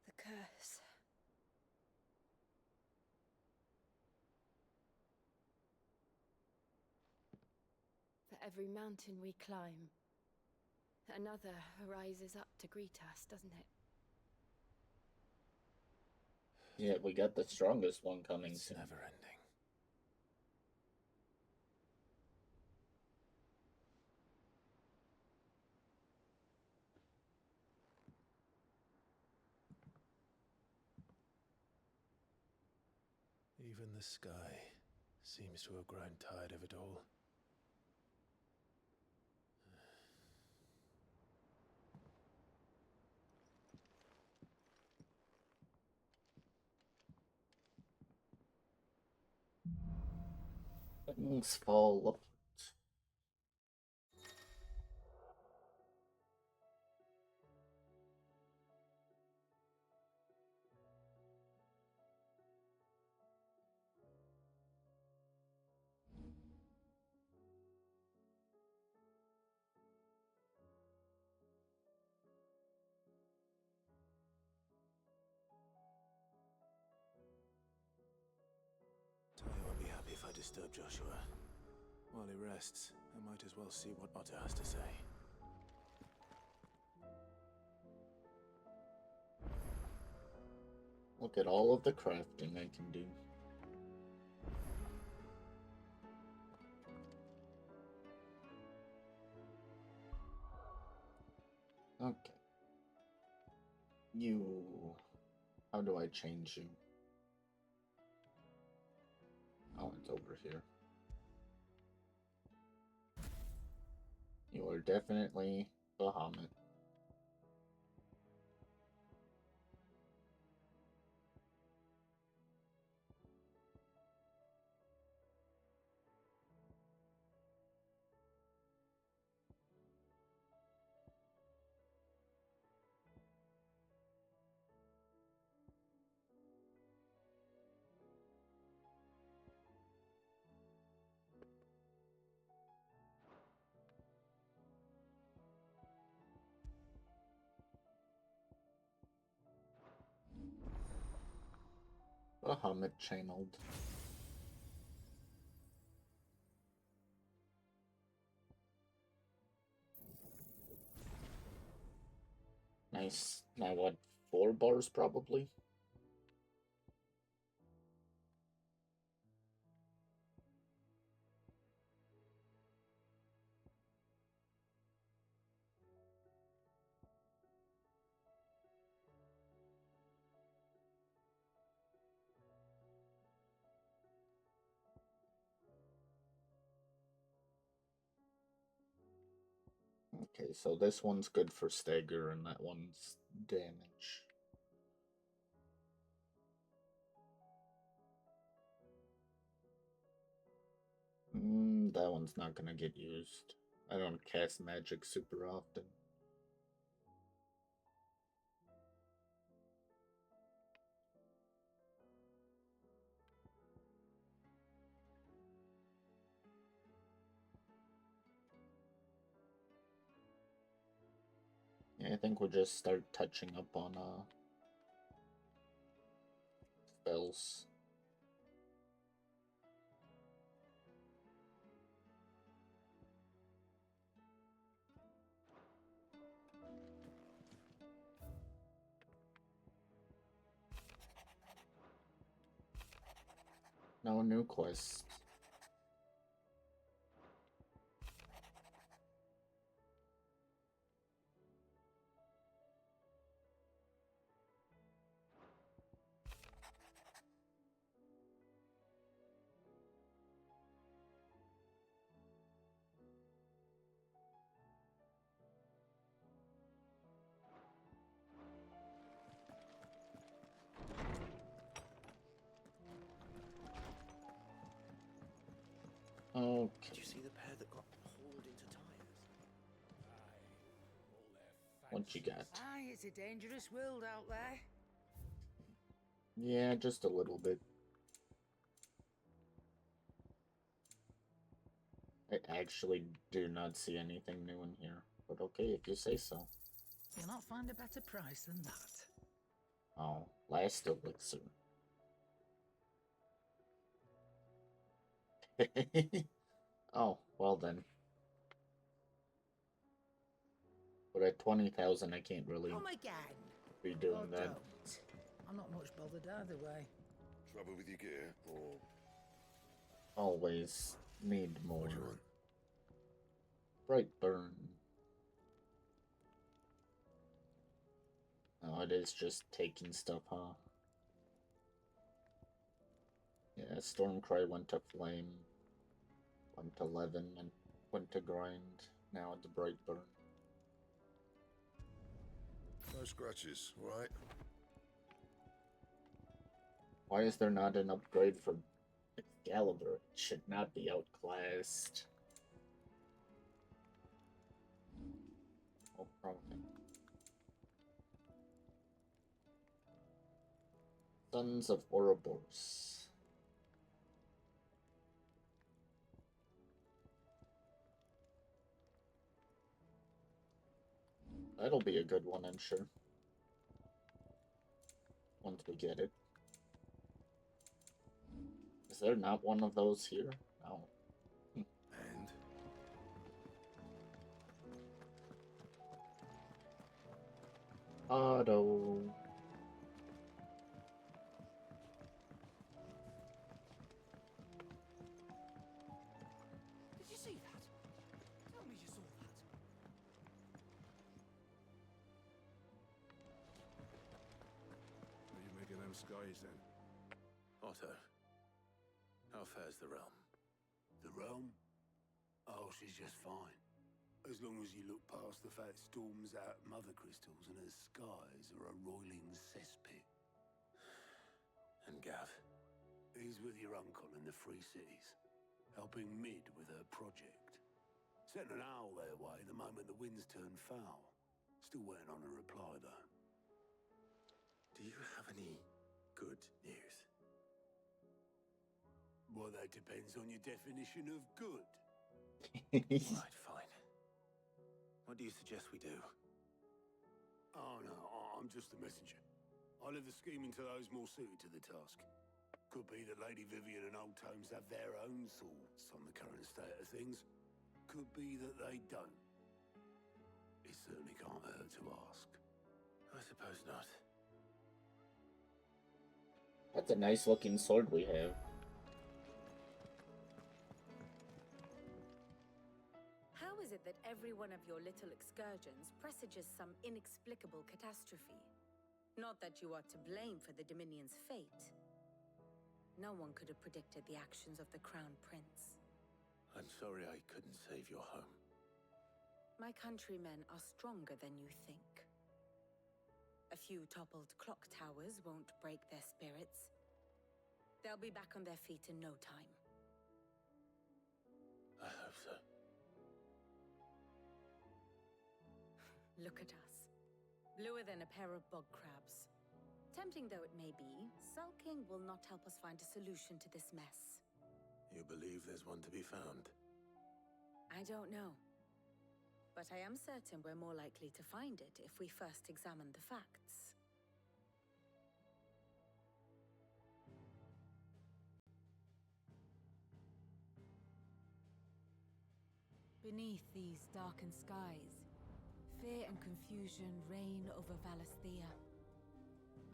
The curse. For every mountain we climb, another rises up to greet us, doesn't it? Yeah, we got the strongest one coming soon. Never ending. Even the sky Seems to have grown tired of it all. Things fall apart. Ty won't be happy if I disturb Joshua. While he rests, I might as well see what Otter has to say. Look at all of the crafting I can do. Okay. You... How do I change you? Oh, it's over here. You are definitely Bahamut. Bahamut channeled. Nice. Now what? 4 bars probably? Okay, so this one's good for stagger and that one's damage. That one's not gonna get used. I don't cast magic super often. Yeah, I think we'll just start touching up on spells. No new quests. Okay. Did you see the pair that got hauled into tires? What you got? Aye, it's a dangerous world out there. Yeah, just a little bit. I actually do not see anything new in here, but okay, if you say so. You'll not find a better price than that. Oh, last elixir. Oh, well then. But at 20,000, I can't really Come again. be doing Or that. don't. I'm not much bothered either way. Trouble with your gear, or Always need more. what do you want? Bright burn. Oh, it is just taking stuff, huh? Yeah, Stormcry went to Flame, went to Levin, and went to Grind, now at the Brightburn. No scratches, right? Why is there not an upgrade for Excalibur? It should not be outclassed. Oh, probably. Sons of Ouroboros. That'll be a good one, I'm sure. Once we get it. Is there not one of those here? No. And? Auto. Did you see that? Tell me you saw that. Are you making them skies then? Otto, how fares the realm? The realm? Oh, she's just fine. As long as you look past the fat storms out mother crystals and her skies are a roiling cesspit. And Gav? He's with your uncle in the Free Cities, helping Mid with her project. Sent an owl their way the moment the winds turned foul. Still waiting on a reply, though. Do you have any good news? Well, that depends on your definition of good. Right, fine. What do you suggest we do? Oh, no, I'm just the messenger. I leave the scheming to those more suited to the task. Could be that Lady Vivian and Old Tomes have their own thoughts on the current state of things. Could be that they don't. It certainly can't hurt to ask. I suppose not. That's a nice looking sword we have. How is it that every one of your little excursions presages some inexplicable catastrophe? Not that you are to blame for the Dominion's fate. No one could have predicted the actions of the Crown Prince. I'm sorry I couldn't save your home. My countrymen are stronger than you think. A few toppled clock towers won't break their spirits. They'll be back on their feet in no time. I hope so. Look at us. Bluer than a pair of bog crabs. Tempting though it may be, sulking will not help us find a solution to this mess. You believe there's one to be found? I don't know. But I am certain we're more likely to find it if we first examine the facts. Beneath these darkened skies, fear and confusion reign over Valisthea.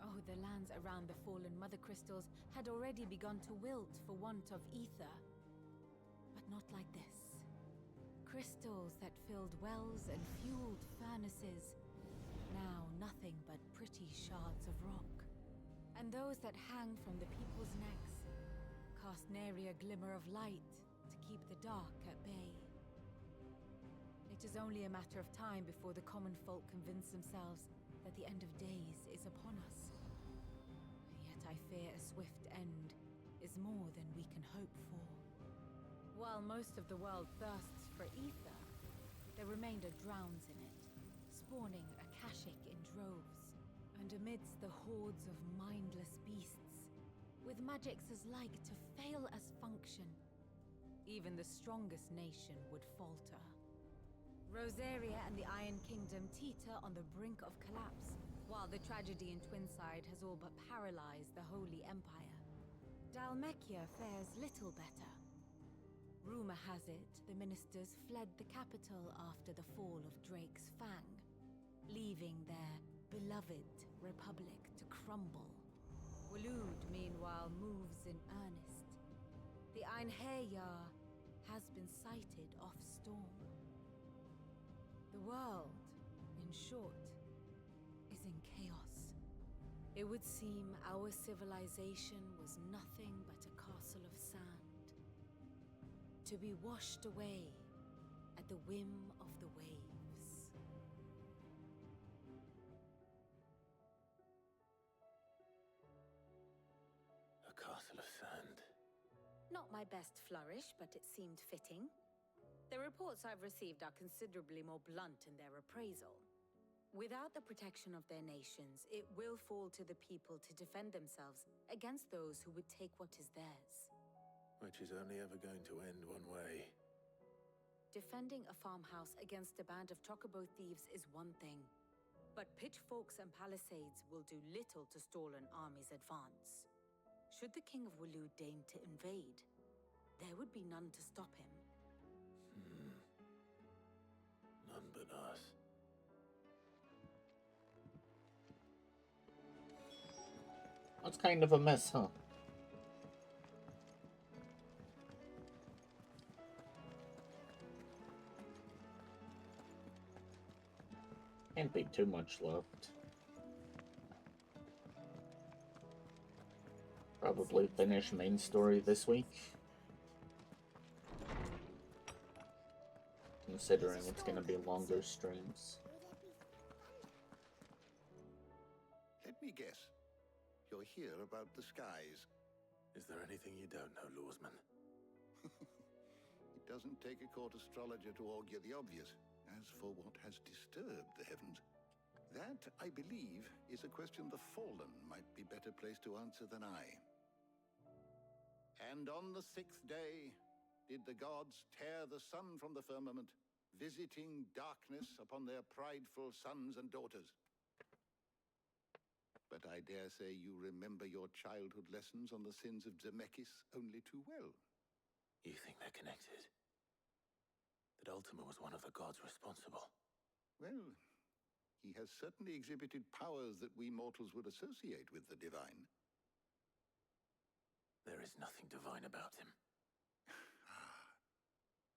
Oh, the lands around the fallen mother crystals had already begun to wilt for want of ether. But not like this. Crystals that filled wells and fueled furnaces, now nothing but pretty shards of rock. And those that hang from the people's necks cast nary a glimmer of light to keep the dark at bay. It is only a matter of time before the common folk convince themselves that the end of days is upon us. Yet I fear a swift end is more than we can hope for. While most of the world thirsts for ether, the remainder drowns in it, spawning Akashic in droves. And amidst the hordes of mindless beasts, with magics as like to fail as function, even the strongest nation would falter. Rosaria and the Iron Kingdom teeter on the brink of collapse, while the tragedy in Twinside has all but paralyzed the Holy Empire. Dhalmekia fares little better. Rumor has it the ministers fled the capital after the fall of Drake's Fang, leaving their beloved republic to crumble. Waloed, meanwhile, moves in earnest. The Einherjar has been sighted off-storm. The world, in short, is in chaos. It would seem our civilization was nothing but a castle of sand, to be washed away at the whim of the waves. A castle of sand. Not my best flourish, but it seemed fitting. The reports I've received are considerably more blunt in their appraisal. Without the protection of their nations, it will fall to the people to defend themselves against those who would take what is theirs. Which is only ever going to end one way. Defending a farmhouse against a band of chocobo thieves is one thing, but pitchforks and palisades will do little to stall an army's advance. Should the King of Wulu deign to invade, there would be none to stop him. None but us. That's kind of a mess, huh? Can't be too much left. Probably finish main story this week. Considering it's gonna be longer streams. Let me guess. You're here about the skies. Is there anything you don't know, Lawsman? It doesn't take a court astrologer to augur the obvious. As for what has disturbed the heavens, that, I believe, is a question the Fallen might be better placed to answer than I. And on the 6th day did the gods tear the sun from the firmament, visiting darkness upon their prideful sons and daughters. But I dare say you remember your childhood lessons on the sins of Zemeckis only too well. You think they're connected? That Ultima was one of the gods responsible? Well, he has certainly exhibited powers that we mortals would associate with the divine. There is nothing divine about him.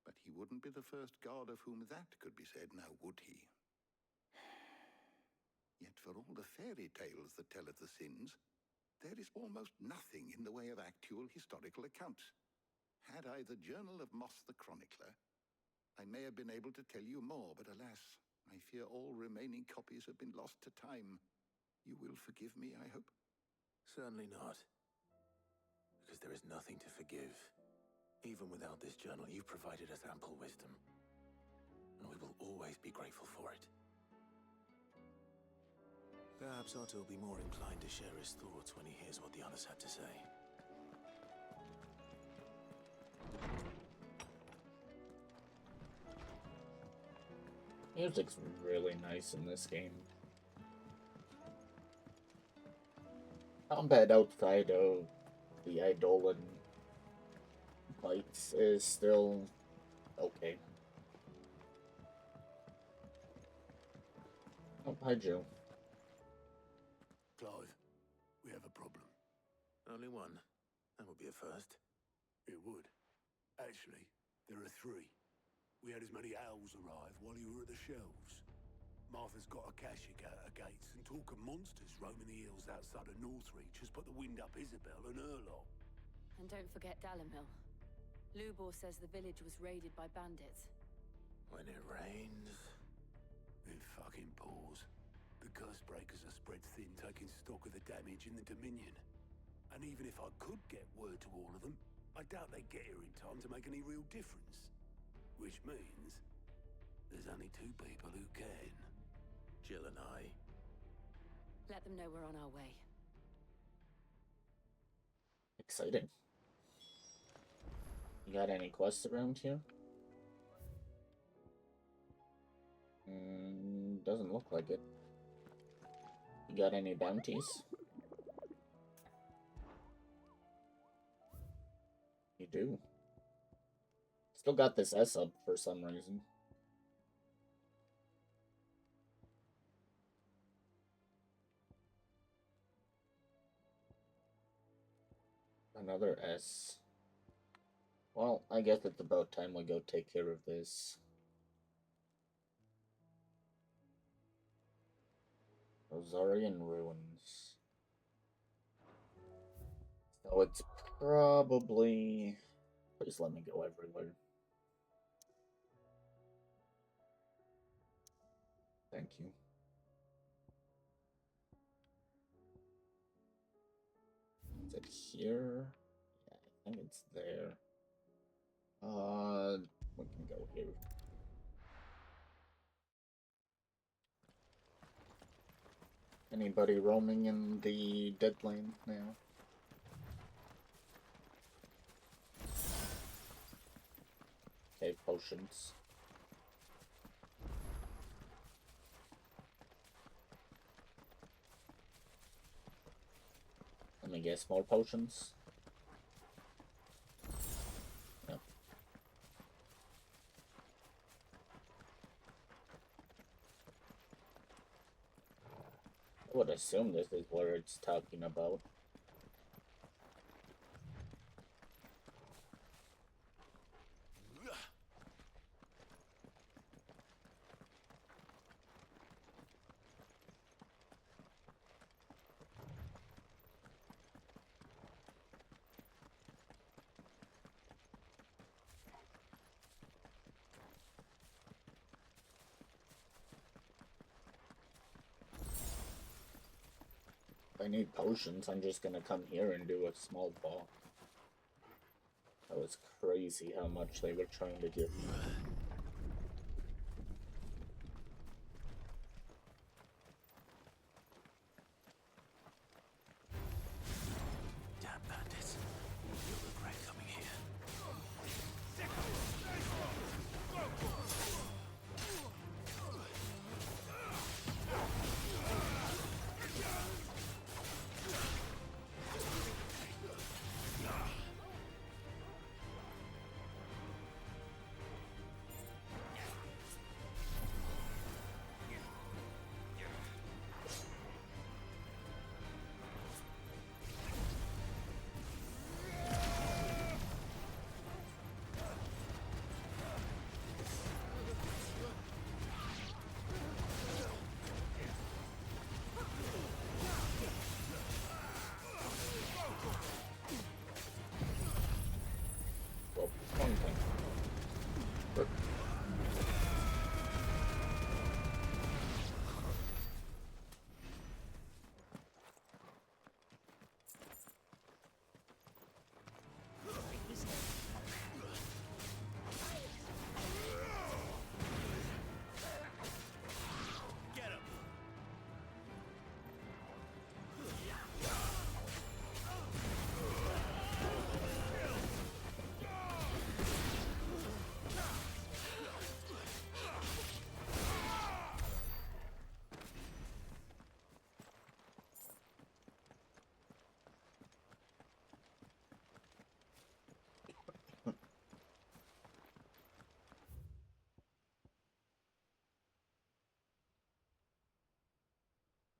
But he wouldn't be the first god of whom that could be said, now would he? Yet for all the fairy tales that tell of the sins, there is almost nothing in the way of actual historical accounts. Had I the Journal of Moss the Chronicler, I may have been able to tell you more, but alas, I fear all remaining copies have been lost to time. You will forgive me, I hope? Certainly not. Because there is nothing to forgive. Even without this journal, you've provided us ample wisdom. And we will always be grateful for it. Perhaps Otto will be more inclined to share his thoughts when he hears what the others had to say. Music's really nice in this game. Combat outside of the Eidolon fights is still okay. Oh, hi, Joe. Clive, we have a problem. Only one. That would be a first. It would. Actually, there are three. We had as many owls arrive while you were at the shelves. Martha's got a cashier at her gates, and talk of monsters roaming the hills outside of Northreach has put the wind up Isabel and her lot. And don't forget Dalimil. Lubor says the village was raided by bandits. When it rains... It fucking pours. The curse breakers are spread thin, taking stock of the damage in the Dominion. And even if I could get word to all of them, I doubt they'd get here in time to make any real difference. Which means there's only two people who can. Jill and I. Let them know we're on our way. Exciting. You got any quests around here? Doesn't look like it. You got any bounties? You do. Still got this S up for some reason. Another S. Well, I guess it's about time we go take care of this. Rosarian Ruins. So it's Probably. Please let me go everywhere. Thank you. Is it here? Yeah, I think it's there. We can go here. Anybody roaming in the dead lane now? Okay, potions. Let me guess, more potions? No. I would assume this is what it's talking about. If I need potions, I'm just gonna come here and do a small ball. That was crazy how much they were trying to give me. Damn bandits. You'll regret coming here.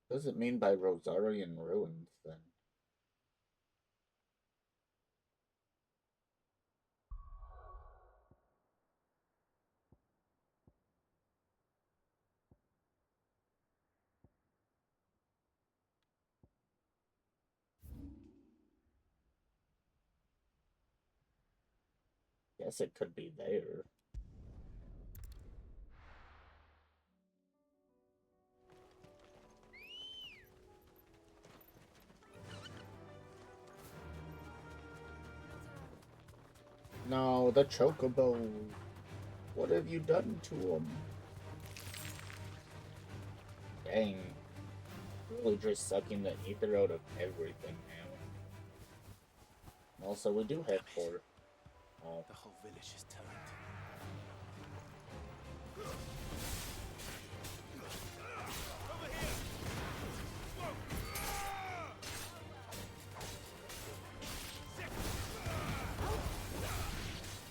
What does it mean by Rosarian ruins then? Guess it could be there. No, the chocobo. What have you done to him? Dang. Really just sucking the ether out of everything now. Also, we do have 4. Oh. The whole village is turned.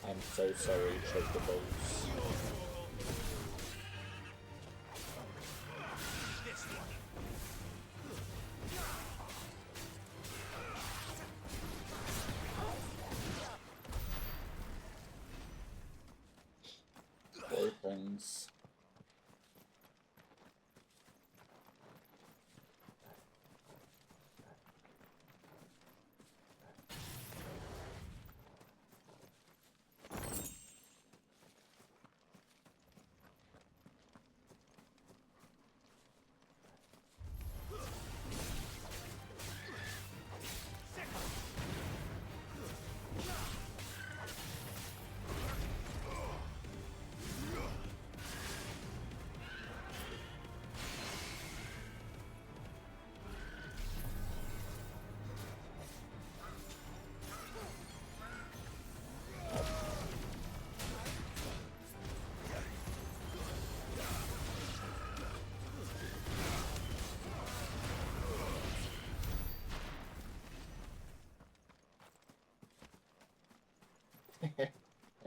I'm so sorry, chocobos. Things.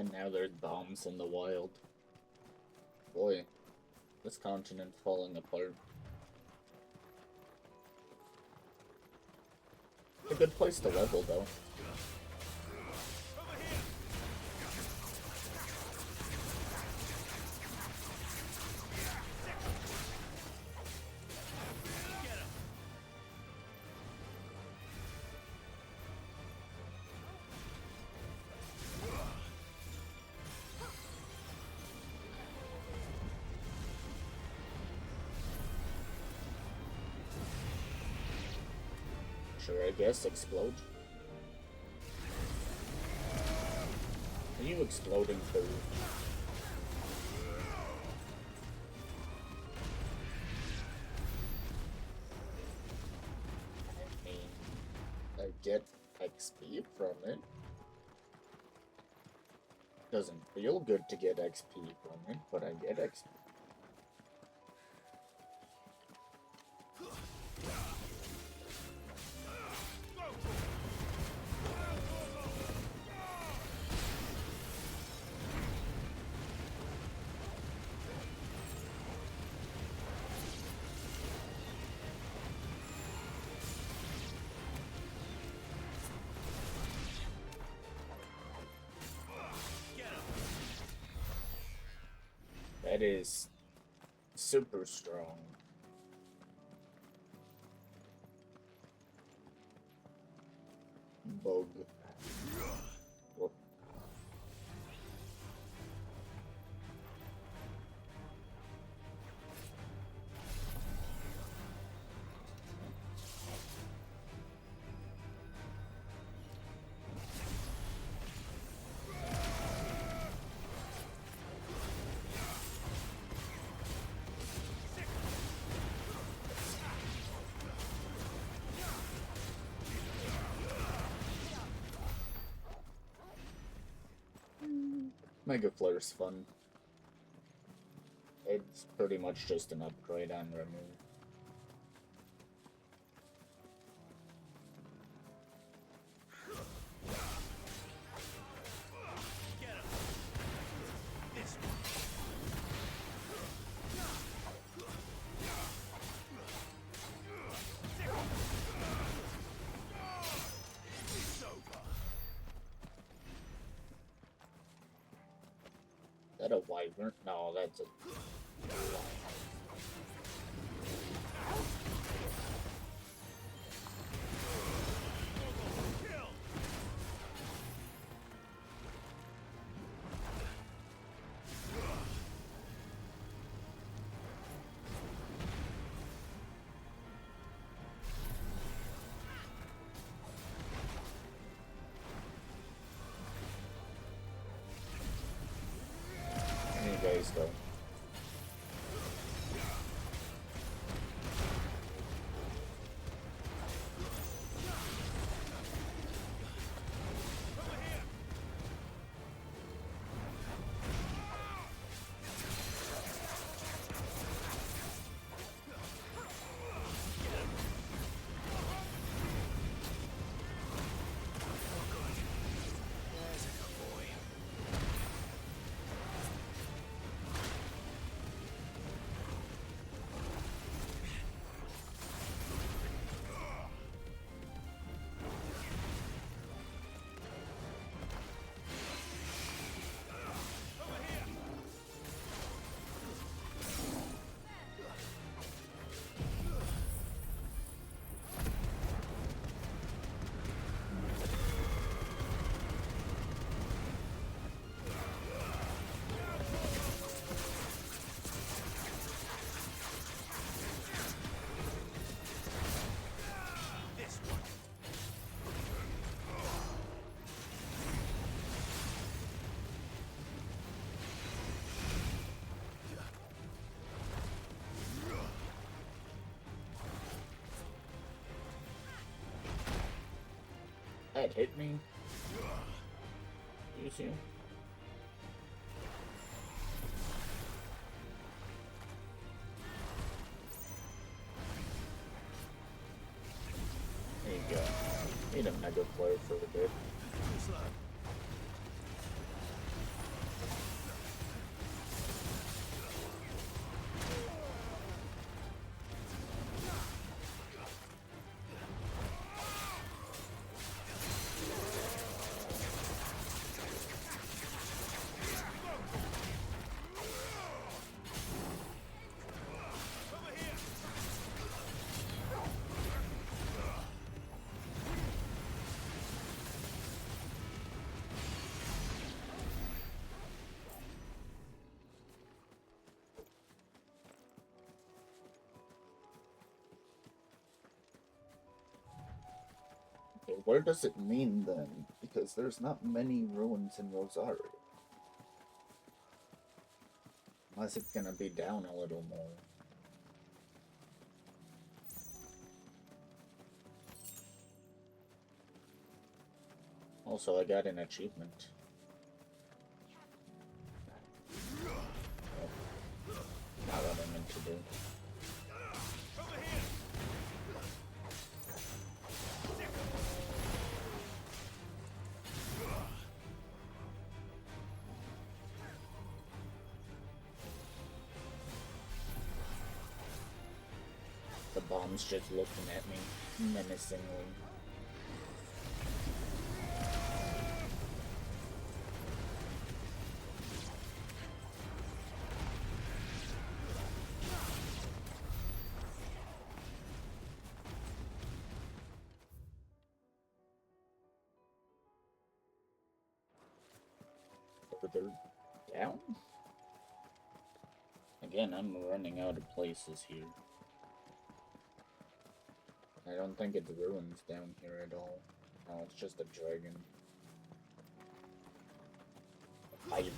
And now there's bombs in the wild. Boy, this continent's falling apart. A good place to level, though. Sure, I guess explode. Are you exploding food? I mean, I get XP from it. Doesn't feel good to get XP from it, but I get XP. That is super strong. Bug. Whoop. Mega Flare's fun. It's pretty much just an upgrade on remove. Is that a wyvern? No, that's a... You guys go. That hit me. You see? There you go. Need a Mega Flare for a bit. Okay, where does it mean then? Because there's not many ruins in Rosario. Unless it's gonna be down a little more. Also, I got an achievement. Not what I meant to do. The bomb's just looking at me menacingly. Further down? Again, I'm running out of places here. I don't think it's ruins down here at all. No, it's just a dragon. A fiver.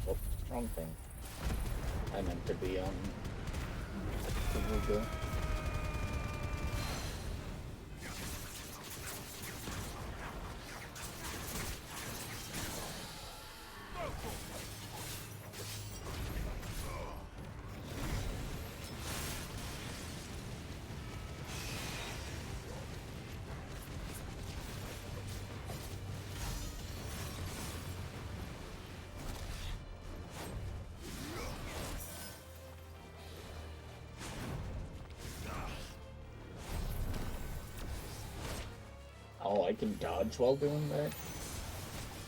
Oh, wrong thing. I meant to be on the Oh, I can dodge while doing that?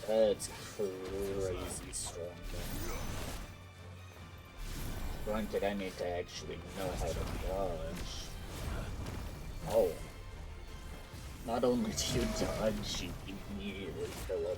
That's crazy strong. Granted, I need to actually know how to dodge. Oh. Not only do you dodge, you immediately fill up.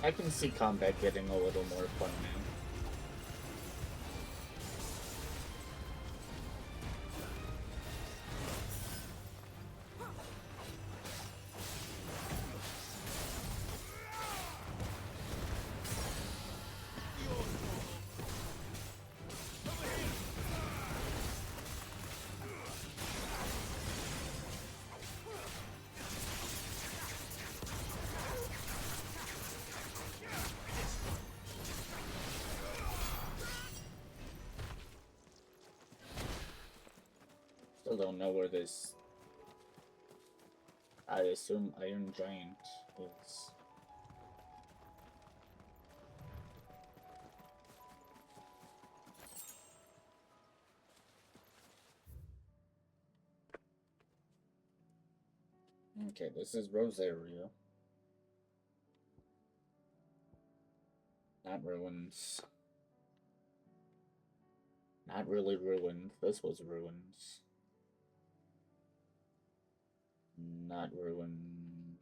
I can see combat getting a little more fun now. Still don't know where this, I assume, Iron Giant is. Okay, this is Rosario. Not ruins. Not really ruined. This was ruins. Not ruins.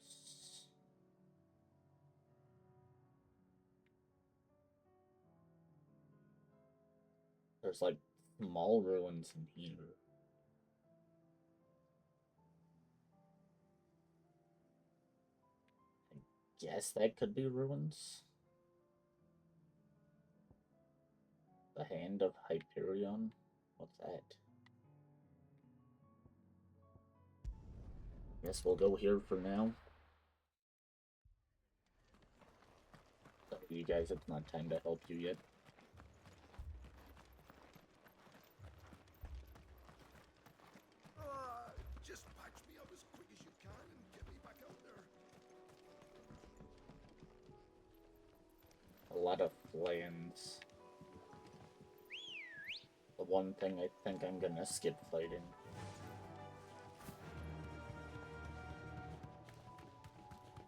There's like small ruins in here. I guess that could be ruins. The Hand of Hyperion? What's that? Guess we'll go here for now. Sorry, you guys, it's not time to help you yet. Just patch me up as quick as you can and get me back out there. A lot of plans. one thing I think I'm gonna skip fighting.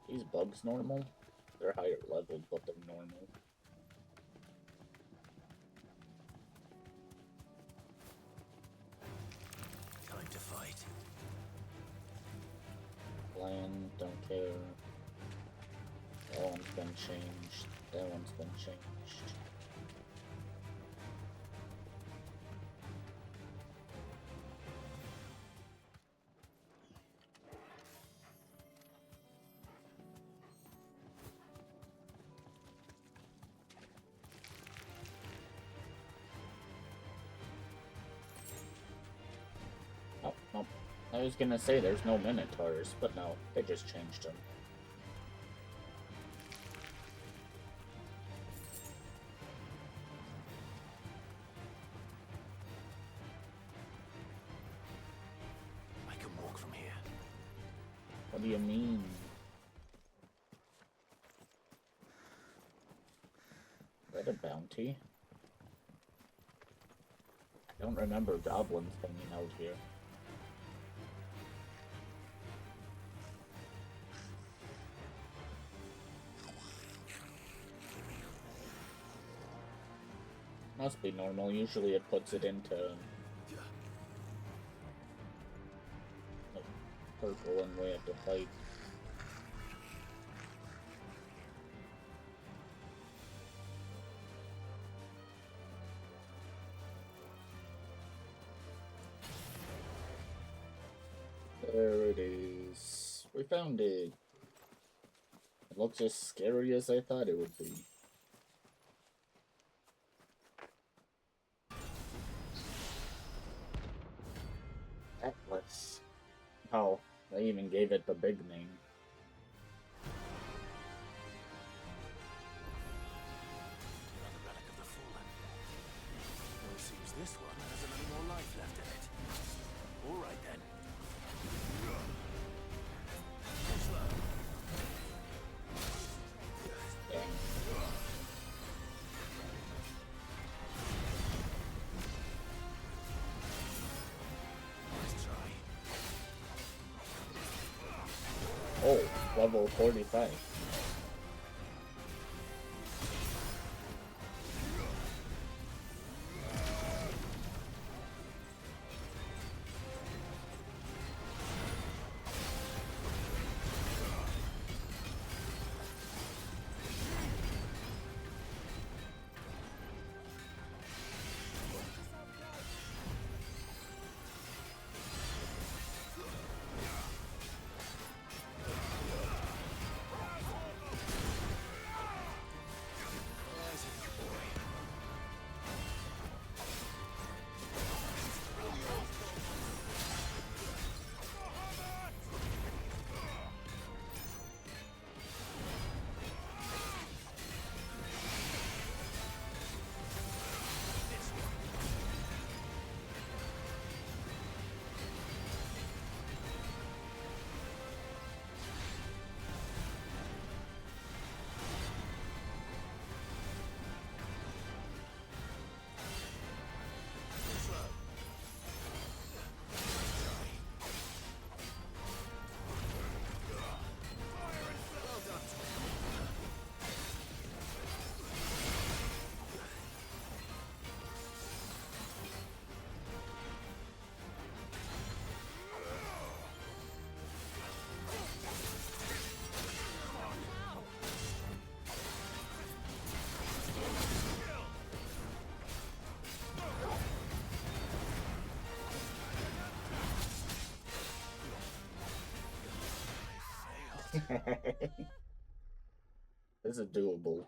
These bugs normal? They're higher level, but they're normal. Time to fight. Land, don't care. That one's been changed. That one's been changed. Oh, no. I was gonna say there's no Minotaurs, but no, they just changed them. I can walk from here. What do you mean? Is that a bounty? I don't remember goblins hanging out here. Must be normal. Usually it puts it into like, purple and we have to fight. There it is. We found it. It looks as scary as I thought it would be. Atlas. Oh, they even gave it the big name. Another relic of the fallen. Well, it seems this one hasn't any more life left in it. All right then. Dang. Let's try. Oh, level 45. This is doable.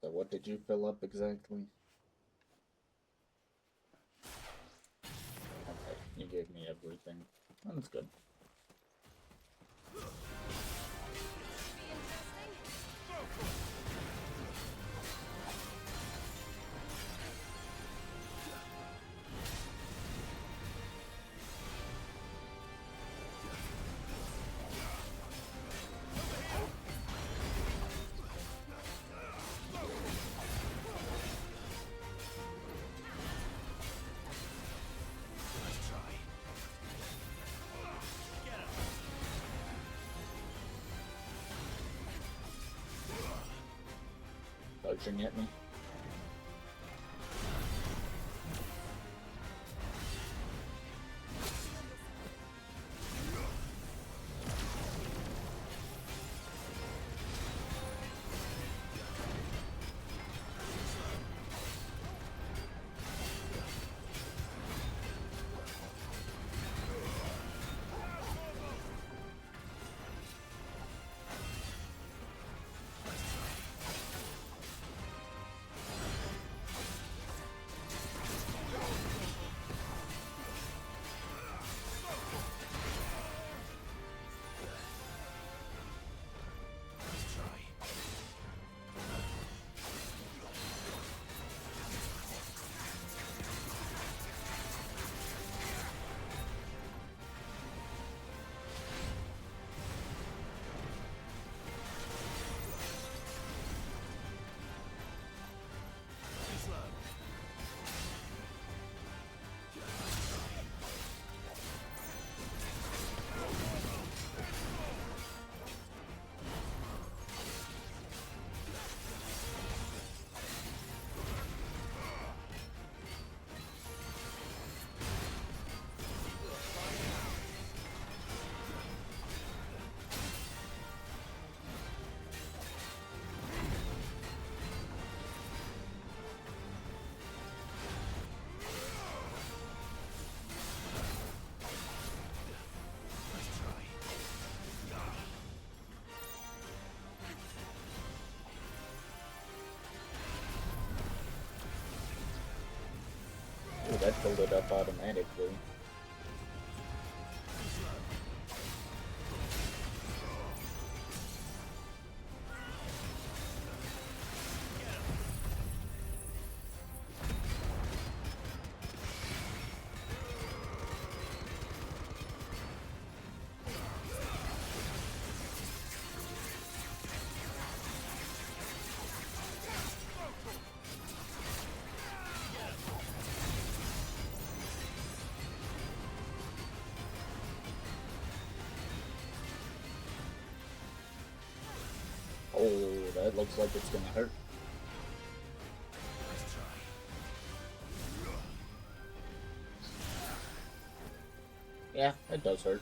So what did you fill up exactly? Okay, you gave me everything. That's good. charging at me. Ooh, that filled it up automatically. Oh, that looks like it's gonna hurt. Yeah, it does hurt.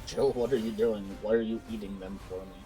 Joe, what are you doing? Why are you eating them for me?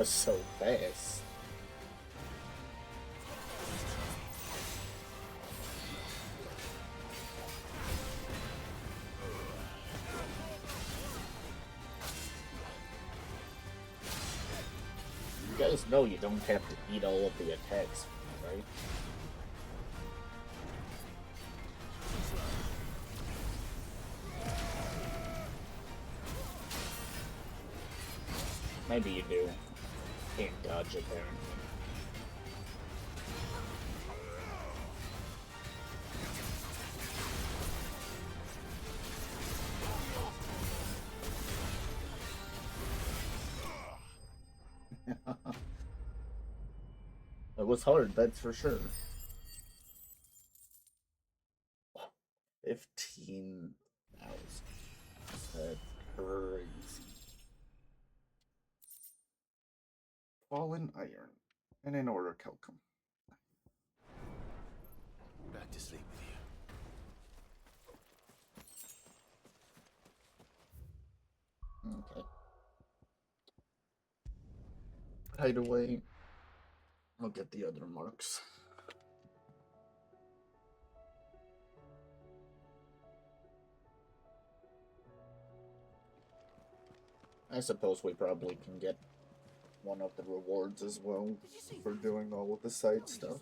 was so fast. You guys know you don't have to eat all of the attacks, right? Maybe you do. Can't dodge it, apparently. It was hard, that's for sure. 15,000. That's crazy. Fallen iron. And an order Kelcom. Back to sleep with you. Okay. Hideaway. I'll get the other marks. I suppose we probably can get one of the rewards as well for doing all of the side stuff.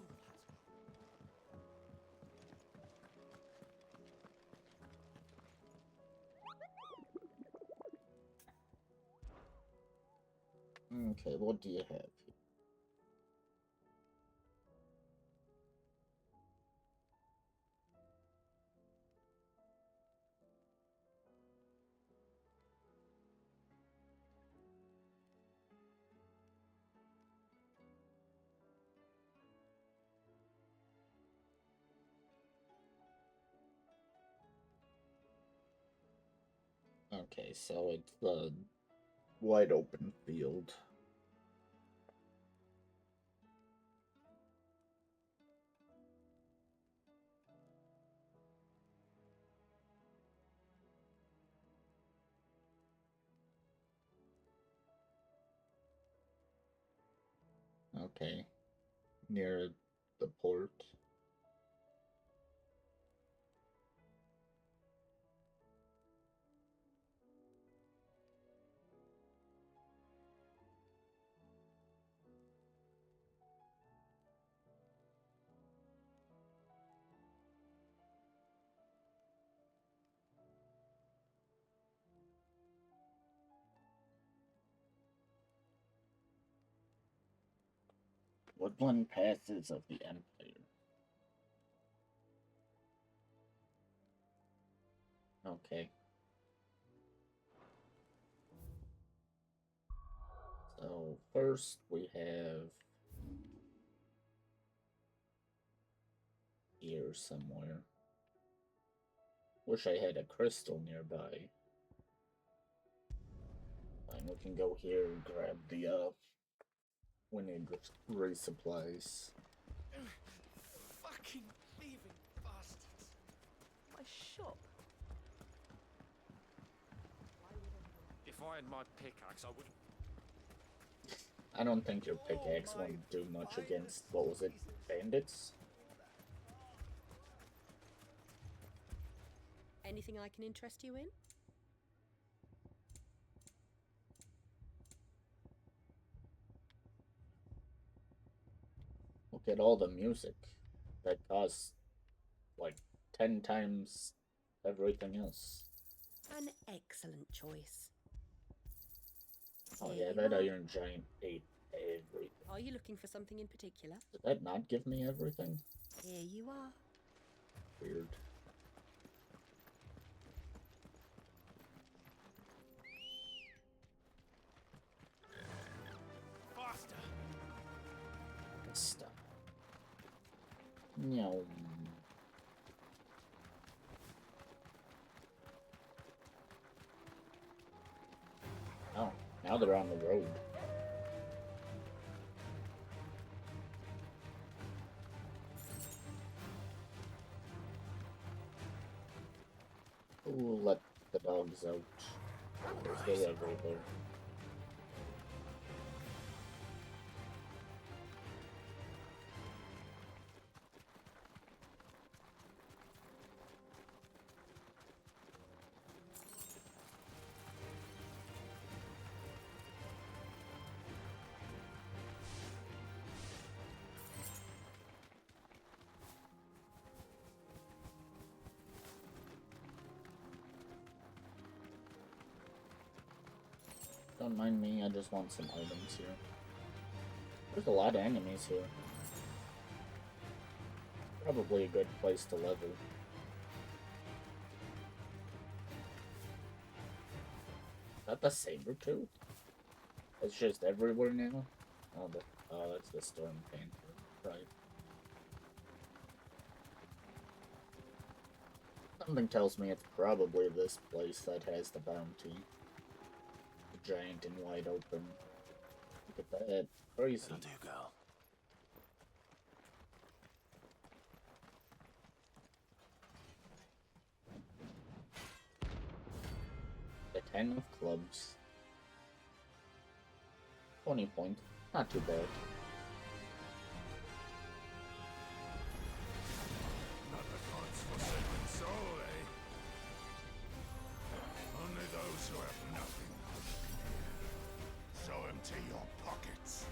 Okay, what do you have here? Okay, so it's the wide open field. Okay, near the port. Woodland Passes of the Empire. Okay. So first we have here somewhere. Wish I had a crystal nearby. Fine, we can go here and grab the we need resupplies. Fucking thieving bastards! My shop. If I had my pickaxe, I would. I don't think your pickaxe won't do much against, what was it, bandits? Anything I can interest you in? Look at all the music. That costs like 10 times everything else. An excellent choice. Oh Here yeah, you that are. Iron Giant ate everything. Are you looking for something in particular? Did that not give me everything? Here you are. Weird. Faster! Stop. No. Oh, now they're on the road. Ooh, let the dogs out. They're everywhere. Don't mind me, I just want some items here. There's a lot of enemies here. Probably a good place to level. Is that the saber tooth? It's just everywhere now? Oh, that's the Storm Panther. Right. Something tells me it's probably this place that has the bounty. Giant and wide open. Look at that. Crazy. That'll do, girl. The 10 of clubs. 20 point. Not too bad. Not the gods forsaken soul, eh? Only those who have nothing. So empty your pockets.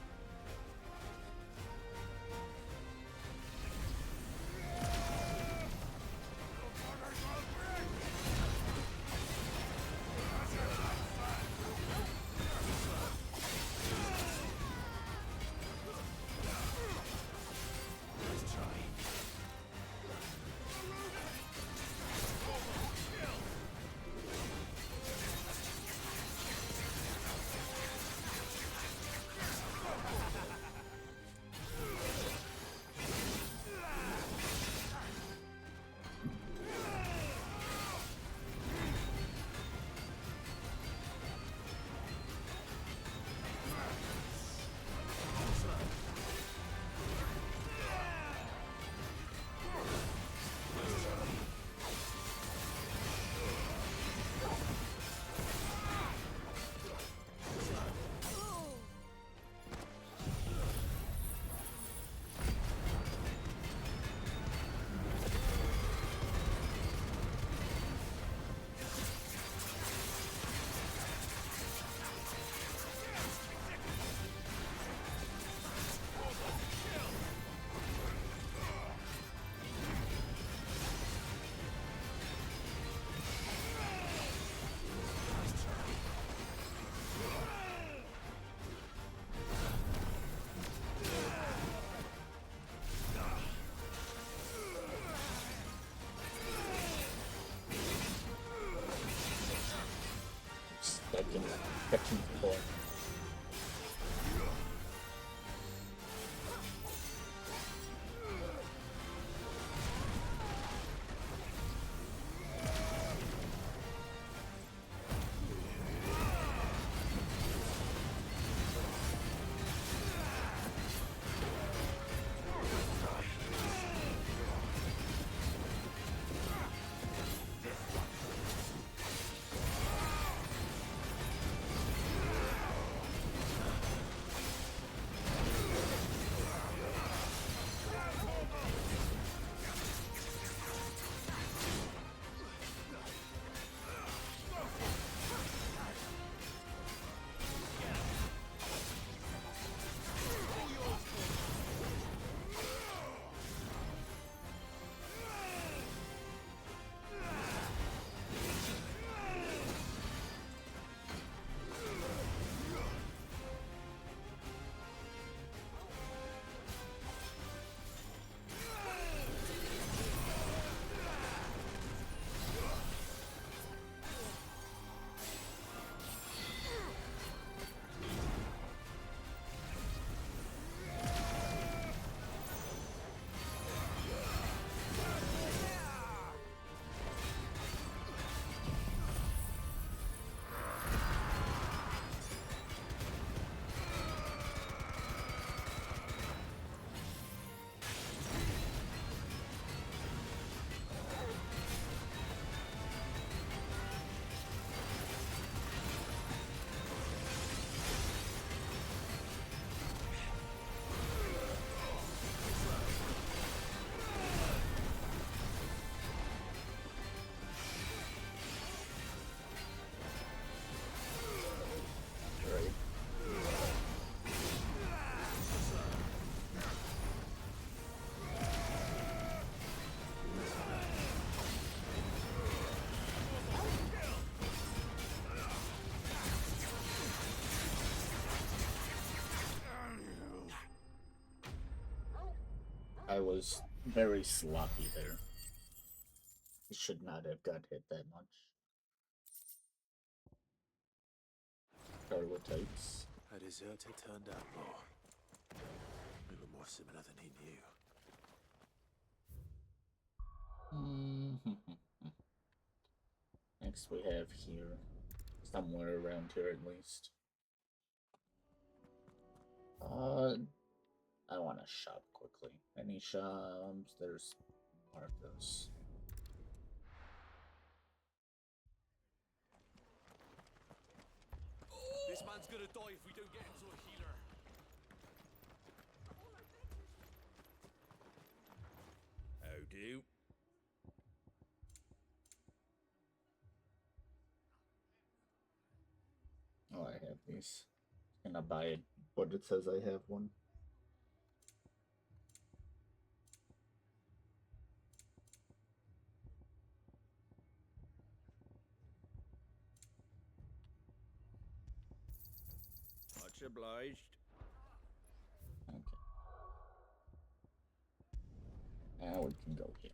Catching the ball. I was very sloppy there. He should not have got hit that much. Tarwatites. A deserter turned outlaw. We were more similar than he knew. Next we have here. Somewhere around here at least. I want to shop quickly. Any shops? There's Martha's. This man's gonna die if we don't get him to a healer. How do? Oh, I have these. Gonna buy it, but it says I have one. Much obliged. Okay. Now we can go here.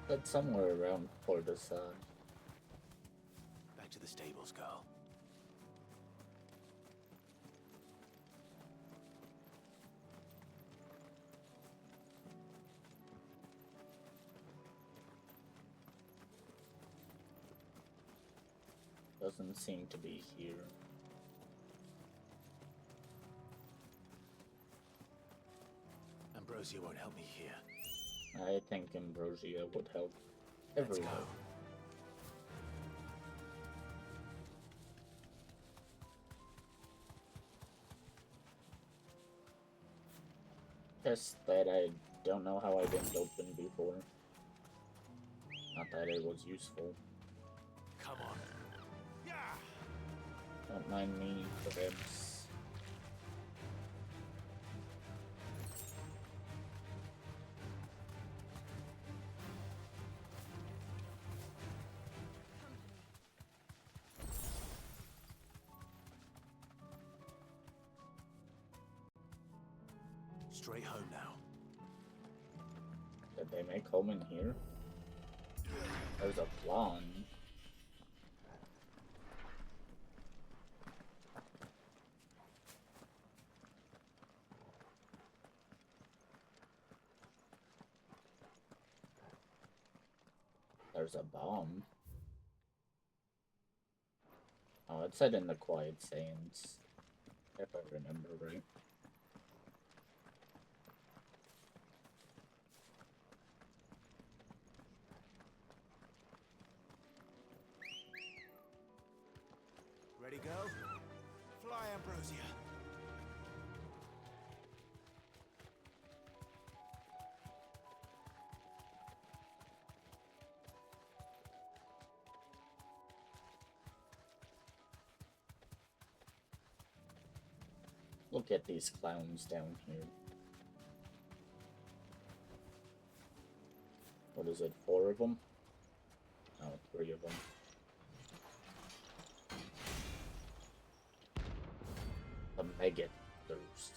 That's somewhere around Portasad. Back to the stables, Carl. Doesn't seem to be here. Ambrosia won't help me here. I think Ambrosia would help everyone. Let's go. Just that I don't know how I didn't open before. Not that it was useful. Come on. Don't mind me, perhaps. Straight home now. Did they make home in here? There's a blonde. There's a bomb. Oh, it said in the Quiet Sands, if I remember right. Ready, go? Fly, Ambrosia. Look at these clowns down here. What is it, 4 of them? No, 3 of them. The Mega Thirst.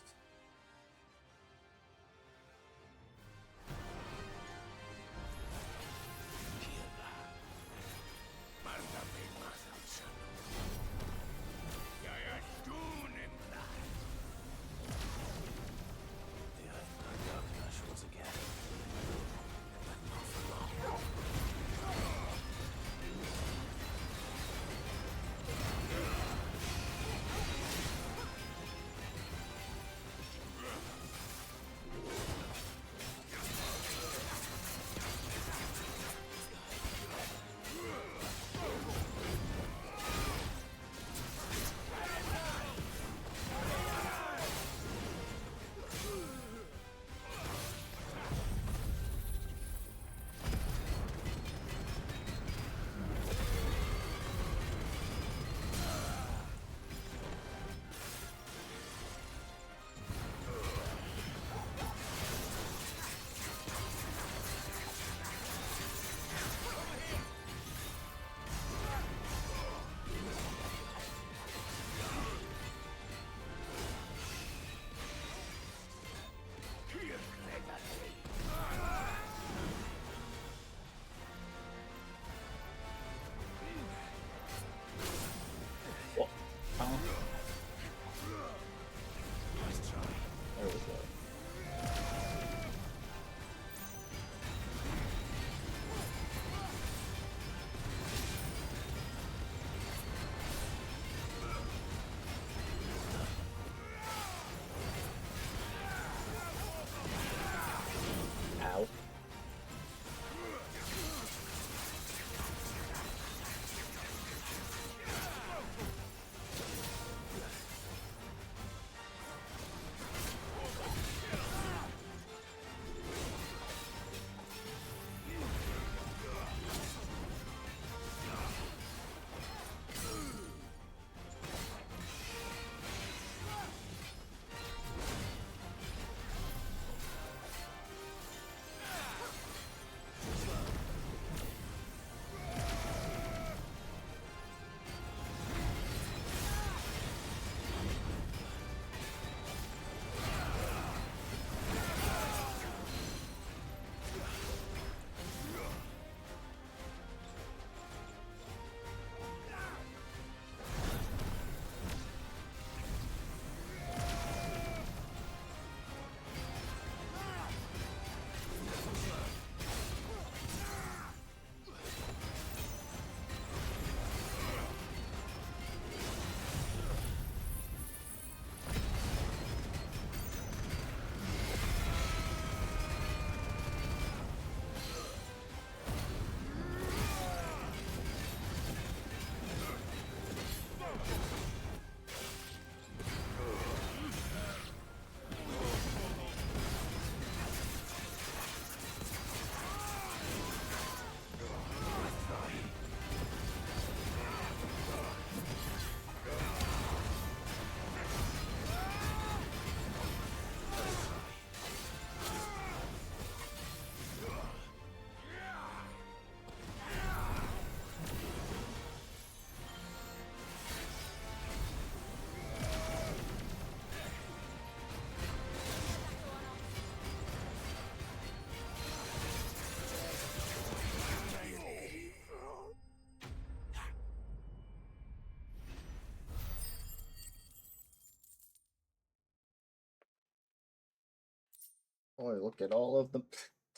Boy, look at all of them.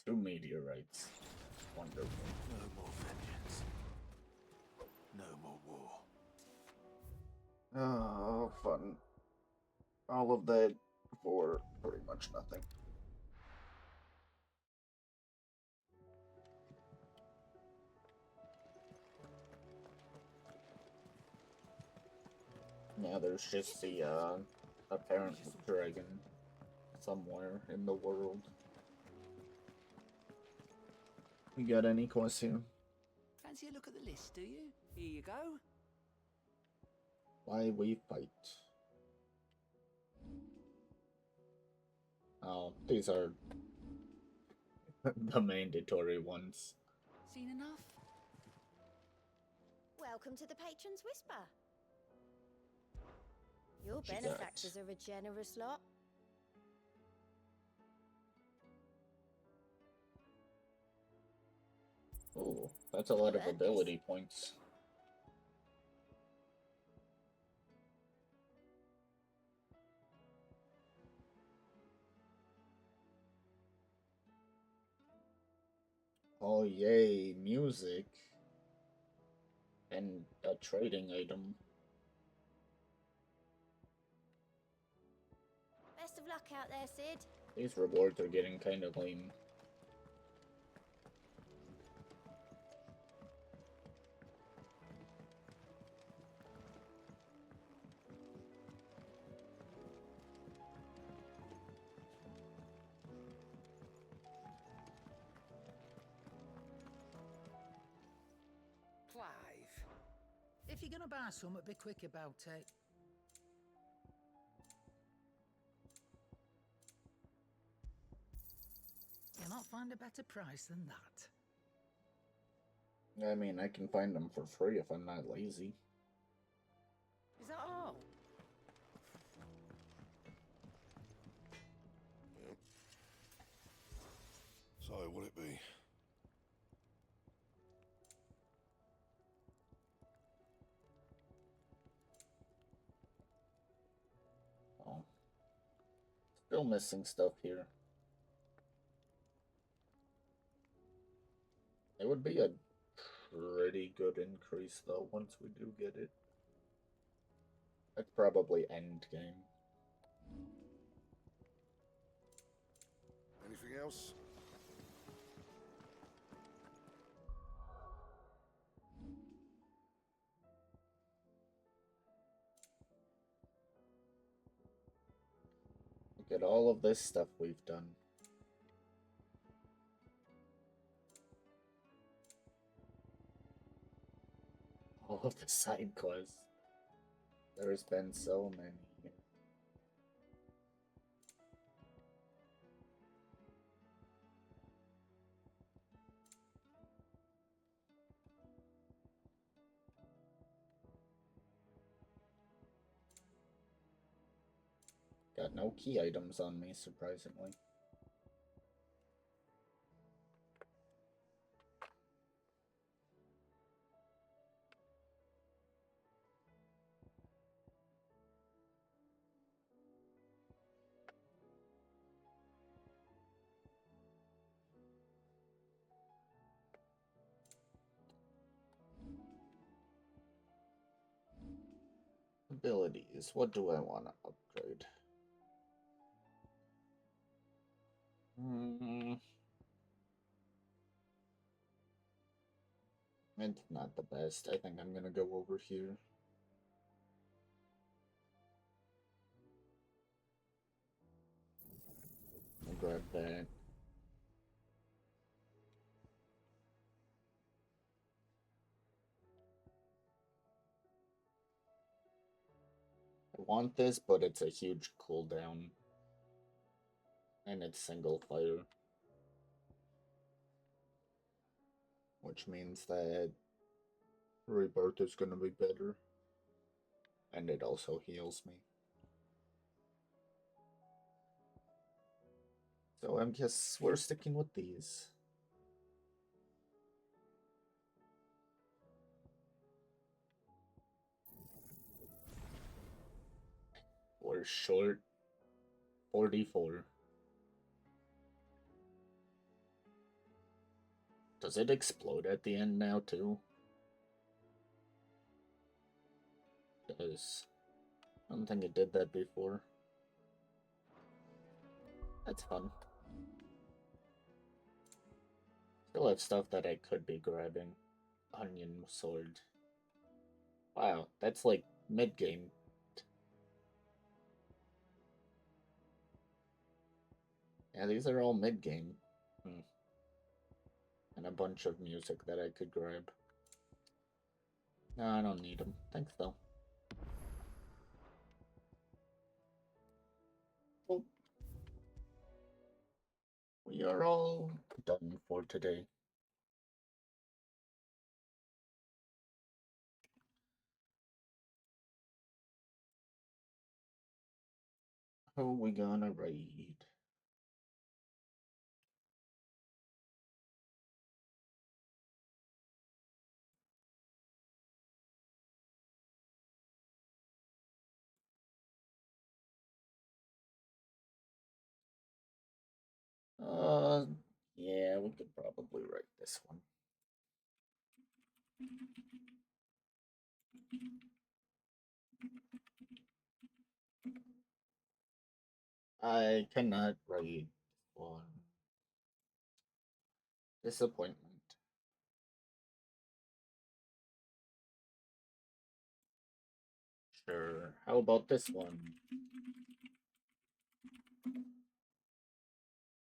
2 meteorites. Wonderful. No more vengeance. No more war. Oh, fun. All of that for pretty much nothing. Yeah, there's just the apparent dragon somewhere in the world. You got any quests here? Fancy a look at the list, do you? Here you go. Why we fight? Oh, these are the mandatory ones. Seen enough? Welcome to the Patron's Whisper. Your What you got? benefactors are a generous lot. Oh, that's a lot of Learn ability points. Oh yay, music. And a trading item. Best of luck out there, Sid. These rewards are getting kind of lame. Clive, if you're gonna buy something, be quick about it. You'll not find a better price than that. I mean, I can find them for free if I'm not lazy. Is that all? Yep. So, what it be? Oh. Still missing stuff here. It would be a pretty good increase, though, once we do get it. That's probably end game. Anything else? Look at all of this stuff we've done. All of the side quests. There's been so many. Got no key items on me, surprisingly. Abilities. What do I want to upgrade? It's not the best. I think I'm gonna go over here. I'll grab that. I want this, but it's a huge cooldown. And it's single fire. Which means that Rebirth is gonna be better. And it also heals me. So I guess we're sticking with these. We're short 44. Does it explode at the end now, too? Does. I don't think it did that before. That's fun. Still have stuff that I could be grabbing. Onion sword. Wow, that's like mid-game. Yeah, these are all mid-game. And a bunch of music that I could grab. No, I don't need them. Thanks, though. Well, we are all done for today. Who we gonna raid? Yeah, we could probably write this one. I cannot write one. Disappointment. Sure. How about this one?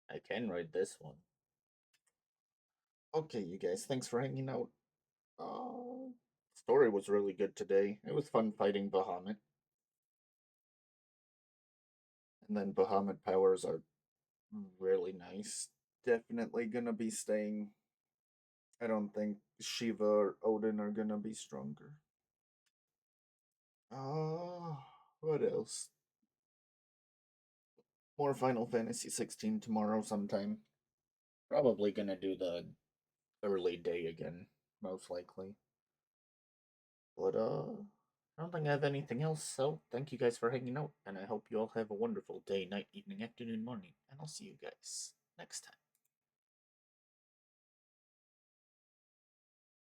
I can write this one. Okay, you guys, thanks for hanging out. Story was really good today. It was fun fighting Bahamut. And then Bahamut powers are really nice. Definitely gonna be staying. I don't think Shiva or Odin are gonna be stronger. What else? More Final Fantasy 16 tomorrow sometime. Probably gonna do the early day again, most likely. But I don't think I have anything else, so thank you guys for hanging out, and I hope you all have a wonderful day, night, evening, afternoon, morning, and I'll see you guys next time.